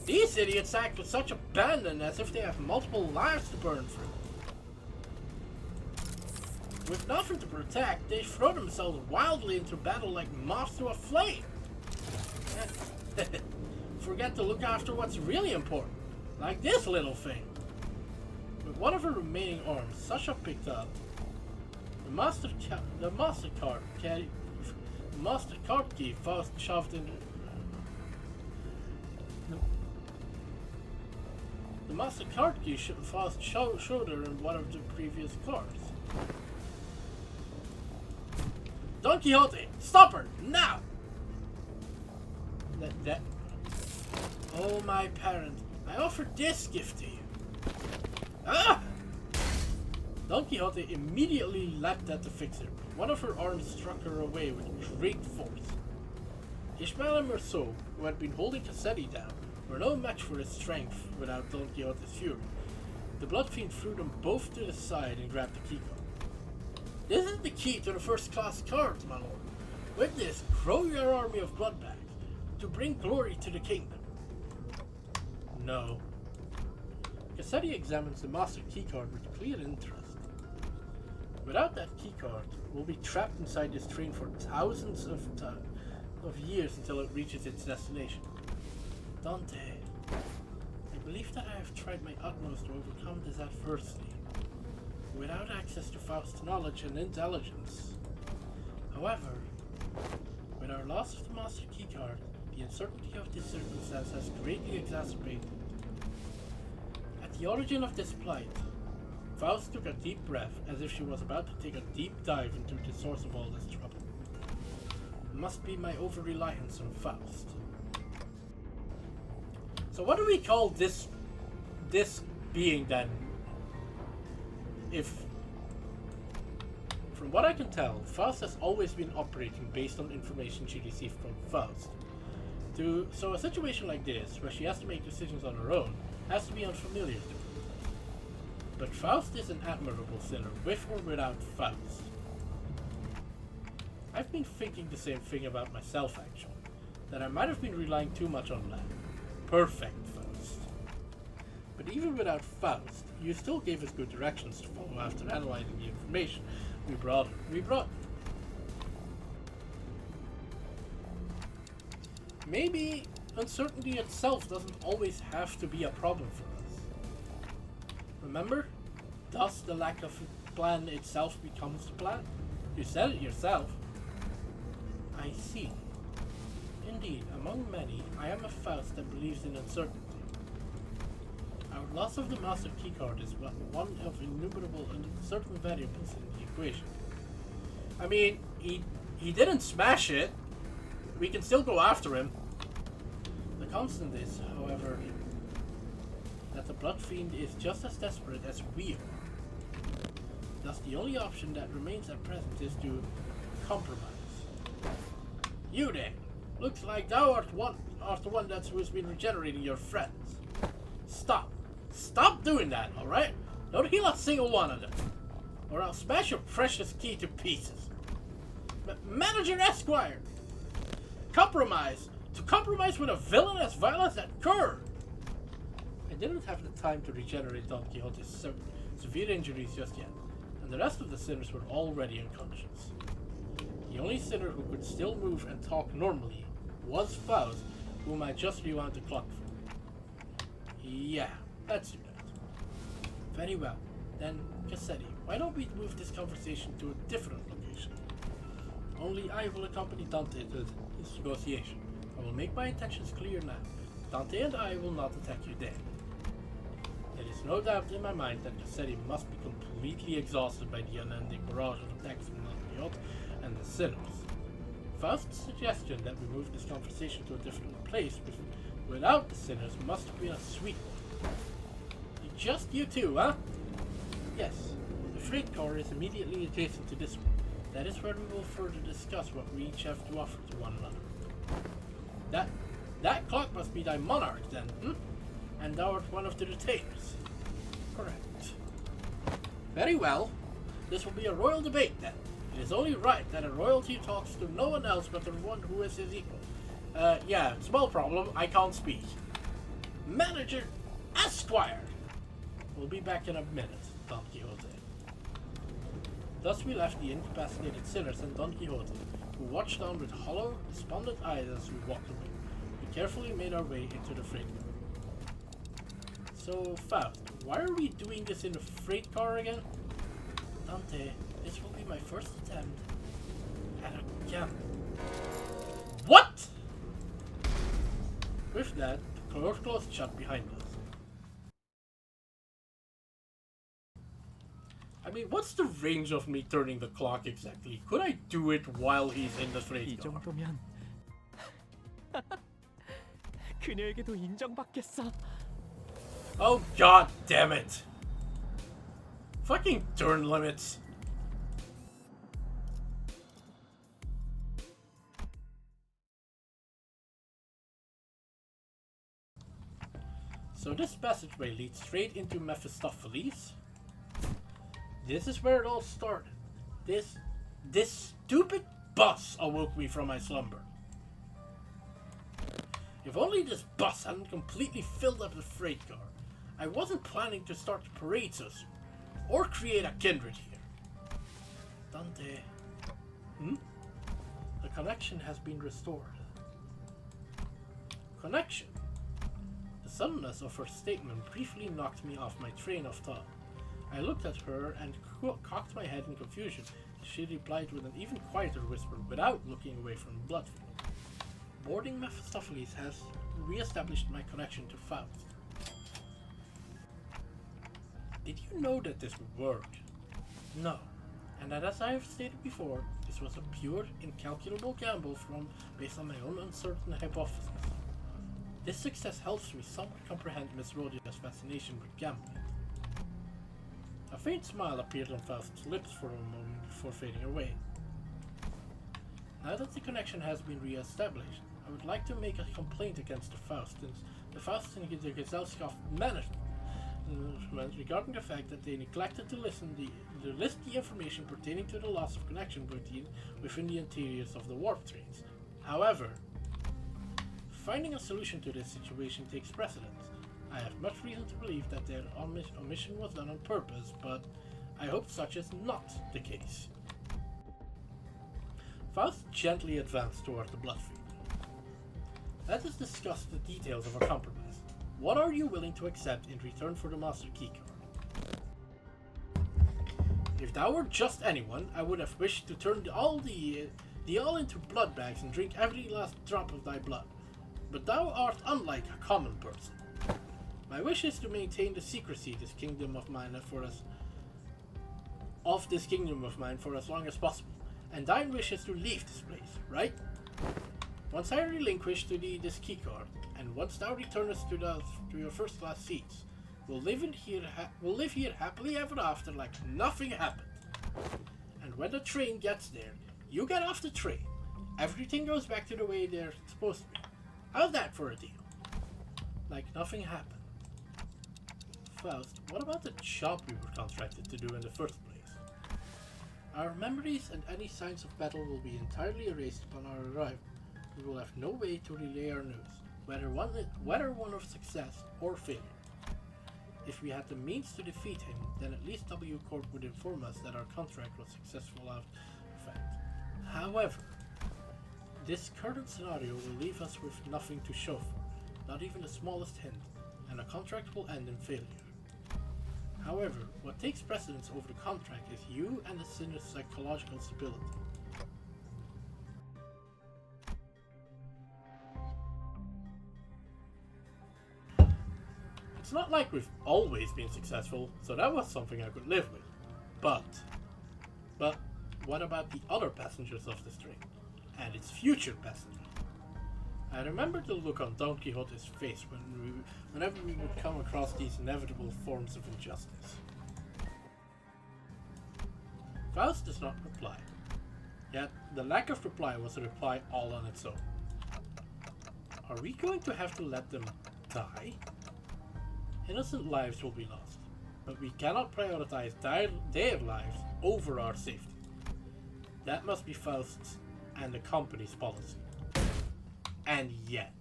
These idiots act with such abandon as if they have multiple lives to burn through. With nothing to protect, they throw themselves wildly into battle like moths to a flame. Forget to look after what's really important, like this little thing. With one of her remaining arms, Sasha picked up the master card key fast shoved in. The master card key fast showed her in one of the previous cards. Don Quixote, stop her now! That. Oh, my parent, I offer this gift to you. Ah! Don Quixote immediately leapt at the fixer. One of her arms struck her away with great force. Ishmael and Merceau, who had been holding Cassetti down, were no match for his strength without Don Quixote's fury. The Blood Fiend threw them both to the side and grabbed the key card. This is the key to the first-class cards, my lord. With this, grow your army of blood bags to bring glory to the kingdom. No. Cassetti examines the master keycard with clear interest. Without that keycard, we'll be trapped inside this train for thousands of years until it reaches its destination. Dante, I believe that I have tried my utmost to overcome this adversity. Without access to Faust's knowledge and intelligence. However, with our loss of the master keycard, the uncertainty of this circumstance has greatly exacerbated. At the origin of this plight, Faust took a deep breath as if she was about to take a deep dive into the source of all this trouble. It must be my over-reliance on Faust. So what do we call this being then? If, from what I can tell, Faust has always been operating based on information she received from Faust. So a situation like this, where she has to make decisions on her own, has to be unfamiliar to her. But Faust is an admirable sinner, with or without Faust. I've been thinking the same thing about myself, actually. That I might have been relying too much on that perfect Faust. But even without Faust, you still gave us good directions to follow after analyzing the information we brought. Maybe uncertainty itself doesn't always have to be a problem for us. Remember? Thus the lack of a plan itself becomes the plan. You said it yourself. I see. Indeed, among many, I am a Faust that believes in uncertainty. Our loss of the master keycard is one of innumerable and uncertain variables in the equation. I mean, he didn't smash it. We can still go after him. The constant is, however, that the Blood Fiend is just as desperate as we are. Thus, the only option that remains at present is to compromise. You then! Looks like thou art the one who's been regenerating your friends. Stop! Stop doing that, alright? Don't heal a single one of them, or I'll smash your precious key to pieces. Manager Esquire! Compromise! To compromise with a villain as vile as that cur! I didn't have the time to regenerate Don Quixote's severe injuries just yet, and the rest of the sinners were already unconscious. The only sinner who could still move and talk normally was Faust, whom I just rewound the clock for. Yeah, let's do that. Very well. Then, Cassetti, why don't we move this conversation to a different location? Only I will accompany Dante to this negotiation. I will make my intentions clear now. Dante and I will not attack you there. There is no doubt in my mind that Cassetti must be completely exhausted by the unending barrage of attacks from Don Quixote and the sinners. Faust's suggestion that we move this conversation to a different place without the sinners must have been a sweet one. Just you two, huh? Yes, the freight car is immediately adjacent to this one. That is where we will further discuss what we each have to offer to one another. That clock must be thy monarch then, hmm? And thou art one of the retainers. Correct. Very well. This will be a royal debate then. It is only right that a royalty talks to no one else but the one who is his equal. Yeah, small problem, I can't speak. Manager Esquire! We'll be back in a minute, Don Quixote. Thus we left the incapacitated sinners and Don Quixote, who watched on with hollow, despondent eyes as we walked away. We carefully made our way into the freight car. So, Faust, why are we doing this in the freight car again? Dante, this will be my first attempt at a gamble. What? With that, the door closed shut behind us. I mean, what's the range of me turning the clock exactly? Could I do it while he's in the 이 freight car? 정도면 그녀에게도 인정받겠어. Oh god damn it! Fucking turn limits. So this passageway leads straight into Mephistopheles. This is where it all started. This stupid bus awoke me from my slumber. If only this bus hadn't completely filled up the freight car. I wasn't planning to start the parade so soon, or create a kindred here. Dante. The connection has been restored. Connection? The suddenness of her statement briefly knocked me off my train of thought. I looked at her and cocked my head in confusion. She replied with an even quieter whisper without looking away from the blood field. Boarding Mephistopheles has re-established my connection to Faust. Did you know that this would work? No. And that, as I have stated before, this was a pure, incalculable gamble based on my own uncertain hypothesis. This success helps me somewhat comprehend Miss Rhodia's fascination with gambling. A faint smile appeared on Faust's lips for a moment before fading away. Now that the connection has been re-established, I would like to make a complaint against the Faust and the Gesellschaft management regarding the fact that they neglected to list the information pertaining to the loss of connection within the interiors of the warp trains. However, finding a solution to this situation takes precedence. I have much reason to believe that their omission was done on purpose, but I hope such is not the case. Faust gently advanced toward the Bloodfiend. Let us discuss the details of our compromise. What are you willing to accept in return for the Master Keycard? If thou were just anyone, I would have wished to turn all into blood bags and drink every last drop of thy blood. But thou art unlike a common person. My wish is to maintain the secrecy of this kingdom of mine for as long as possible, and thine wish is to leave this place, right? Once I relinquish to thee this keycard, and once thou returnest to your first class seats, we'll live here happily ever after like nothing happened. And when the train gets there, you get off the train. Everything goes back to the way they're supposed to be. How's that for a deal? Like nothing happened. Faust, what about the job we were contracted to do in the first place? Our memories and any signs of battle will be entirely erased upon our arrival. We will have no way to relay our news, whether one of success or failure. If we had the means to defeat him, then at least W Corp would inform us that our contract was successful out of fact. However, this current scenario will leave us with nothing to show for, not even the smallest hint, and the contract will end in failure. However, what takes precedence over the contract is you and the sinner's psychological stability. It's not like we've always been successful, so that was something I could live with. But what about the other passengers of this train? And its future passengers? I remember the look on Don Quixote's face whenever we would come across these inevitable forms of injustice. Faust does not reply. Yet, the lack of reply was a reply all on its own. Are we going to have to let them die? Innocent lives will be lost, but we cannot prioritize their lives over our safety. That must be Faust's and the company's policy. And yet,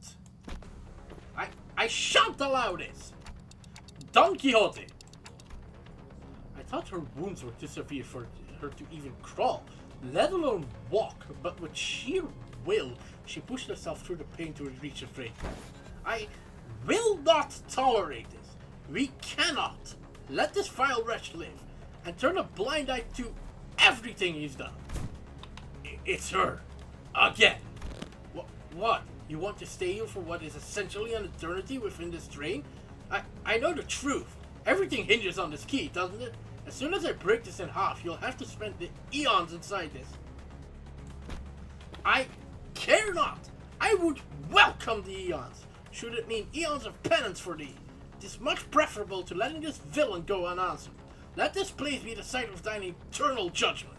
I shout the loudest! Don Quixote! I thought her wounds were too severe for her to even crawl, let alone walk, but with sheer will, she pushed herself through the pain to reach the frame. I will not tolerate this. We cannot let this vile wretch live and turn a blind eye to everything he's done. It's her. Again. What? You want to stay here for what is essentially an eternity within this train? I know the truth. Everything hinges on this key, doesn't it? As soon as I break this in half, you'll have to spend the eons inside this. I care not. I would welcome the eons, should it mean eons of penance for thee. It is much preferable to letting this villain go unanswered. Let this place be the site of thine eternal judgment.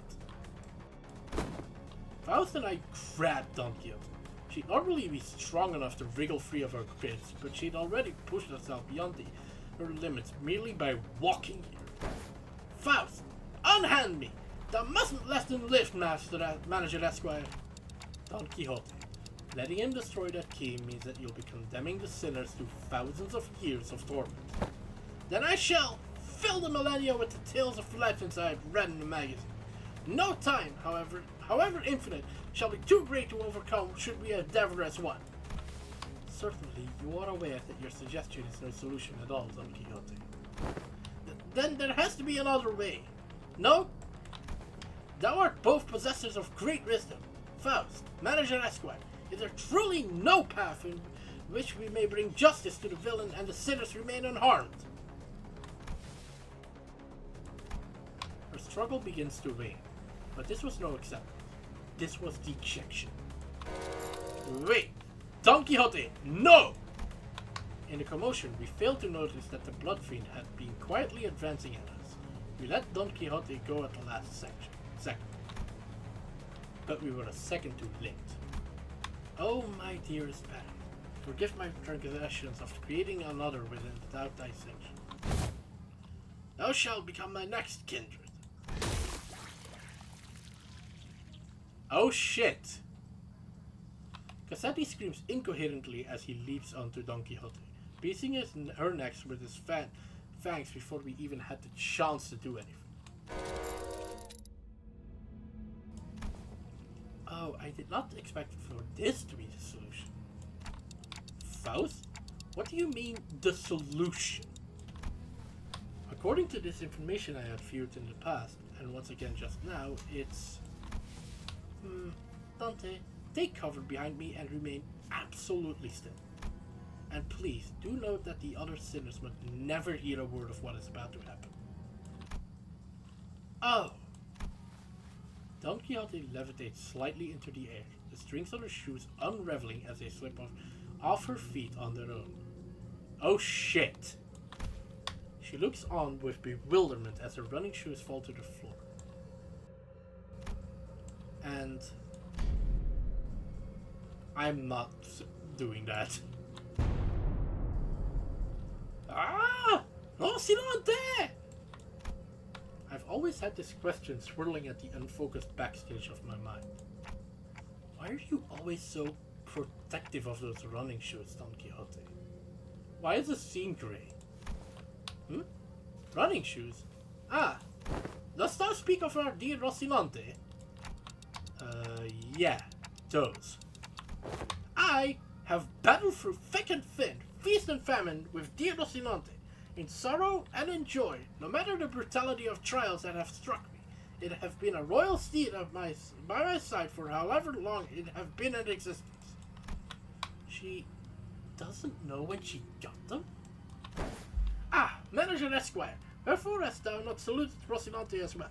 Faust and I grabbed Don Quixote. She'd normally be strong enough to wriggle free of her grips, but she'd already pushed herself beyond her limits merely by walking here. Faust, unhand me! Thou mustn't let them live, Manager Esquire. Don Quixote, letting him destroy that key means that you'll be condemning the sinners to thousands of years of torment. Then I shall fill the millennia with the tales of legends I have read in the magazine. No time, however infinite, shall be too great to overcome should we endeavor as one. Certainly, you are aware that your suggestion is no solution at all, Don Quixote. Then there has to be another way. No? Thou art both possessors of great wisdom. Faust, Manager Esquire, is there truly no path in which we may bring justice to the villain and the sinners remain unharmed? Her struggle begins to wane, but this was no acceptance. This was dejection. Wait! Don Quixote, no! In the commotion, we failed to notice that the Bloodfiend had been quietly advancing at us. We let Don Quixote go at the last second. But we were a second too late. Oh, my dearest Patty, forgive my transgressions of creating another without thy sanction. Thou shalt become my next kindred. Oh shit! Cassetti screams incoherently as he leaps onto Don Quixote. piercing her neck with his fangs before we even had the chance to do anything. Oh, I did not expect for this to be the solution. Faust? What do you mean, the solution? According to this information I had viewed in the past, and once again just now, it's... Dante, take cover behind me and remain absolutely still. And please, do note that the other sinners must never hear a word of what is about to happen. Oh! Don Quixote levitates slightly into the air, the strings on her shoes unraveling as they slip off her feet on their own. Oh shit! She looks on with bewilderment as her running shoes fall to the floor. And... I'm not doing that. Ah! No, Silente! I've always had this question swirling at the unfocused backstage of my mind. Why are you always so protective of those running shoes, Don Quixote? Why is the scene gray? Running shoes? Ah! Dost thou speak of our dear Rocinante? Yeah, those. I have battled through thick and thin, feast and famine with dear Rocinante, in sorrow and in joy, no matter the brutality of trials that have struck me. It have been a royal steed by my side for however long it have been in existence. She doesn't know when she got them? Ah, Manager Esquire, wherefore hast thou not saluted Rocinante as well?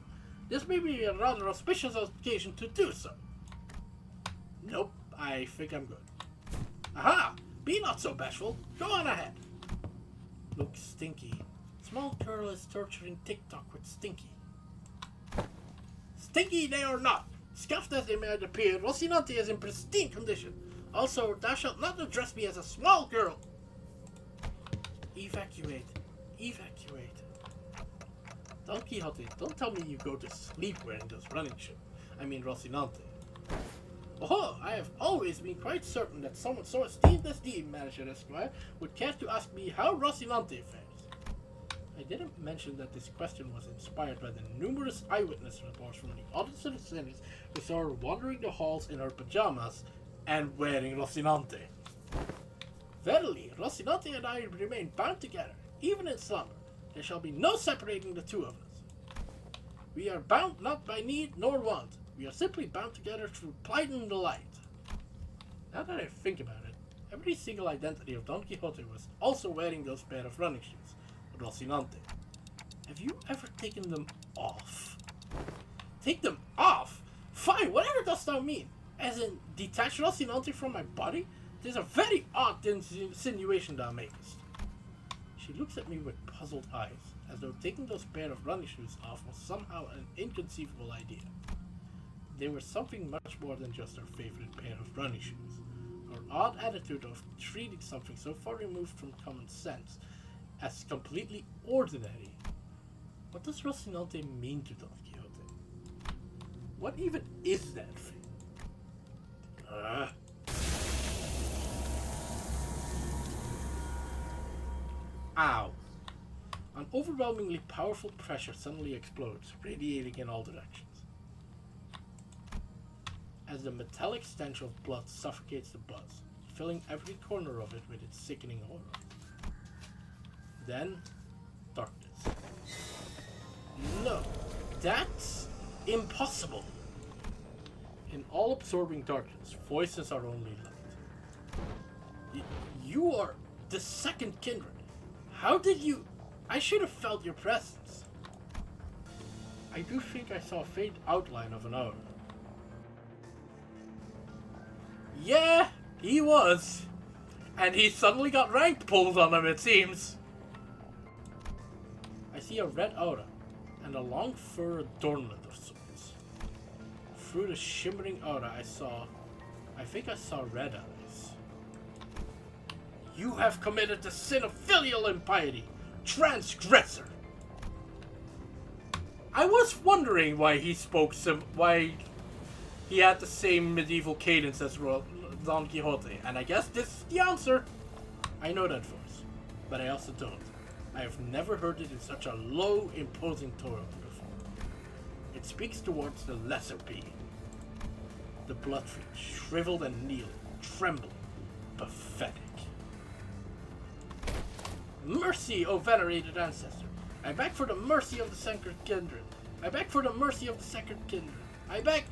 This may be a rather auspicious occasion to do so. Nope, I think I'm good. Aha! Be not so bashful. Go on ahead. Look, Stinky. Small girl is torturing TikTok with Stinky. Stinky they are not. Scuffed as they may appear, Rocinante is in pristine condition. Also, thou shalt not address me as a small girl. Evacuate. Evacuate. Don Quixote, don't tell me you go to sleep wearing those running shoes. I mean Rocinante. Oh, I have always been quite certain that someone so esteemed as thee, Manager Esquire, would care to ask me how Rocinante fares. I didn't mention that this question was inspired by the numerous eyewitness reports from the other citizens who saw her wandering the halls in her pajamas and wearing Rocinante. Verily, Rocinante and I remain bound together, even in slumber. There shall be no separating the two of us. We are bound not by need nor want. We are simply bound together through pride and delight. Now that I think about it, every single identity of Don Quixote was also wearing those pair of running shoes, with Rocinante. Have you ever taken them off? Take them off? Fine, whatever dost thou mean? As in, detach Rocinante from my body? It is a very odd insinuation thou makest. She looks at me with puzzled eyes, as though taking those pair of running shoes off was somehow an inconceivable idea. They were something much more than just her favorite pair of running shoes. Her odd attitude of treating something so far removed from common sense as completely ordinary. What does Rocinante mean to Don Quixote? What even is that thing? Ow. An overwhelmingly powerful pressure suddenly explodes, radiating in all directions. As the metallic stench of blood suffocates the buzz, filling every corner of it with its sickening horror. Then, darkness. No, that's impossible. In all-absorbing darkness, voices are only light. You are the second kindred. How did you... I should have felt your presence. I do think I saw a faint outline of an aura. Yeah, he was. And he suddenly got rank pulled on him, it seems. I see a red aura and a long fur adornment of sorts. Through the shimmering aura I think I saw red eyes. You have committed the sin of filial impiety, transgressor. I was wondering why he spoke why he had the same medieval cadence as Don Quixote, and I guess this is the answer. I know that voice. but I also don't. I have never heard it in such a low, imposing tone before. It speaks towards the lesser being. The bloodfiend, shriveled and kneeling, trembling, pathetic. Mercy, O venerated ancestor! I beg for the mercy of the sacred kindred. I beg for the mercy of the sacred kindred. I beg...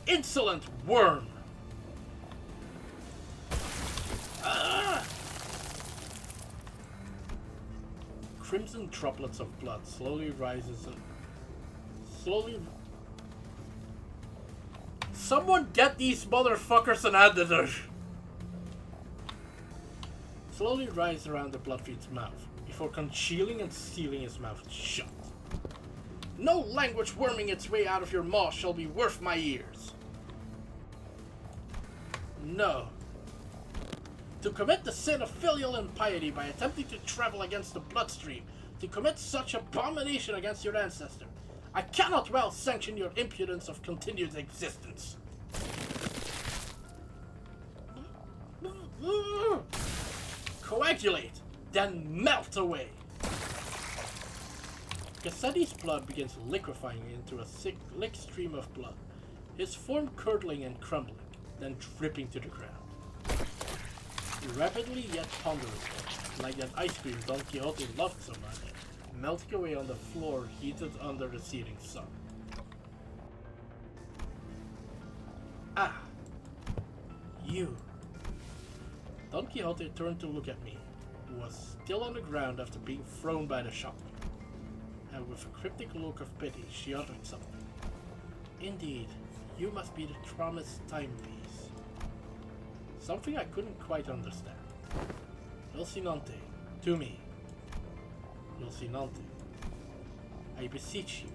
Insolent worm! Ah! Crimson droplets of blood slowly rises and... Someone get these motherfuckers an editor! Slowly rise around the bloodfiend's mouth, before congealing and sealing his mouth shut. No language worming its way out of your maw shall be worth my ears. No. To commit the sin of filial impiety by attempting to travel against the bloodstream, to commit such abomination against your ancestor, I cannot well sanction your impudence of continued existence. Coagulate, then melt away. Cassetti's blood begins liquefying into a slick stream of blood, his form curdling and crumbling, then dripping to the ground. Rapidly yet ponderously, like that ice cream Don Quixote loved so much, melting away on the floor heated under the seething sun. Ah! You! Don Quixote turned to look at me, who was still on the ground after being thrown by the shock. And with a cryptic look of pity, she uttered something. Indeed, you must be the promised timepiece. Something I couldn't quite understand. Rocinante, to me. Rocinante, I beseech you.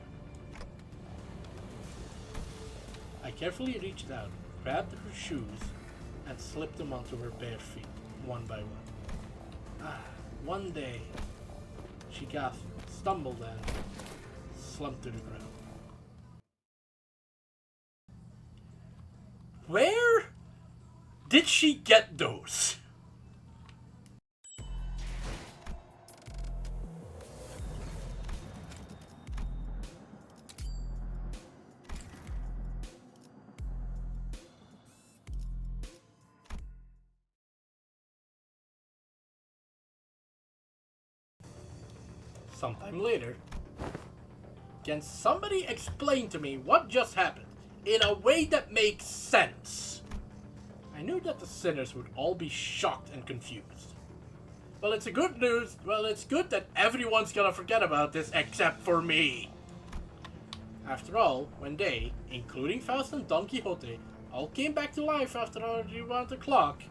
I carefully reached out, grabbed her shoes, and slipped them onto her bare feet, one by one. Ah, one day, she gasped, stumbled, and slumped to the ground. Where did she get those? Sometime later, can somebody explain to me what just happened in a way that makes sense? I knew that the sinners would all be shocked and confused. Well, it's good that everyone's gonna forget about this except for me. After all, when they, including Faust and Don Quixote, all came back to life after around the clock,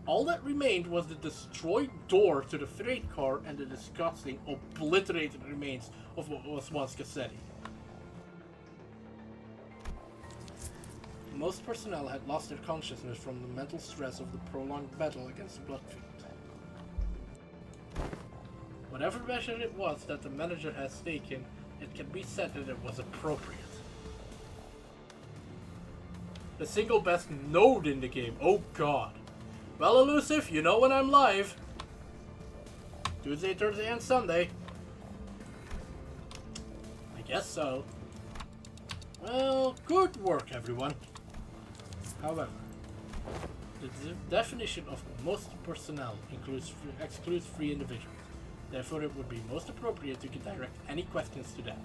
all that remained was the destroyed door to the freight car and the disgusting, obliterated remains of what was once Cassetti. Most personnel had lost their consciousness from the mental stress of the prolonged battle against the bloodfiend. Whatever measure it was that the manager has taken, it can be said that it was appropriate. The single best node in the game, oh god. Well, Elusive, you know when I'm live. Tuesday, Thursday, and Sunday. I guess so. Well, good work, everyone. However, the definition of most personnel excludes free individuals. Therefore, it would be most appropriate to direct any questions to them.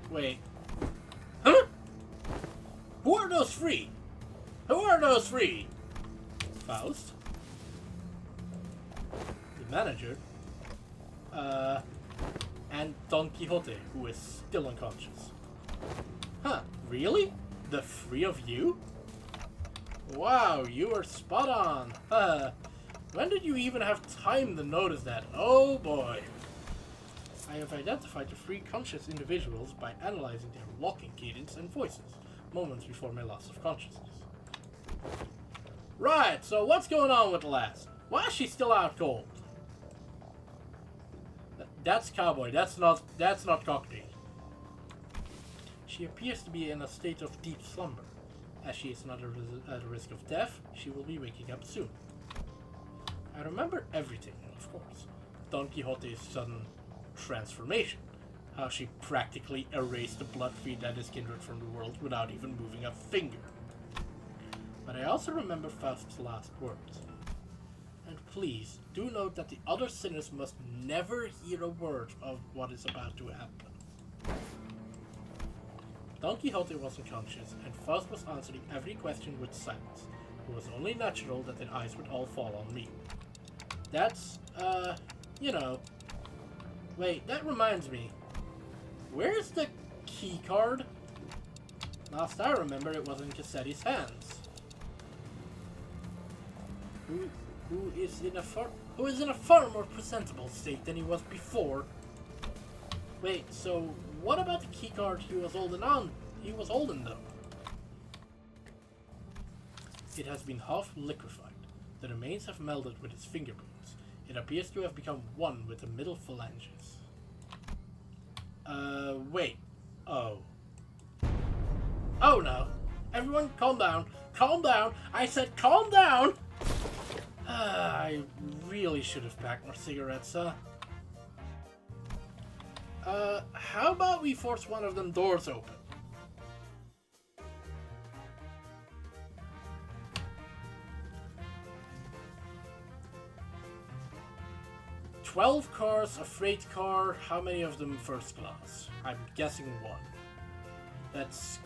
Wait. Huh? Who are those three? Who are those three? Faust? The manager? And Don Quixote, who is still unconscious. Huh, really? The three of you? Wow, you are spot on. When did you even have time to notice that? Oh boy. I have identified the three conscious individuals by analyzing their walking cadence and voices, moments before my loss of consciousness. Right, so what's going on with the lass? Why is she still out cold? That's cowboy. That's not cockney. She appears to be in a state of deep slumber. As she is not at a risk of death, she will be waking up soon. I remember everything, of course. Don Quixote's sudden transformation. How she practically erased the blood feed that is kindred from the world without even moving a finger. But I also remember Faust's last words. And please, do note that the other sinners must never hear a word of what is about to happen. Don Quixote was unconscious, and Faust was answering every question with silence. It was only natural that their eyes would all fall on me. That's, you know... Wait, that reminds me. Where's the key card? Last I remember, it was in Cassetti's hands. Who is in a far more presentable state than he was before. Wait, so what about the key card he was holding on? He was holding though. It has been half liquefied. The remains have melded with its fingerbones. It appears to have become one with the middle phalanges. Wait. Oh. Oh no. Everyone calm down. Calm down. I said calm down. I really should have packed more cigarettes, huh? How about we force one of them doors open? "12 cars, a freight car, how many of them first class?" I'm guessing 1. That's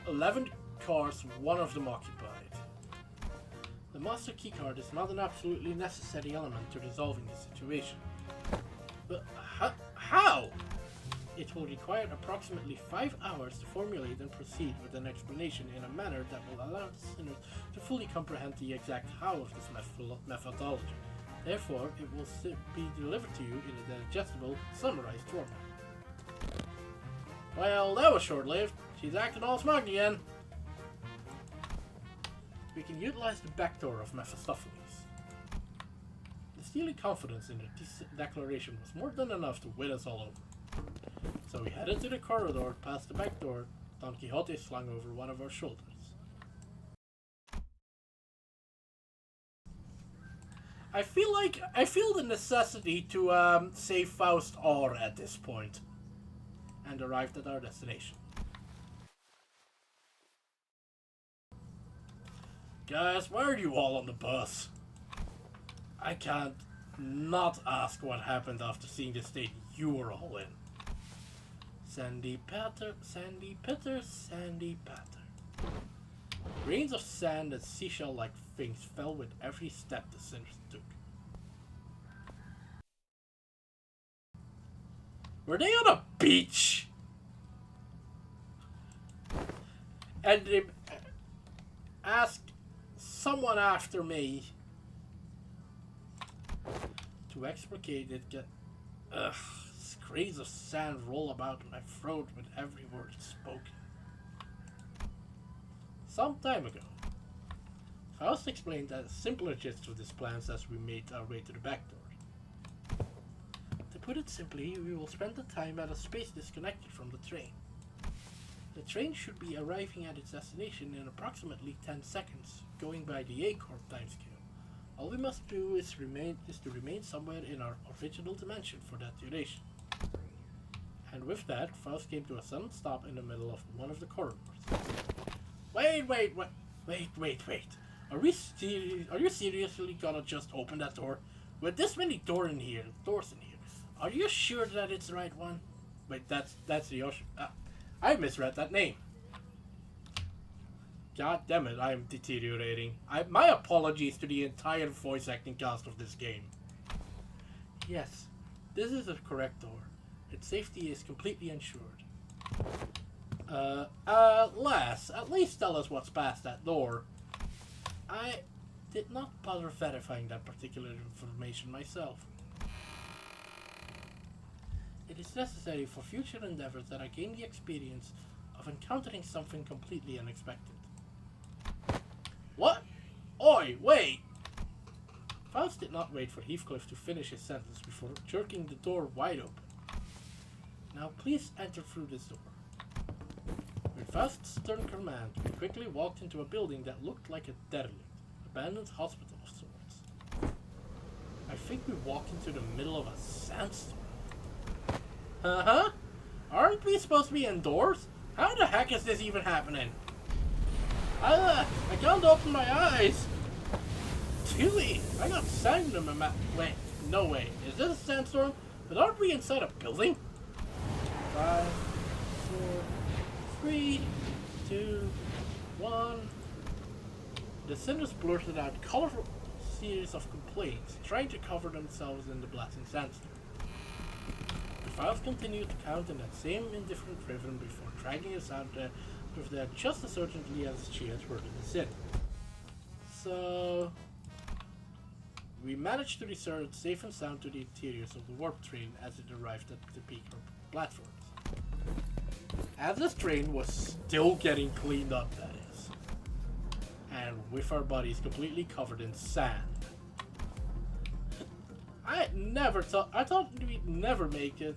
11 cars, 1 of them occupied. The master keycard is not an absolutely necessary element to resolving the situation. But how? It will require approximately 5 hours to formulate and proceed with an explanation in a manner that will allow the listeners to fully comprehend the exact how of this methodology. Therefore, it will be delivered to you in a digestible, summarized format. Well, that was short-lived. She's acting all smug again. We can utilize the back door of Mephistopheles. The steely confidence in the declaration was more than enough to win us all over. So we headed to the corridor past the back door, Don Quixote slung over one of our shoulders. I feel the necessity to say Faust or at this point, and arrived at our destination. Guys, why are you all on the bus? I can't not ask what happened after seeing the state you were all in. Sandy patter, sandy pitter, sandy patter. Grains of sand and seashell-like things fell with every step the sinners took. Were they on a beach? And they asked someone after me to explicate it. Grains of sand roll about in my throat with every word spoken. Some time ago, Faust explained a simpler gist of this plan as we made our way to the back door. To put it simply, we will spend the time at a space disconnected from the train. The train should be arriving at its destination in approximately 10 seconds, going by the A-Corp timescale. All we must do is to remain somewhere in our original dimension for that duration. And with that, Faust came to a sudden stop in the middle of one of the corridors. Wait. Are you seriously gonna just open that door? With this many doors in here, are you sure that it's the right one? Wait, that's the ocean. I misread that name. God damn it, I am deteriorating. My apologies to the entire voice acting cast of this game. Yes, this is the correct door. Its safety is completely ensured. Lass, at least tell us what's past that door. I did not bother verifying that particular information myself. It is necessary for future endeavors that I gain the experience of encountering something completely unexpected. What? Oi, wait! Faust did not wait for Heathcliff to finish his sentence before jerking the door wide open. Now please enter through this door. With Faust's stern command, we quickly walked into a building that looked like a derelict, abandoned hospital of sorts. I think we walked into the middle of a sandstorm. Uh-huh? Aren't we supposed to be indoors? How the heck is this even happening? I can't open my eyes! Tilly, I got sand in my mouth. Wait, no way. Is this a sandstorm? But aren't we inside a building? 5, 4, 3, 2, 1. The sinners blurted out colorful series of complaints, trying to cover themselves in the blasting sandstorm. The files continued to count in that same indifferent rhythm before dragging us out of there just as urgently as she had hurled us in. So we managed to return safe and sound to the interiors of the warp train as it arrived at the peak platforms. As this train was still getting cleaned up, that is, and with our bodies completely covered in sand. I thought we'd never make it.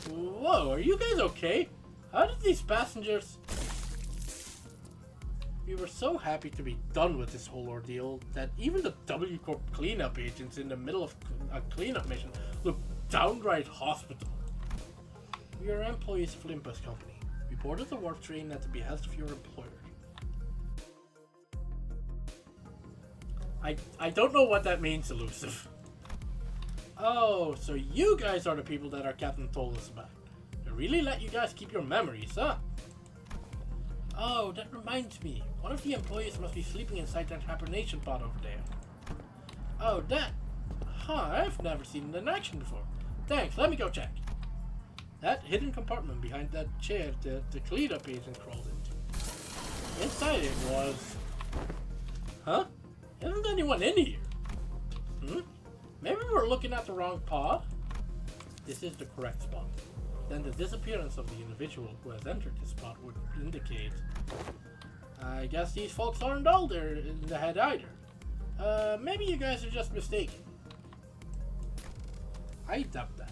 Whoa, are you guys okay? How did these passengers... We were so happy to be done with this whole ordeal that even the W Corp cleanup agents in the middle of a cleanup mission looked downright hospitable. We are employees of Olympus Company. We boarded the warp train at the behest of your employer. I don't know what that means, Elusive. Oh, so you guys are the people that our captain told us about. They really let you guys keep your memories, huh? Oh, that reminds me. One of the employees must be sleeping inside that hibernation pod over there. Oh, that? Huh, I've never seen it in action before. Thanks, let me go check. That hidden compartment behind that chair the cleanup agent crawled into. Inside it was... Huh? Isn't anyone in here? Maybe we're looking at the wrong pod? This is the correct spot. Then the disappearance of the individual who has entered this spot would indicate... I guess these folks aren't all there in the head either. Maybe you guys are just mistaken. I doubt that.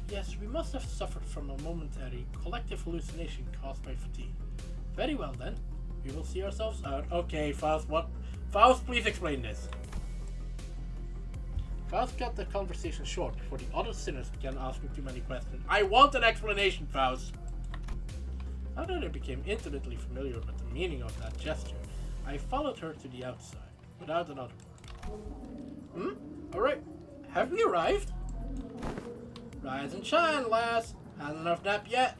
Yes, we must have suffered from a momentary collective hallucination caused by fatigue. Very well then. We will see ourselves out. Okay, Faust, what? Faust, please explain this. Faust cut the conversation short before the other sinners began asking too many questions. I want an explanation, Faust! Now that I became intimately familiar with the meaning of that gesture, I followed her to the outside, without another word. Alright, have we arrived? Rise and shine, lass! Hasn't enough nap yet?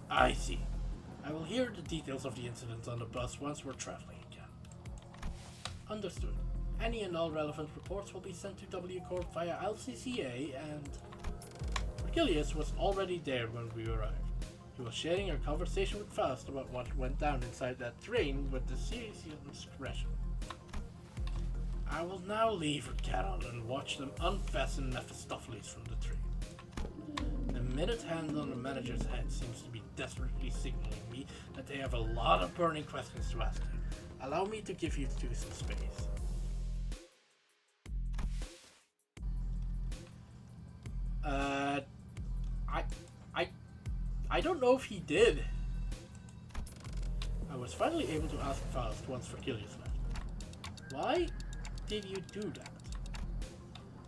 I see. I will hear the details of the incident on the bus once we're traveling again. Understood. Any and all relevant reports will be sent to W Corp via LCCA, and... Vergilius was already there when we arrived. He was sharing a conversation with Faust about what went down inside that train with the seriously discretion. I will now leave with Carol and watch them unfasten Mephistopheles from the train. The minute hand on the manager's head seems to be desperately signaling me that they have a lot of burning questions to ask you. Allow me to give you two some space. I don't know if he did. I was finally able to ask Faust once Vergilius left. Why did you do that?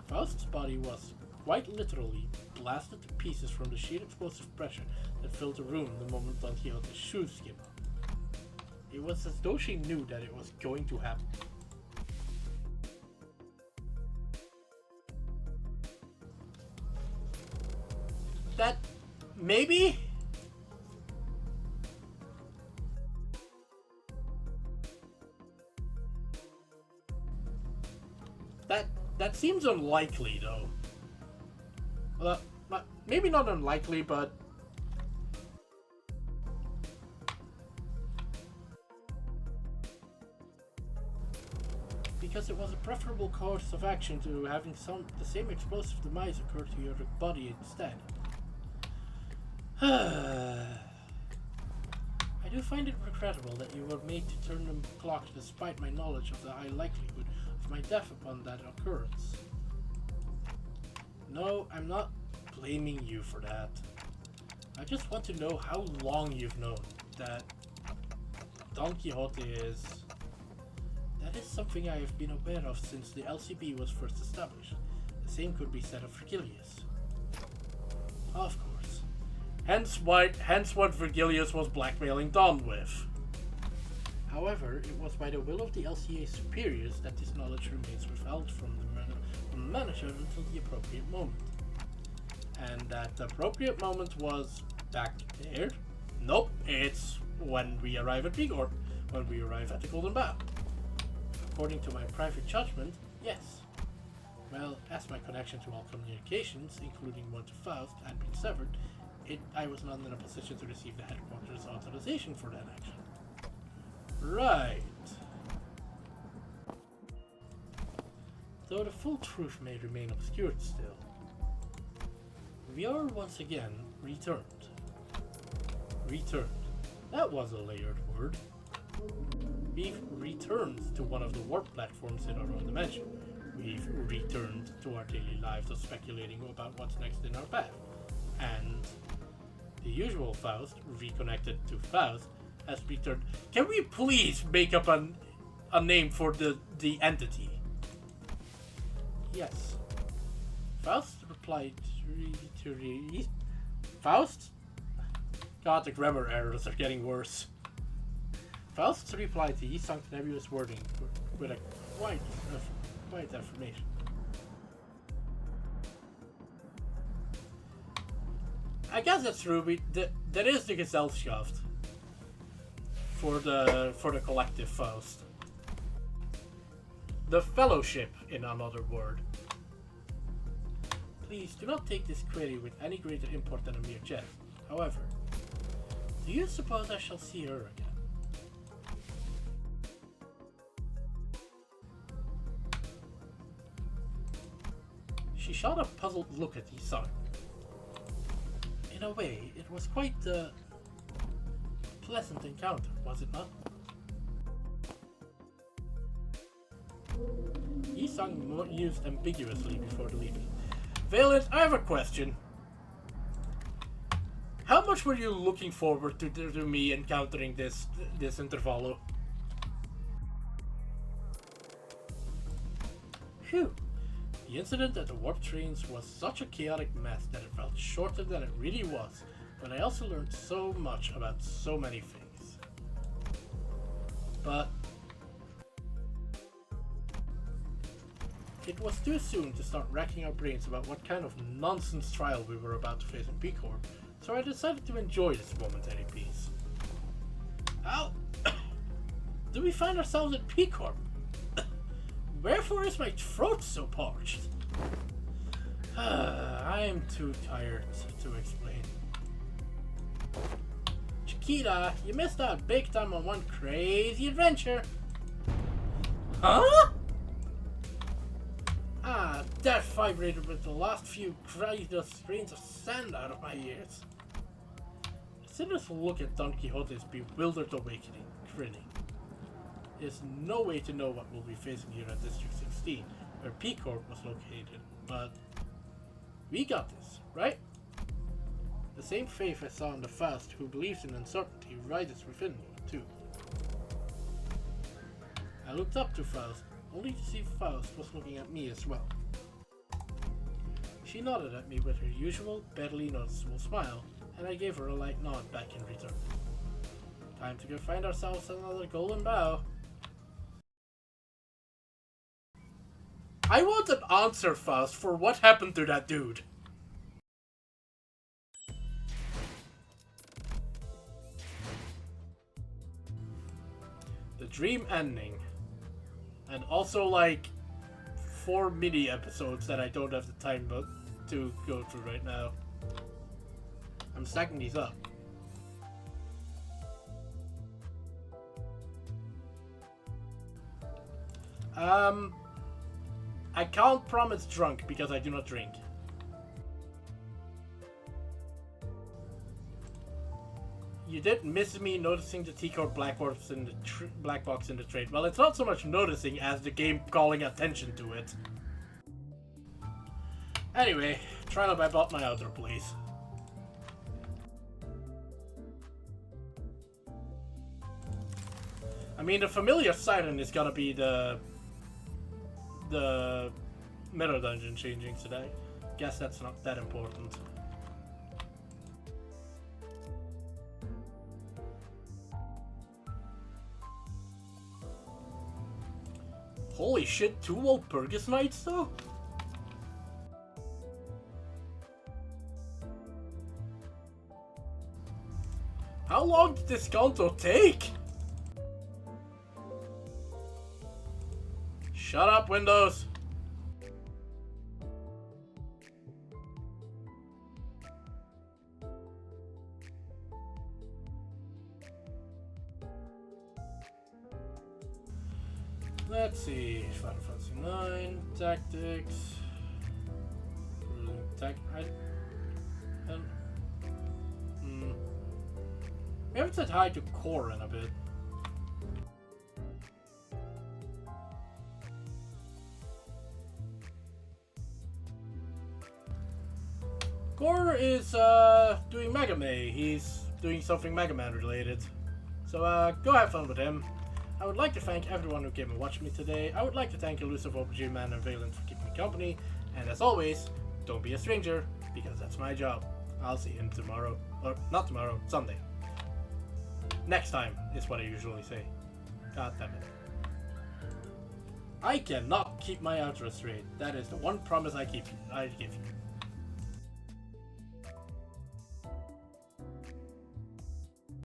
Faust's body was quite literally blasted to pieces from the sheer explosive pressure that filled the room the moment that he held his shoes came off. It was as though she knew that it was going to happen. That... maybe? That seems unlikely, though. Well, maybe not unlikely, but... Because it was a preferable course of action to having the same explosive demise occur to your body instead. I do find it regrettable that you were made to turn the clock despite my knowledge of the high likelihood of my death upon that occurrence. No, I'm not blaming you for that. I just want to know how long you've known that Don Quixote is... That is something I have been aware of since the LCB was first established. The same could be said of Virgilius. Of course. Hence what Virgilius was blackmailing Don with. However, it was by the will of the LCA superiors that this knowledge remains withheld from the manager until the appropriate moment. And that appropriate moment was back there? Nope, it's when we arrive at Vigor, when we arrive at the Golden Bough. According to my private judgment, yes. Well, as my connection to all communications, including one to Faust, had been severed, I was not in a position to receive the headquarters authorization for that action. Right. Though the full truth may remain obscured still, we are once again returned. Returned. That was a layered word. We've returned to one of the warp platforms in our own dimension. We've returned to our daily lives of speculating about what's next in our path. And the usual Faust, reconnected to Faust, has returned. Can we please make up a name for the entity? Yes. Faust replied to Faust? God, the grammar errors are getting worse. Faust replied to Yisang's nebulous wording with a quite affirmation. I guess that's true. That is the Gesellschaft for the collective Faust. The Fellowship, in another word. Please do not take this query with any greater import than a mere jest. However, do you suppose I shall see her again? She shot a puzzled look at Yisang. In a way, it was quite a pleasant encounter, was it not? Yisang mused ambiguously before leaving. Valiant, I have a question. How much were you looking forward to me encountering this Intervallo? Phew. The incident at the warp trains was such a chaotic mess that it felt shorter than it really was, but I also learned so much about so many things. But it was too soon to start racking our brains about what kind of nonsense trial we were about to face in P-Corp, so I decided to enjoy this momentary peace. How do we find ourselves in P-Corp? Wherefore is my throat so parched? I am too tired to explain. Chiquita, you missed out big time on one crazy adventure. Huh? Ah, that vibrated with the last few grains of sand out of my ears. Sinners look at Don Quixote's bewildered awakening, grinning. There's no way to know what we'll be facing here at District 16, where P-Corp was located, but we got this, right? The same faith I saw in the Faust who believes in uncertainty rises within me, too. I looked up to Faust, only to see Faust was looking at me as well. She nodded at me with her usual, barely noticeable smile, and I gave her a light nod back in return. Time to go find ourselves another Golden Bough. I want an answer, Faust, for what happened to that dude. The dream ending. And also, like, 4 mini episodes that I don't have the time to go through right now. I'm stacking these up. I can't promise drunk because I do not drink. You did miss me noticing the T-Core black box in the black box in the trade. Well, it's not so much noticing as the game calling attention to it. Anyway, trial by bought my outro, please. I mean, the familiar siren is gonna be the meta dungeon changing today. Guess that's not that important. Holy shit, 2 Walpurgis Knights though? How long did this Kanto take? Shut up, Windows! Let's see, Final Fantasy 9, Tactics, we haven't said hi to Core in a bit. Core is doing Mega May. He's doing something Mega Man related. So go have fun with him. I would like to thank everyone who came and watched me today. I would like to thank Elusive OPG Man and Valent for keeping me company. And as always, don't be a stranger, because that's my job. I'll see him tomorrow. Or not tomorrow, Sunday. Next time is what I usually say. God damn it. I cannot keep my outro straight. That is the one promise I give you.